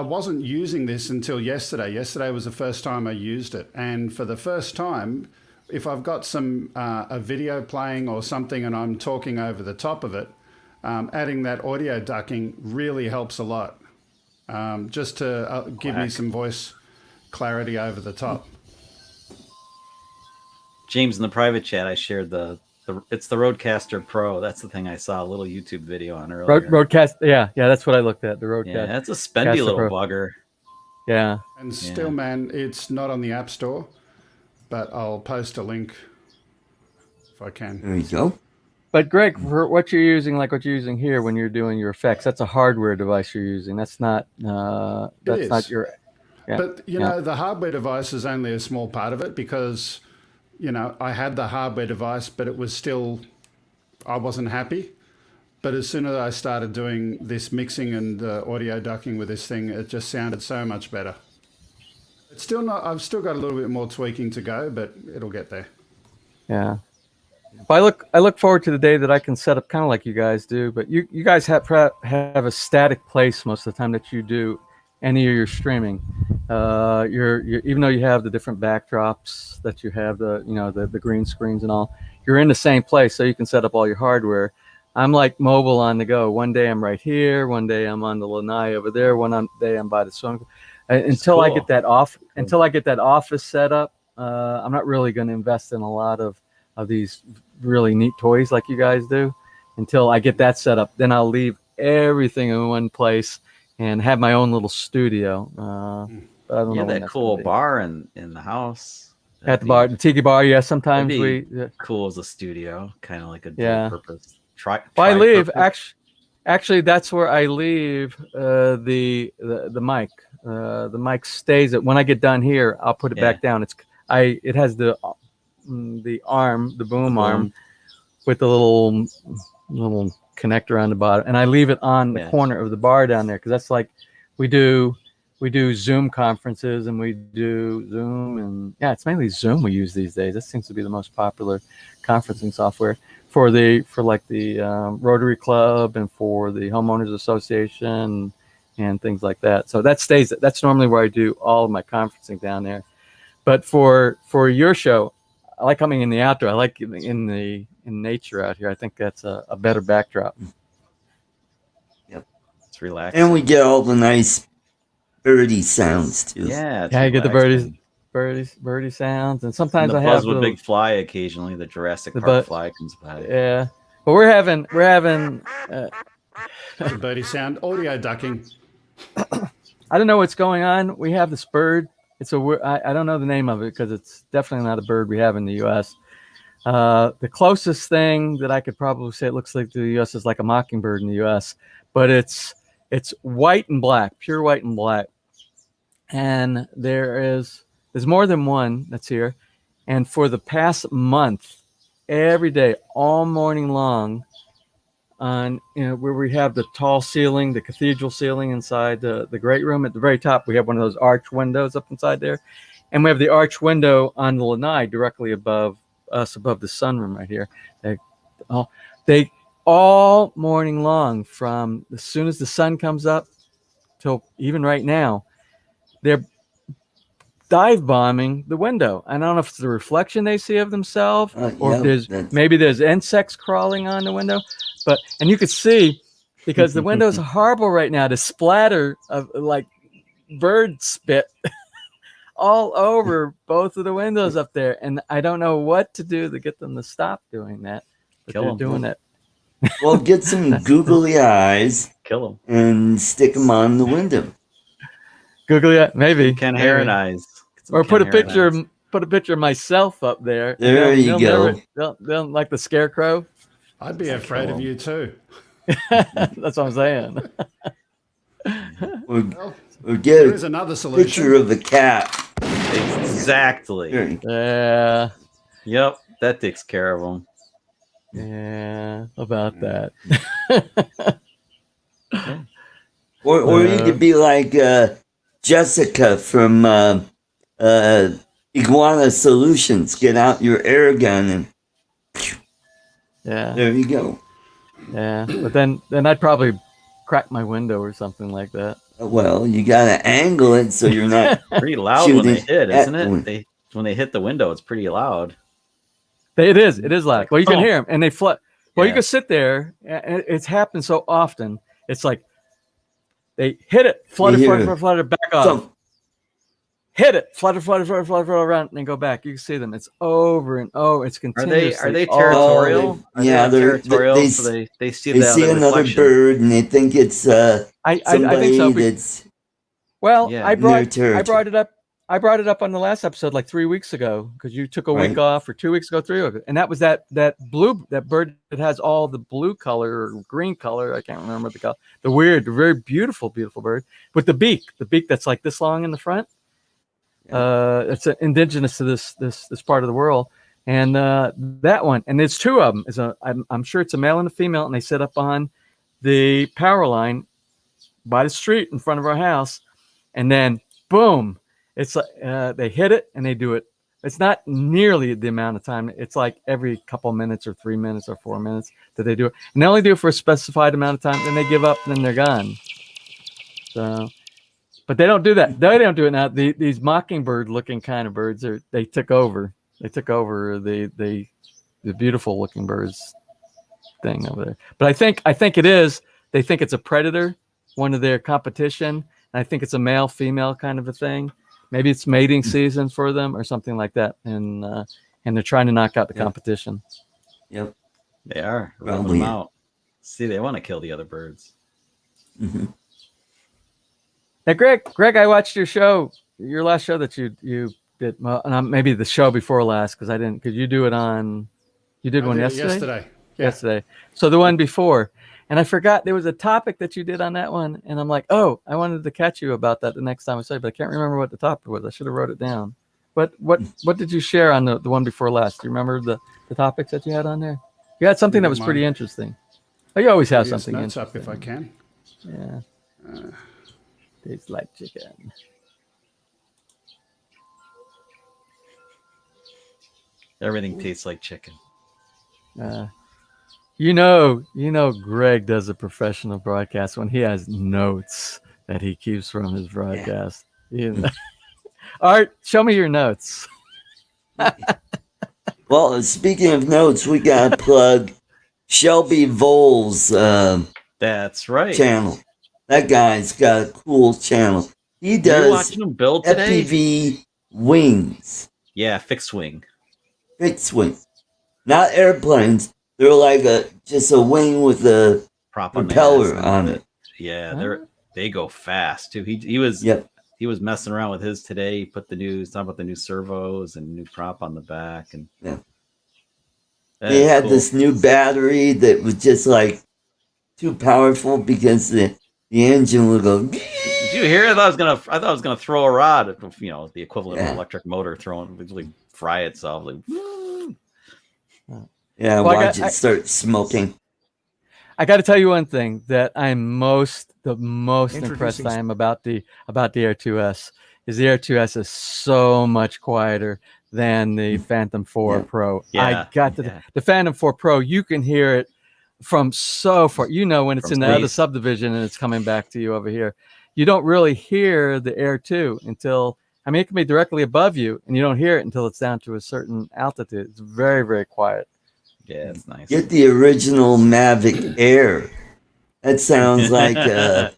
wasn't using this until yesterday. Yesterday was the first time I used it, and for the first time, if I've got a video playing or something and I'm talking over the top of it, adding that audio ducking really helps a lot, just to give me some voice clarity over the top. James, in the private chat, I shared it's the Rodecaster Pro. That's the thing I saw a little YouTube video on earlier. Roadcast, yeah, that's what I looked at. The Roadcast. Yeah, that's a spendy little bugger. Yeah. And still, man, it's not on the App Store, but I'll post a link if I can. There you go. But Greg, for what you're using, like what you're using here when you're doing your effects, that's a hardware device you're using. That's not not your. Yeah. But you know, the hardware device is only a small part of it because, you know, I had the hardware device, but it was still, I wasn't happy. But as soon as I started doing this mixing and audio ducking with this thing, it just sounded so much better. It's still not, I've still got a little bit more tweaking to go, but it'll get there. Yeah. Well, I look forward to the day that I can set up kind of like you guys do, but you guys have a static place most of the time that you do any of your streaming. You're even though you have the different backdrops that you have, the green screens and all, you're in the same place, so you can set up all your hardware. I'm like mobile on the go. One day I'm right here, one day I'm on the lanai over there, day I'm by the swimming pool. Until I get that office set up, I'm not really going to invest in a lot of these really neat toys like you guys do. Until I get that set up, then I'll leave everything in one place and have my own little studio. I don't know that cool bar in the house. At the bar, the tiki bar. Yeah, sometimes cool as a studio, kind of like a dual purpose. I leave actually that's where I leave the mic. The mic stays at when I get done here. I'll put it back down. It has the arm, the boom arm, with the little connector on the bottom, and I leave it on the corner of the bar down there because that's like we do Zoom conferences and we do Zoom, and it's mainly Zoom we use these days. That seems to be the most popular conferencing software for the Rotary Club and for the Homeowners Association and things like that. So that's normally where I do all of my conferencing down there. But for your show, I like coming in the outdoor. I like in nature out here. I think that's a better backdrop. Yep, it's relaxing. And we get all the nice birdie sounds too. Yeah, you get the birdie sounds, and sometimes I have a big fly occasionally. The Jurassic Park fly comes by. Yeah, but we're having the birdie sound, audio ducking. I don't know what's going on. We have this bird. It's I don't know the name of it because it's definitely not a bird we have in the U.S. The closest thing that I could probably say it looks like to the U.S. is like a mockingbird in the U.S., but it's white and black, pure white and black. And there's more than one that's here. And for the past month, every day, all morning long, on where we have the tall ceiling, the cathedral ceiling inside the great room at the very top, we have one of those arch windows up inside there, and we have the arch window on the lanai directly above us, above the sunroom right here. They all morning long, from as soon as the sun comes up till even right now, they're dive bombing the window. I don't know if it's the reflection they see of themselves or if there's insects crawling on the window. And you could see, because the windows are horrible right now, the splatter of like bird spit all over both of the windows up there. And I don't know what to do to get them to stop doing that. But they're doing it. Well, get some googly eyes. Kill them. And stick them on the window. Googly eye, maybe. Ken Hair and eyes. Or put a picture of put a picture of myself up there. And There you go. They'll like the scarecrow. I'd be afraid of you too. That's what I'm saying. Or There get is a another solution. picture of a cat. Exactly. There. Yeah. Yep, that takes care of them. Yeah. About that. Or you could be like Jessica from Iguana Solutions. Get out your air gun and Yeah. there you go. Yeah. But then I'd probably crack my window or something like that. Well, you gotta angle it so you're not. Pretty loud when they Shooting hit, at isn't one. it? When they hit the window, it's pretty loud. It is loud. Well, you can Oh. hear them, and they flood. Well, you Yeah. can sit there. And it's happened so often. It's like they hit it, flutter, You hear flutter, back off. So, Hit it, flutter around, and then go back. You can see them. It's over and over. It's Are continuously. they all- territorial? Are yeah, they they're- territorial. they- So they see they the see other another reflection. bird and they think it's I think somebody so. that's Well, Yeah. I brought territory. it up. I brought it up on the last episode like 3 weeks ago because you took a week Right. off, or 2 weeks ago, 3 weeks ago, and that was that bird that has all the blue color or green color. I can't remember the color. The very beautiful bird with the beak that's like this long in the front. It's indigenous to this part of the world, and that one, and there's two of them. I'm sure it's a male and a female, and they sit up on the power line by the street in front of our house, and then boom, it's like they hit it and they do it. It's not nearly the amount of time. It's like every couple minutes or 3 minutes or 4 minutes that they do it, and they only do it for a specified amount of time. Then they give up, and then they're gone. So. But they don't do that. They don't do it now. These mockingbird-looking kind of birds they took over. They took over the beautiful-looking birds thing over there. But I think it is. They think it's a predator, one of their competition. And I think it's a male-female kind of a thing. Maybe it's mating season for them or something like that. And they're trying to knock out the competition. Yep. They are Probably. rubbing them out. See, they want to kill the other birds. Mm-hmm. Now, Greg, I watched your last show that you did. Well, maybe the show before last because I didn't. Could you do it on? You did I one did it yesterday. Yeah. Yesterday. So the one before, and I forgot there was a topic that you did on that one, and I'm like, oh, I wanted to catch you about that the next time I saw you, but I can't remember what the topic was. I should have wrote it down. What did you share on the one before last? Do you remember the topics that you had on there? You had something that was pretty interesting. Oh, you always have something notes interesting. up if I can. Yeah. Tastes like chicken. Everything tastes like chicken. You know, Greg does a professional broadcast when he has notes that he keeps from his broadcast. Yeah. Art, show me your notes. Well, speaking of notes, we got to plug Shelby Voles That's right. channel. That guy's got a cool channel. He You does watching him build today? FPV wings, Yeah, fixed wing. fixed wings, not airplanes. They're like just a wing with a Prop on the propeller ass on it. Yeah, they go fast too. He was Yep. he was messing around with his today. He put talking about the new servos and new prop on the back, and Yeah. That's They had cool. this new battery that was just like too powerful because the engine would go. Did you hear? I thought I was gonna throw a rod at, the equivalent of an electric motor throwing, really fry itself. Like, Yeah, Well, watch it start smoking. I got to tell you one thing that I'm the most impressed I am about the Air 2S is the Air 2S is so much quieter than the Phantom 4 Pro. Yeah, The Phantom 4 Pro, you can hear it from so far. When it's From in the other space. subdivision and it's coming back to you over here. You don't really hear the Air 2 until, it can be directly above you and you don't hear it until it's down to a certain altitude. It's very, very quiet. yeah, it's nice. Get the original Mavic Air. That sounds like a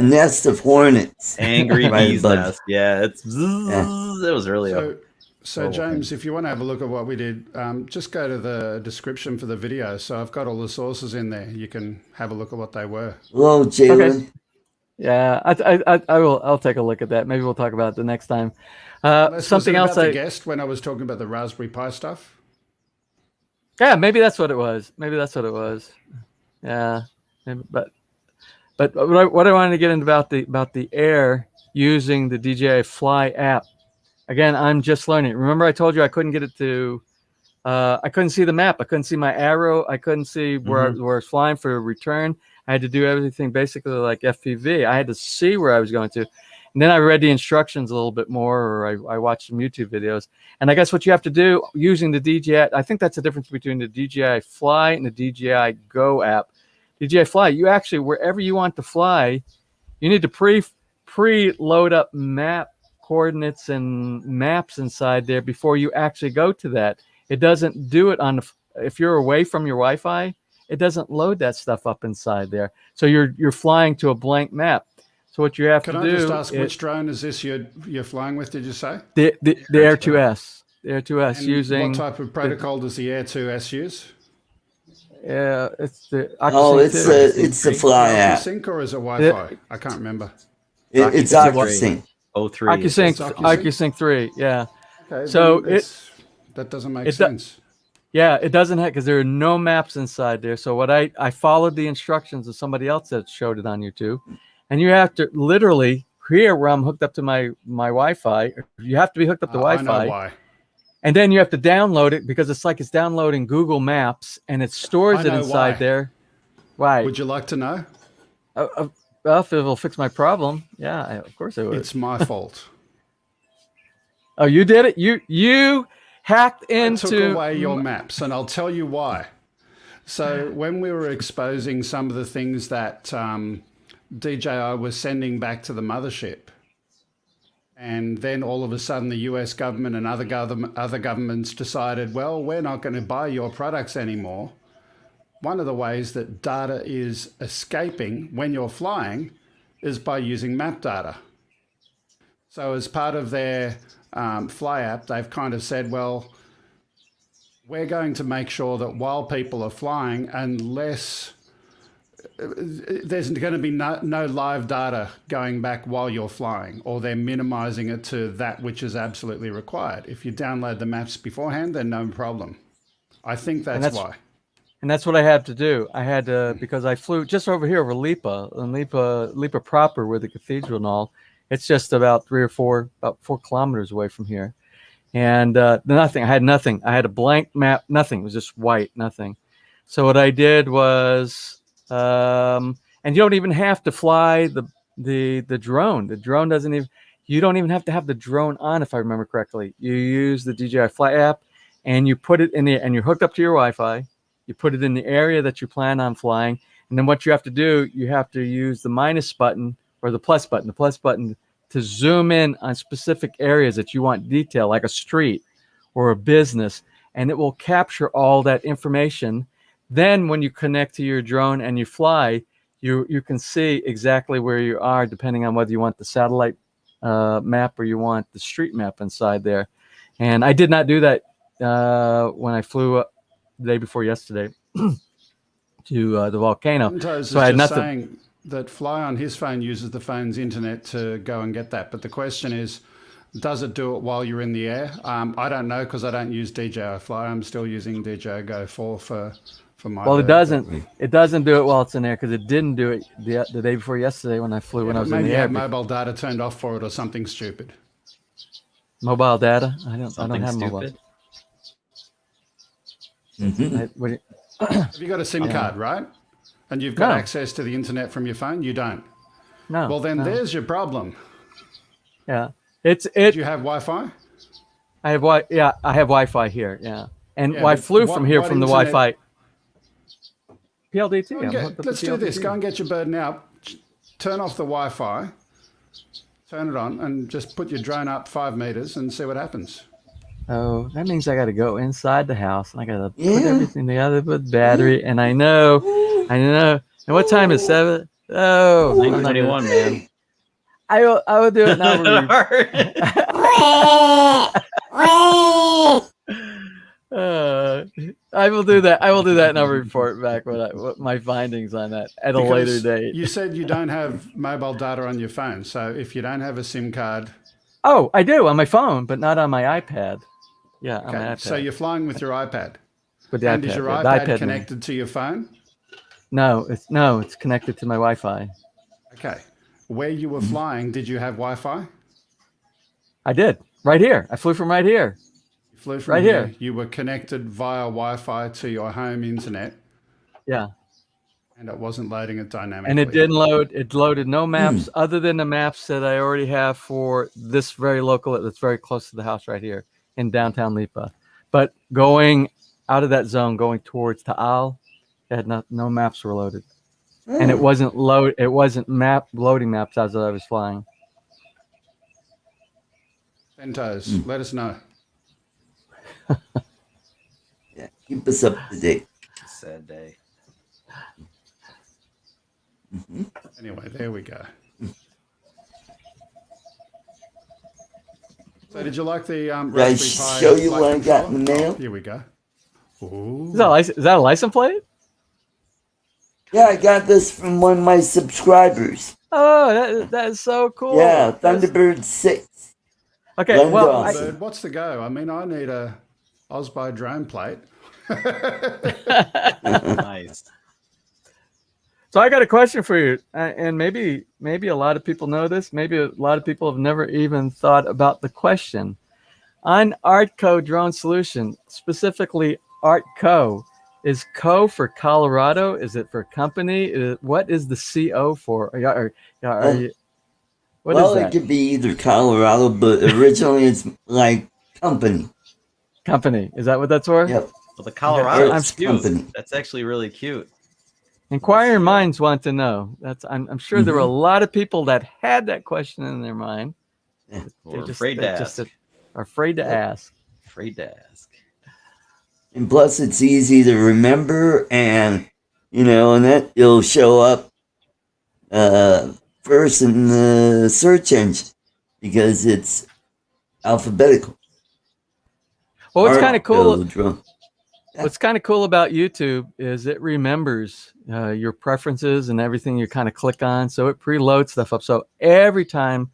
nest of hornets. Angry Right bees above. nest. Yeah, it was really So James, if you want to have a look at what we did, just go to the description for the video. So I've got all the sources in there. You can have a look at what they were. Hello, Jalen. Yeah, I will. I'll take a look at that. Maybe we'll talk about it the next time. Something else. I guessed when I was talking about the Raspberry Pi stuff. Yeah, maybe that's what it was. Maybe that's what it was. Yeah, but what I wanted to get into about the Air using the DJI Fly app. Again, I'm just learning. Remember, I told you I couldn't get it to. I couldn't see the map. I couldn't see my arrow. I couldn't see where I was flying for a return. I had to do everything basically like FPV. I had to see where I was going to. And then I read the instructions a little bit more, or I watched some YouTube videos. And I guess what you have to do using the DJI, I think that's the difference between the DJI Fly and the DJI Go app. DJI Fly, you actually, wherever you want to fly, you need to pre-load up map coordinates and maps inside there before you actually go to that. It doesn't do it if you're away from your Wi-Fi, it doesn't load that stuff up inside there. So you're flying to a blank map. So what you have to do. Can I just ask which drone is this you're flying with? Did you say the Air 2S? The Air 2S and using what type of protocol does the Air 2S use? Yeah, it's the. It's the Fly app. OcuSync or is it Wi-Fi? I can't remember. It's OcuSync. OcuSync 3. Yeah. Okay, so that doesn't make sense. Yeah, it doesn't have, because there are no maps inside there. So what I followed the instructions of somebody else that showed it on YouTube, and you have to literally here where I'm hooked up to my Wi-Fi. You have to be hooked up to Wi-Fi. I know why. And then you have to download it because it's downloading Google Maps and it stores it inside there. Why? Would you like to know? Well, if it will fix my problem, yeah, of course I would. It's my fault. Oh, you did it? You hacked into... I took away your maps, and I'll tell you why. So when we were exposing some of the things that DJI was sending back to the mothership, and then all of a sudden the US government and other governments decided, well, we're not going to buy your products anymore. One of the ways that data is escaping when you're flying is by using map data. So as part of their Fly app, they've kind of said, well, we're going to make sure that while people are flying, unless there's going to be no live data going back while you're flying, or they're minimizing it to that which is absolutely required. If you download the maps beforehand, then no problem. I think that's why. And that's what I had to do. I had to, because I flew just over here over Lipa, and Lipa proper, where the cathedral and all. It's just about 4 kilometers away from here. And nothing. I had nothing. I had a blank map. Nothing. It was just white. Nothing. So what I did was, and you don't even have to fly the drone. The drone doesn't even. You don't even have to have the drone on, if I remember correctly. You use the DJI Fly app, and you put it in the, and you're hooked up to your Wi-Fi. You put it in the area that you plan on flying, and then what you have to do, you have to use the minus button or the plus button to zoom in on specific areas that you want detail, like a street or a business, and it will capture all that information. Then when you connect to your drone and you fly, you can see exactly where you are, depending on whether you want the satellite map or you want the street map inside there. And I did not do that when I flew up the day before yesterday to the volcano. So I had nothing. Saying that Fly on his phone uses the phone's internet to go and get that. But the question is, does it do it while you're in the air? I don't know, because I don't use DJI Fly. I'm still using DJI Go 4 for my. Well, it doesn't do it while it's in there, because it didn't do it the day before yesterday when I flew when I was in the air. Maybe mobile data turned off for it or something stupid. Mobile data? I don't have mobile. Mm-hmm. Have you got a SIM card, right? And you've got access to the internet from your phone? You don't. No. Well, then there's your problem. Yeah. Do you have Wi-Fi? I have Wi-Fi here. Yeah. And I flew from here from the Wi-Fi. PLDT. Let's do this. Go and get your bird now. Turn off the Wi-Fi. Turn it on and just put your drone up 5 meters and see what happens. Oh, that means I got to go inside the house and I got to put everything together with battery. And I know. And what time is 7? Oh, 9:21, man. I will do it now. I will do that. I will do that, and I'll report back what my findings on that at a later date. You said you don't have mobile data on your phone, so if you don't have a SIM card, Oh, I do on my phone, but not on my iPad. Yeah, on my okay, iPad. so you're flying with your iPad. With the And iPad, is your yeah, the iPad iPad connected to your phone? No, it's connected to my Wi-Fi. Okay. Where you were flying, did you have Wi-Fi? I did right here. I flew from right here. You flew from here. You were connected via Wi-Fi to your home internet. Yeah. And it wasn't loading it dynamically. And it didn't load. It loaded no maps other than the maps that I already have for this very local. That's very close to the house right here in downtown Lipa. But going out of that zone, going towards Taal, it had no maps were loaded, and it wasn't loading maps as I was flying. Bentos, let us know. Yeah, keep us up to date. Sad day. Anyway, there we go. So did you like the Did I Raspberry Pi? show you flight what I got controller? in the mail? Oh, here we go. Ooh. Is that a license plate? Yeah, I got this from one of my subscribers. Oh, that is so cool. Yeah, Thunderbird 6. Okay, Glenn well, Dawson. Bird, what's the go? I mean, I need a Osby drone plate. Nice. So I got a question for you, and maybe a lot of people know this. Maybe a lot of people have never even thought about the question. On ArtCo Drone Solution, specifically ArtCo, is Co for Colorado? Is it for company? What is the CO for? What is Well, that? it could be either Colorado, but originally it's like company. Company. Is that what that's for? Yep. Well, the Colorado I'm is cute. company. That's actually really cute. Inquiring minds want to know. I'm sure there were a lot of people that had that question in their mind. We're afraid to ask. Are afraid to ask. Afraid to ask. And plus, it's easy to remember, and and that it'll show up first in the search engine because it's alphabetical. Well, what's kind of cool. Drone. What's kind of cool about YouTube is it remembers your preferences and everything you kind of click on, so it preloads stuff up. So every time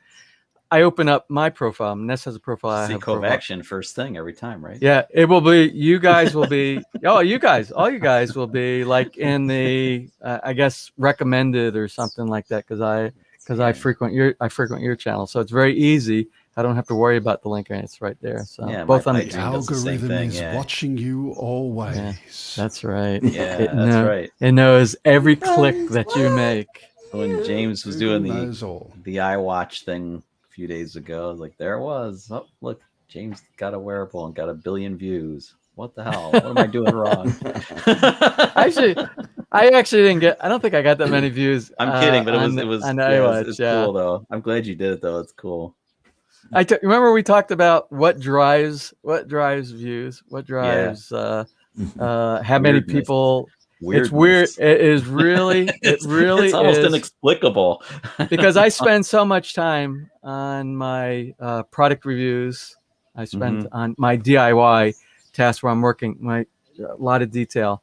I open up my profile, Ness has a profile. I See have a Cove profile. Action first thing every time, right? Yeah, it will be. You guys will be. all you guys will be like in the, I guess, recommended or something like that because I frequent your channel, so it's very easy. I don't have to worry about the link, and it's right there. So Yeah, both on my the dream does the same Algorithm thing, is yeah. watching you always. Yeah, that's right. Yeah, It that's right. It knows every click that you make. When James was Google doing knows all. the iWatch thing a few days ago, I was like, there it was. Oh, look, James got a wearable and got 1 billion views. What the hell? What am I doing wrong? I actually didn't get. I don't think I got that many views. I'm kidding, but it was on yeah, iWatch. it's Yeah. cool though. I'm glad you did it though. It's cool. Remember we talked about what drives views, what drives how many Weirdness. people. Weirdness. It's weird. It is really. It's almost is inexplicable. because I spend so much time on my product reviews. I spend on my DIY tasks where I'm working a lot of detail,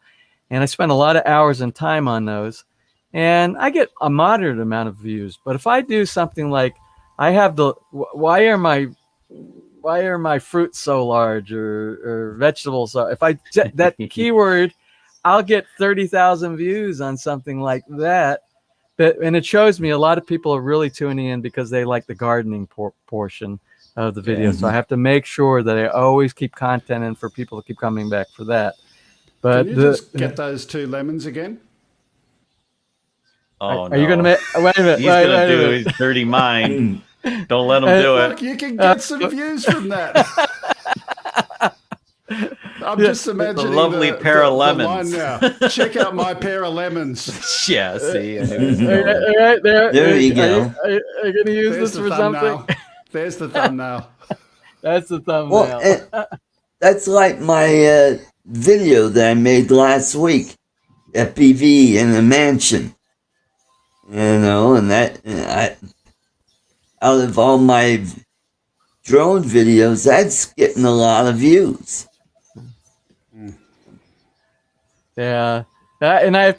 and I spend a lot of hours and time on those, and I get a moderate amount of views. But if I do something like I have why are my fruits so large or vegetables so if I that keyword, I'll get 30,000 views on something like that. And it shows me a lot of people are really tuning in because they like the gardening portion of the video. So I have to make sure that I always keep content in for people to keep coming back for that. But Can you just get those 2 lemons again? Oh, are you going to make? Wait a minute. He's gonna do his dirty mind. Don't let him do Look, it. you can get some views from that. I'm just imagining the lovely pair of lemons. The line now. Check out my pair of lemons. Yeah, see. All right, There you go. Are you going to use There's this the for thumbnail. something? There's the thumbnail. That's the thumbnail. Well, that's like my video that I made last week at BV in a mansion. And that out of all my drone videos, that's getting a lot of views. Yeah. And I have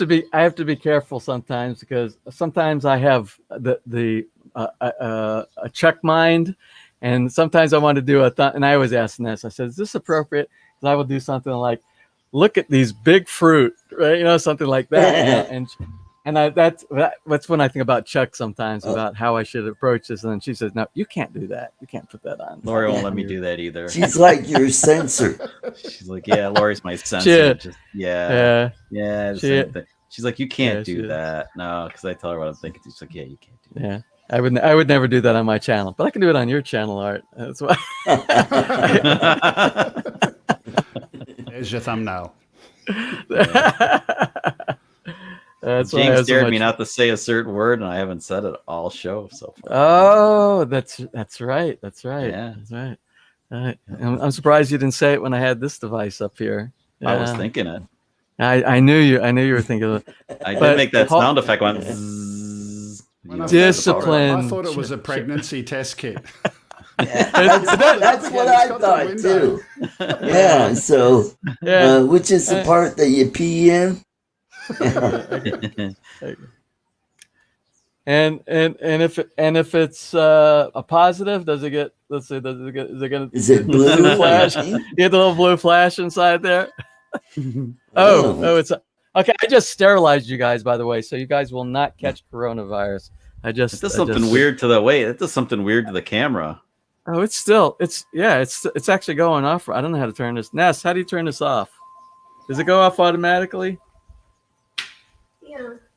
to be careful sometimes, because sometimes I have a check mind, and sometimes I want to do and I always ask Ness, I said, is this appropriate? And I will do something like, look at these big fruit, right? Something like that. And that's when I think about Chuck sometimes, about how I should approach this. And then she says, no, you can't do that. You can't put that on. Lori won't let me do that either. She's like your censor. She's like, yeah, Lori's my censor. Yeah. Same thing. She's like, you can't do that. No, because I tell her what I'm thinking. She's like, yeah, you can't do that. Yeah. I would never do that on my channel, but I can do it on your channel, Art. That's why. There's your thumbnail. That's James dared me not to say a certain word, and I haven't said it all show so far. Oh, that's right. That's right. Yeah. That's right. I'm surprised you didn't say it when I had this device up here. I was thinking it. I knew you were thinking of it. I did make that sound effect. Went zzz. Discipline. I thought it was a pregnancy test kit. That's what I thought too. Yeah. So, which is the part that you pee in? And if it's a positive, does it get? Let's say, is it blue flash? You get the little blue flash inside there. It's okay. I just sterilized you guys, by the way, so you guys will not catch coronavirus. It does something weird to the It does something weird to the camera. Oh, it's actually going off. I don't know how to turn this. Ness, how do you turn this off? Does it go off automatically?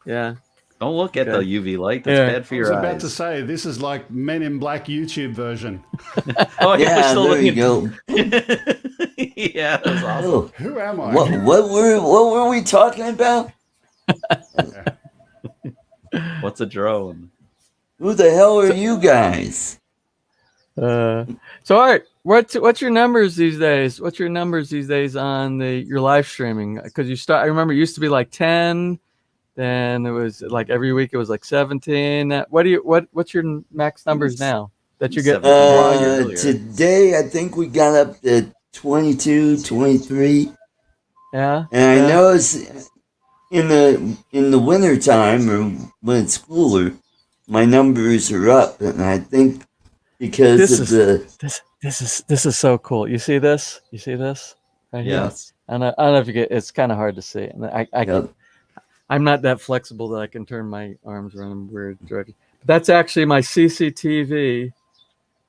Yeah. Don't look at the UV light. That's bad for your eyes. I was about to say, this is like Men in Black YouTube version. Oh, yeah, there you go. Yeah, that was awesome. Oh, who am I? What were we talking about? What's a drone? Who the hell are you guys? So Art, what's your numbers these days? What's your numbers these days on your live streaming? Because I remember it used to be like 10, then it was like every week it was like 17. What's your max numbers now that you're getting? Today I think we got up to 22, 23. Yeah. And I noticed in the winter time, or when it's cooler, my numbers are up, and I think because this is so cool. You see this? Right here? Yes. And I don't know if you get. It's kind of hard to see, and I'm not that flexible that I can turn my arms around weird direction. But that's actually my CCTV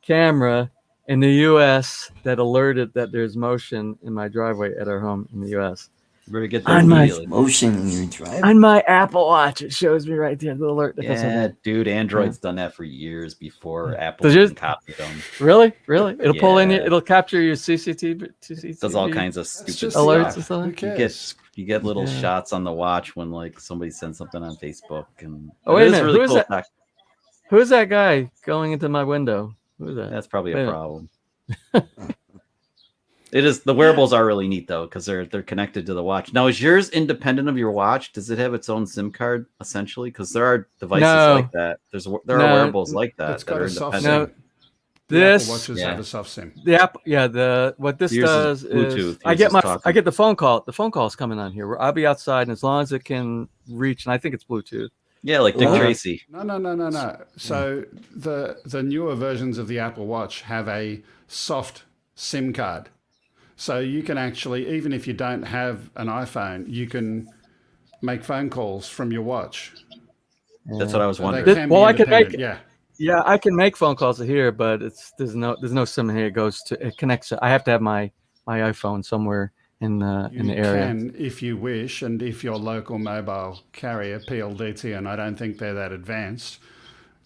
camera in the U.S. that alerted that there's motion in my driveway at our home in the U.S. Better get that motion in your driveway. On my Apple Watch, it shows me right there the alert. Dude, Android's done that for years before Apple copied them. Really? It'll pull in. It'll capture your CCTV. Does all kinds of stupid alerts stuff. and stuff. You get little shots on the watch when like somebody sends something on Facebook, and wait a minute, really who is that? Who is that guy going into my window? Who is that? That's probably a problem. It is. The wearables are really neat though, because they're connected to the watch. Now, is yours independent of your watch? Does it have its own SIM card essentially? Because there are devices like that. There are wearables like that. It's got a soft SIM. No, Apple Watches have a soft SIM. The app, what this does is I get the phone call. The phone call is coming on here. I'll be outside, and as long as it can reach, and I think it's Bluetooth. Yeah, like Dick Tracy. No. So the newer versions of the Apple Watch have a soft SIM card. So you can actually, even if you don't have an iPhone, you can make phone calls from your watch. That's what I was wondering. I can make I can make phone calls here, but there's no SIM here. It connects. I have to have my iPhone somewhere in the area. You can, if you wish, and if your local mobile carrier, PLDT, and I don't think they're that advanced,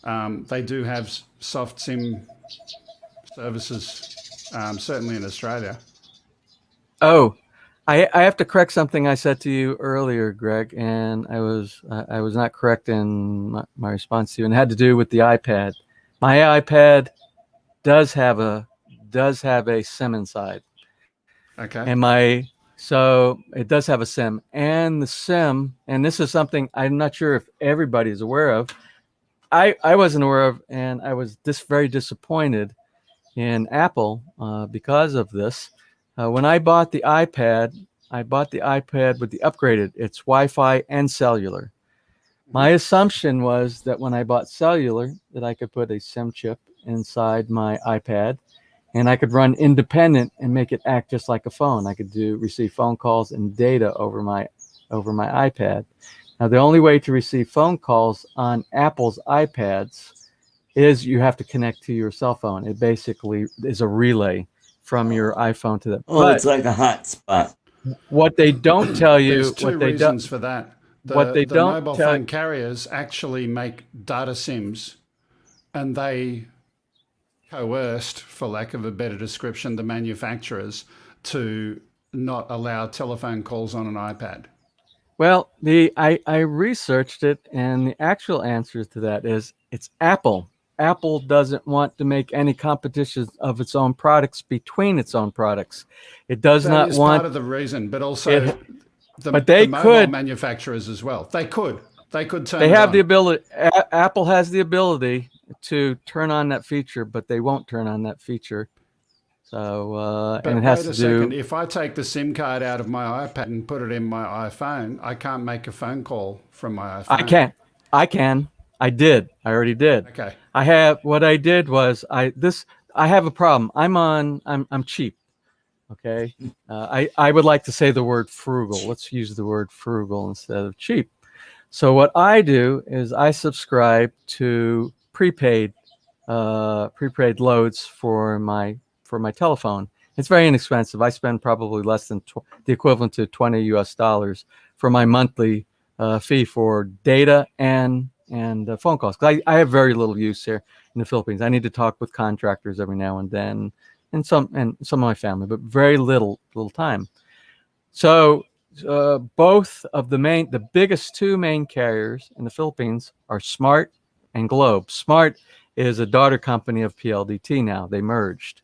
they do have soft SIM services, certainly in Australia. Oh, I have to correct something I said to you earlier, Greg, and I was not correct in my response to you, and it had to do with the iPad. My iPad does have a SIM inside. Okay. And so it does have a SIM, and the SIM, and this is something I'm not sure if everybody is aware of. I wasn't aware of, and I was very disappointed in Apple because of this. When I bought the iPad, I bought the iPad with the upgraded. It's Wi-Fi and cellular. My assumption was that when I bought cellular, that I could put a SIM chip inside my iPad, and I could run independent and make it act just like a phone. I could receive phone calls and data over my iPad. Now, the only way to receive phone calls on Apple's iPads is you have to connect to your cell phone. It basically is a relay from your iPhone to the. Oh, it's like a hotspot. What they don't tell you, There's two reasons for that. The mobile phone carriers actually make data SIMs, and they coerced, for lack of a better description, the manufacturers to not allow telephone calls on an iPad. Well, I researched it, and the actual answer to that is it's Apple. Apple doesn't want to make any competition of its own products between its own products. It does that not is want. Part of the reason, but also but they the mobile could manufacturers as well. They could turn. They it have on. the ability. Apple has the ability to turn on that feature, but they won't turn on that feature. So, But and it has wait to a do. second. If I take the SIM card out of my iPad and put it in my iPhone, I can't make a phone call from my iPhone. I can't. I can. I did. I already did. Okay. I have. What I did was I have a problem. I'm cheap. Okay. I would like to say the word frugal. Let's use the word frugal instead of cheap. So what I do is I subscribe to prepaid loads for my telephone. It's very inexpensive. I spend probably less than the equivalent to $20 US for my monthly fee for data and phone calls. 'Cause I have very little use here in the Philippines. I need to talk with contractors every now and then, and some of my family, but very little time. So both of the biggest two main carriers in the Philippines are Smart and Globe. Smart is a daughter company of PLDT now. They merged.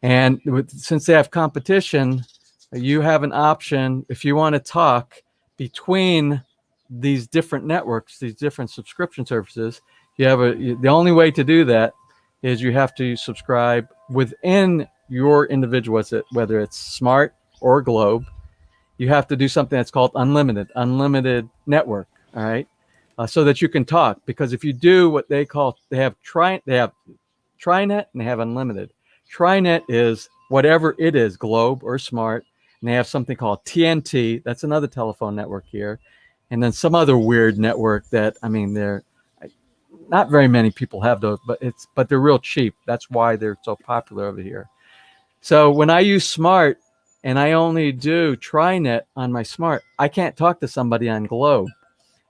And since they have competition, you have an option if you want to talk between these different networks, these different subscription services. The only way to do that is you have to subscribe within your individual, whether it's Smart or Globe. You have to do something that's called unlimited network. All right. So that you can talk, because if you do what they have Trinet and they have unlimited. Trinet is whatever it is, Globe or Smart, and they have something called TNT. That's another telephone network here, and then some other weird network that they're not very many people have those, but they're real cheap. That's why they're so popular over here. So when I use Smart and I only do Trinet on my Smart, I can't talk to somebody on Globe.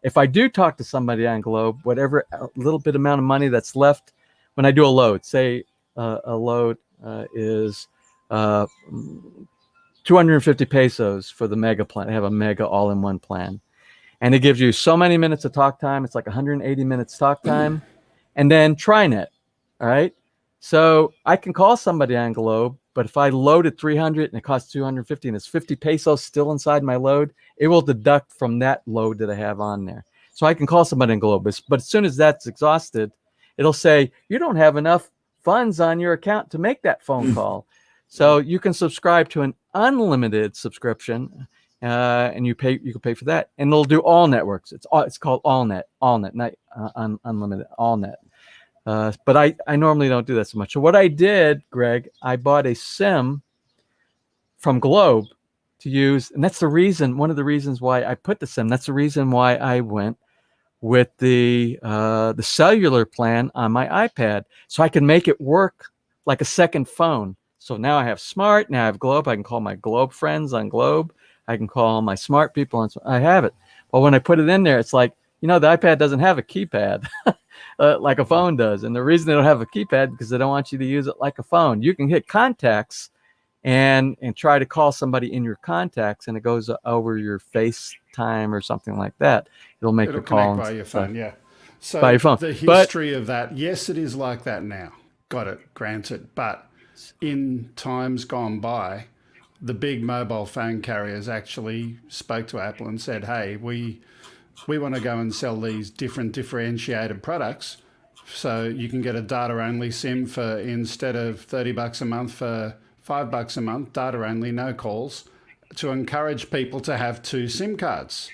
If I do talk to somebody on Globe, whatever little bit amount of money that's left when I do a load, say a load is 250 pesos for the mega plan. I have a mega all-in-one plan. And it gives you so many minutes of talk time. It's like 180 minutes talk time. And then Trinet, all right? So I can call somebody on Globe, but if I loaded 300 and it costs 250 and it's 50 pesos still inside my load, it will deduct from that load that I have on there. So I can call somebody on Globe. But as soon as that's exhausted, it'll say, you don't have enough funds on your account to make that phone call. So you can subscribe to an unlimited subscription, and you can pay for that, and it'll do all networks. It's called AllNet, not unlimited, AllNet. But I normally don't do that so much. So what I did, Greg, I bought a SIM from Globe to use, and that's one of the reasons why I put the SIM. That's the reason why I went with the cellular plan on my iPad, so I can make it work like a second phone. So now I have Smart, now I have Globe. I can call my Globe friends on Globe. I can call my Smart people, and I have it. But when I put it in there, it's like, the iPad doesn't have a keypad like a phone does. And the reason they don't have a keypad because they don't want you to use it like a phone. You can hit contacts and try to call somebody in your contacts, and it goes over your FaceTime or something like that. It'll make the call by your phone, yeah. So by your phone. The history of that, yes, it is like that now. Got it, granted. But in times gone by, the big mobile phone carriers actually spoke to Apple and said, hey, we want to go and sell these differentiated products. So you can get a data-only SIM for, instead of $30 a month, for $5 a month, data only, no calls. to encourage people to have 2 SIM cards.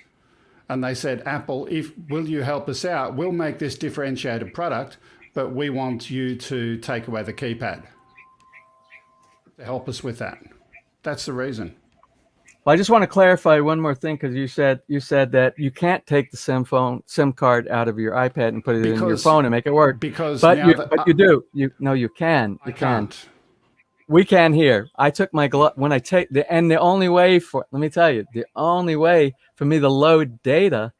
And they said, Apple, will you help us out? We'll make this differentiated product, but we want you to take away the keypad to help us with that. That's the reason. Well, I just want to clarify one more thing, because you said that you can't take the SIM card out of your iPad and put it in your phone and make it work. But you do. You can. You can. We can here. I took my when I take the only way let me tell you, the only way for me to load data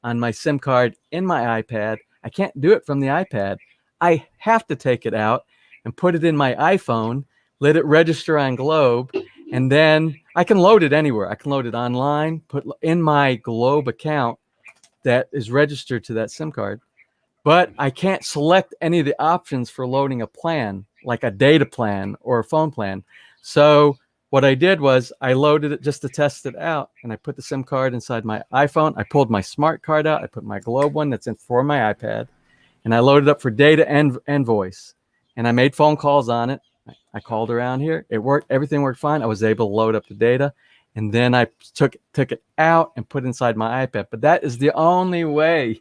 on my SIM card in my iPad, I can't do it from the iPad. I have to take it out and put it in my iPhone, let it register on Globe, and then I can load it anywhere. I can load it online, put in my Globe account that is registered to that SIM card. But I can't select any of the options for loading a plan, like a data plan or a phone plan. So what I did was I loaded it just to test it out, and I put the SIM card inside my iPhone. I pulled my smart card out. I put my Globe one that's in for my iPad, and I loaded up for data and voice. And I made phone calls on it. I called around here. It worked. Everything worked fine. I was able to load up the data, and then I took it out and put it inside my iPad. But that is the only way.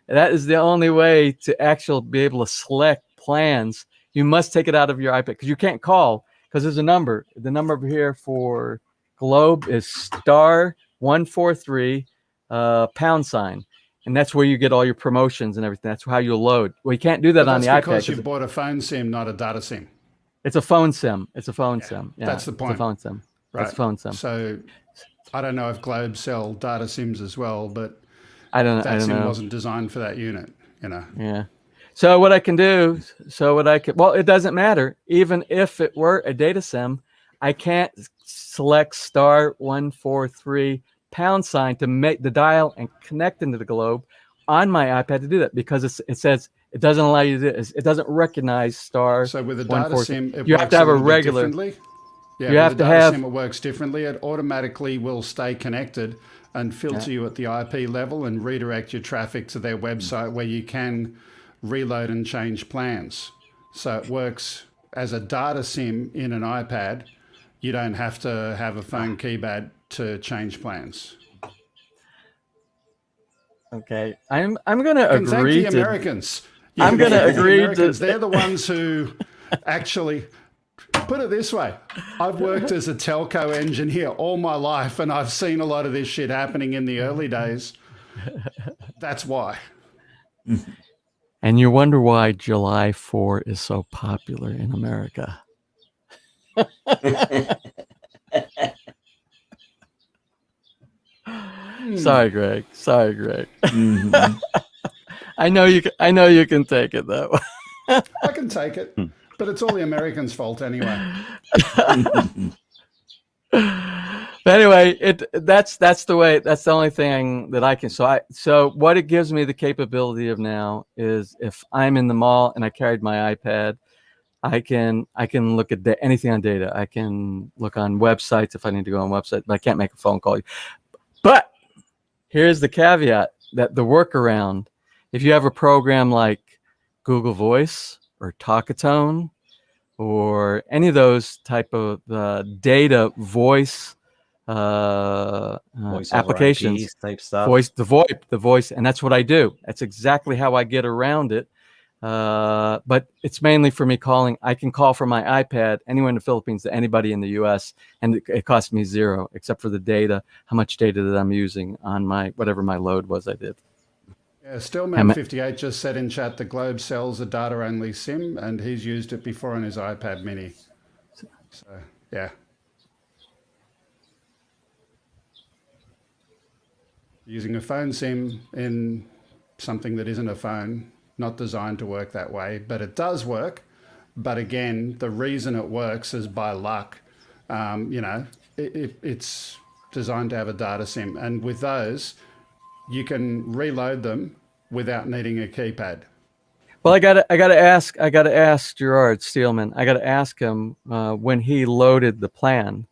That is the only way to actually be able to select plans. You must take it out of your iPad, because you can't call, because there's a number. The number over here for Globe is *143 #. And that's where you get all your promotions and everything. That's how you load. Well, you can't do that on the iPad. Because you bought a phone SIM, not a data SIM. It's a phone SIM. It's a phone SIM. Yeah, that's the point. It's a phone SIM. Right. It's a phone SIM. So I don't know if Globe sell data SIMs as well, but that SIM know. wasn't designed for that unit, Yeah. So what I can do, well, it doesn't matter. Even if it were a data SIM, I can't select *143 # to make the dial and connect into the Globe on my iPad to do that, because it says it doesn't allow you to do it. It doesn't recognize *. So with a data SIM, you have to have a regular. Yeah, you have to have. SIM, it works differently. It automatically will stay connected and filter you at the IP level and redirect your traffic to their website, where you can reload and change plans. So it works as a data SIM in an iPad. You don't have to have a phone keypad to change plans. Okay, I'm going to agree. Thank the Americans. I'm going to agree to. They're the ones who actually. Put it this way, I've worked as a telco engineer all my life, and I've seen a lot of this shit happening in the early days. That's why. And you wonder why July 4 is so popular in America. Sorry, Greg. Mm-hmm. I know you can take it though. I can take it. But it's all the Americans' fault anyway. But anyway, that's the way. That's the only thing that I can. So what it gives me the capability of now is, if I'm in the mall and I carried my iPad, I can look at anything on data. I can look on websites if I need to go on website, but I can't make a phone call. But here's the caveat, that the workaround: if you have a program like Google Voice or Talkatone or any of those type of data voice applications, IP type stuff, the voice, and that's what I do. That's exactly how I get around it. But it's mainly for me calling. I can call from my iPad anywhere in the Philippines to anybody in the US, and it costs me $0, except for the data, how much data that I'm using on whatever my load was I did. Yeah, Stillman58 just said in chat the Globe sells a data-only SIM, and he's used it before on his iPad mini. So, yeah. Using a phone SIM in something that isn't a phone, not designed to work that way, but it does work. But again, the reason it works is by luck. It's designed to have a data SIM, and with those, you can reload them without needing a keypad. Well, I gotta ask Gerard Steelman. I gotta ask him when he loaded the plan.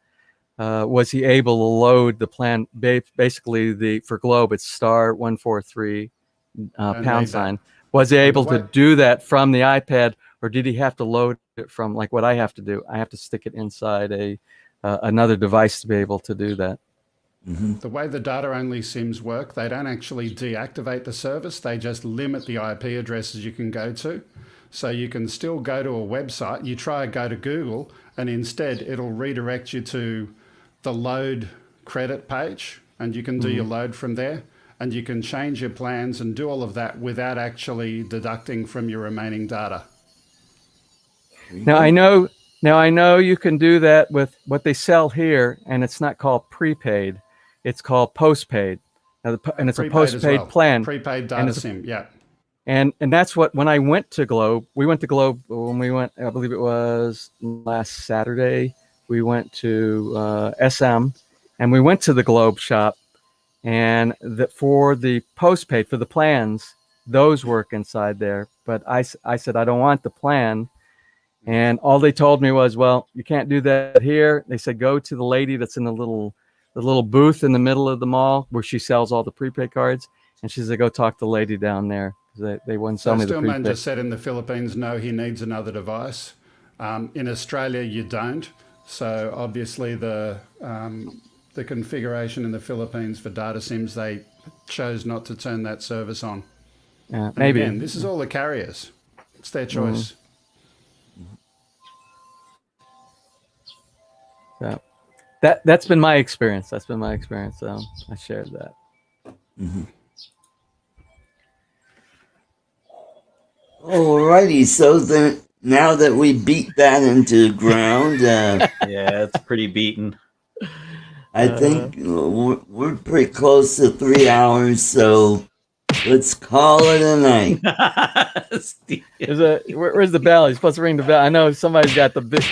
Was he able to load the plan? Basically, for Globe, it's *143 #. Was he able to do that from the iPad, or did he have to load it from like what I have to do? I have to stick it inside a another device to be able to do that. The way the data only SIMs work, they don't actually deactivate the service. They just limit the IP addresses you can go to. So you can still go to a website. You try and go to Google, and instead it'll redirect you to the load credit page, and you can do your load from there. And you can change your plans and do all of that without actually deducting from your remaining data. Now I know you can do that with what they sell here, and it's not called prepaid; it's called postpaid. Now, and it's a Prepaid as postpaid well. plan. Prepaid And data it's a- SIM, yeah. And that's what, when I went to Globe, we went to Globe when we went, I believe it was last Saturday. We went to SM, and we went to the Globe shop, and for the postpaid, for the plans, those work inside there. But I said, I don't want the plan. And all they told me was, well, you can't do that here. They said, go to the lady that's in the little booth in the middle of the mall where she sells all the prepaid cards. And she said, go talk to the lady down there. They wouldn't sell me the Stillman prepaid. just said in the Philippines, no, he needs another device. In Australia, you don't. So obviously the configuration in the Philippines for data SIMs, they chose not to turn that service on. Yeah, And maybe. again, this is all the carriers. It's their choice. So that's been my experience. So I shared that. Alrighty, so then now that we beat that into the ground, Yeah, it's pretty beaten. I think we're pretty close to 3 hours, so let's call it a night. Steve. Where's the bell? You're supposed to ring the bell. I know somebody's got the big.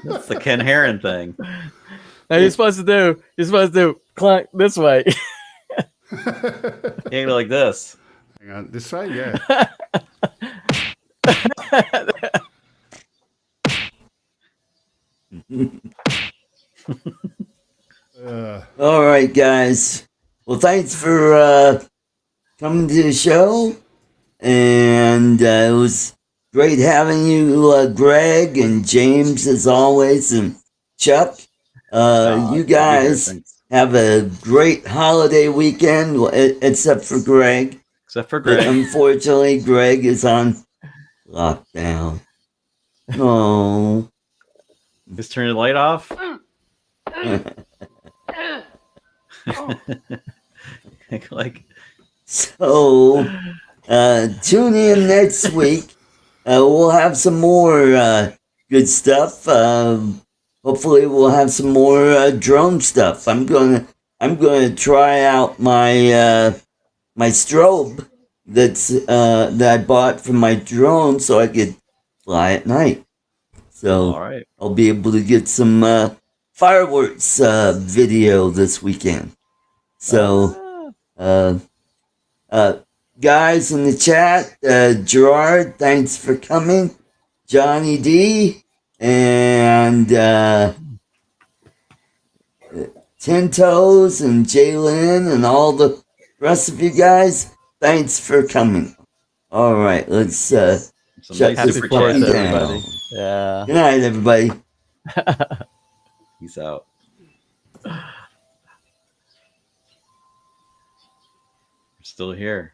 That's the Ken Heron thing. No, you're supposed to do clunk this way. You go like this. Hang on, this way, yeah. All right, guys. Well, thanks for coming to the show, and it was great having you, Greg and James, as always, and Chuck. You guys have a great holiday weekend, except for Greg. Except for But Greg. unfortunately, Greg is on lockdown. Oh. Just turn the light off. Like, So, tune in next week. We'll have some more good stuff. Hopefully, we'll have some more drone stuff. I'm gonna try out my my strobe that I bought for my drone so I could fly at night. So all right. I'll be able to get some fireworks video this weekend. So, guys in the chat, Gerard, thanks for coming. Johnny D and Ten Toes and Jalen and all the rest of you guys, thanks for coming. All right, let's shut nice this super puppy chats, down. everybody. Yeah. Good night, everybody. Peace out. We're still here.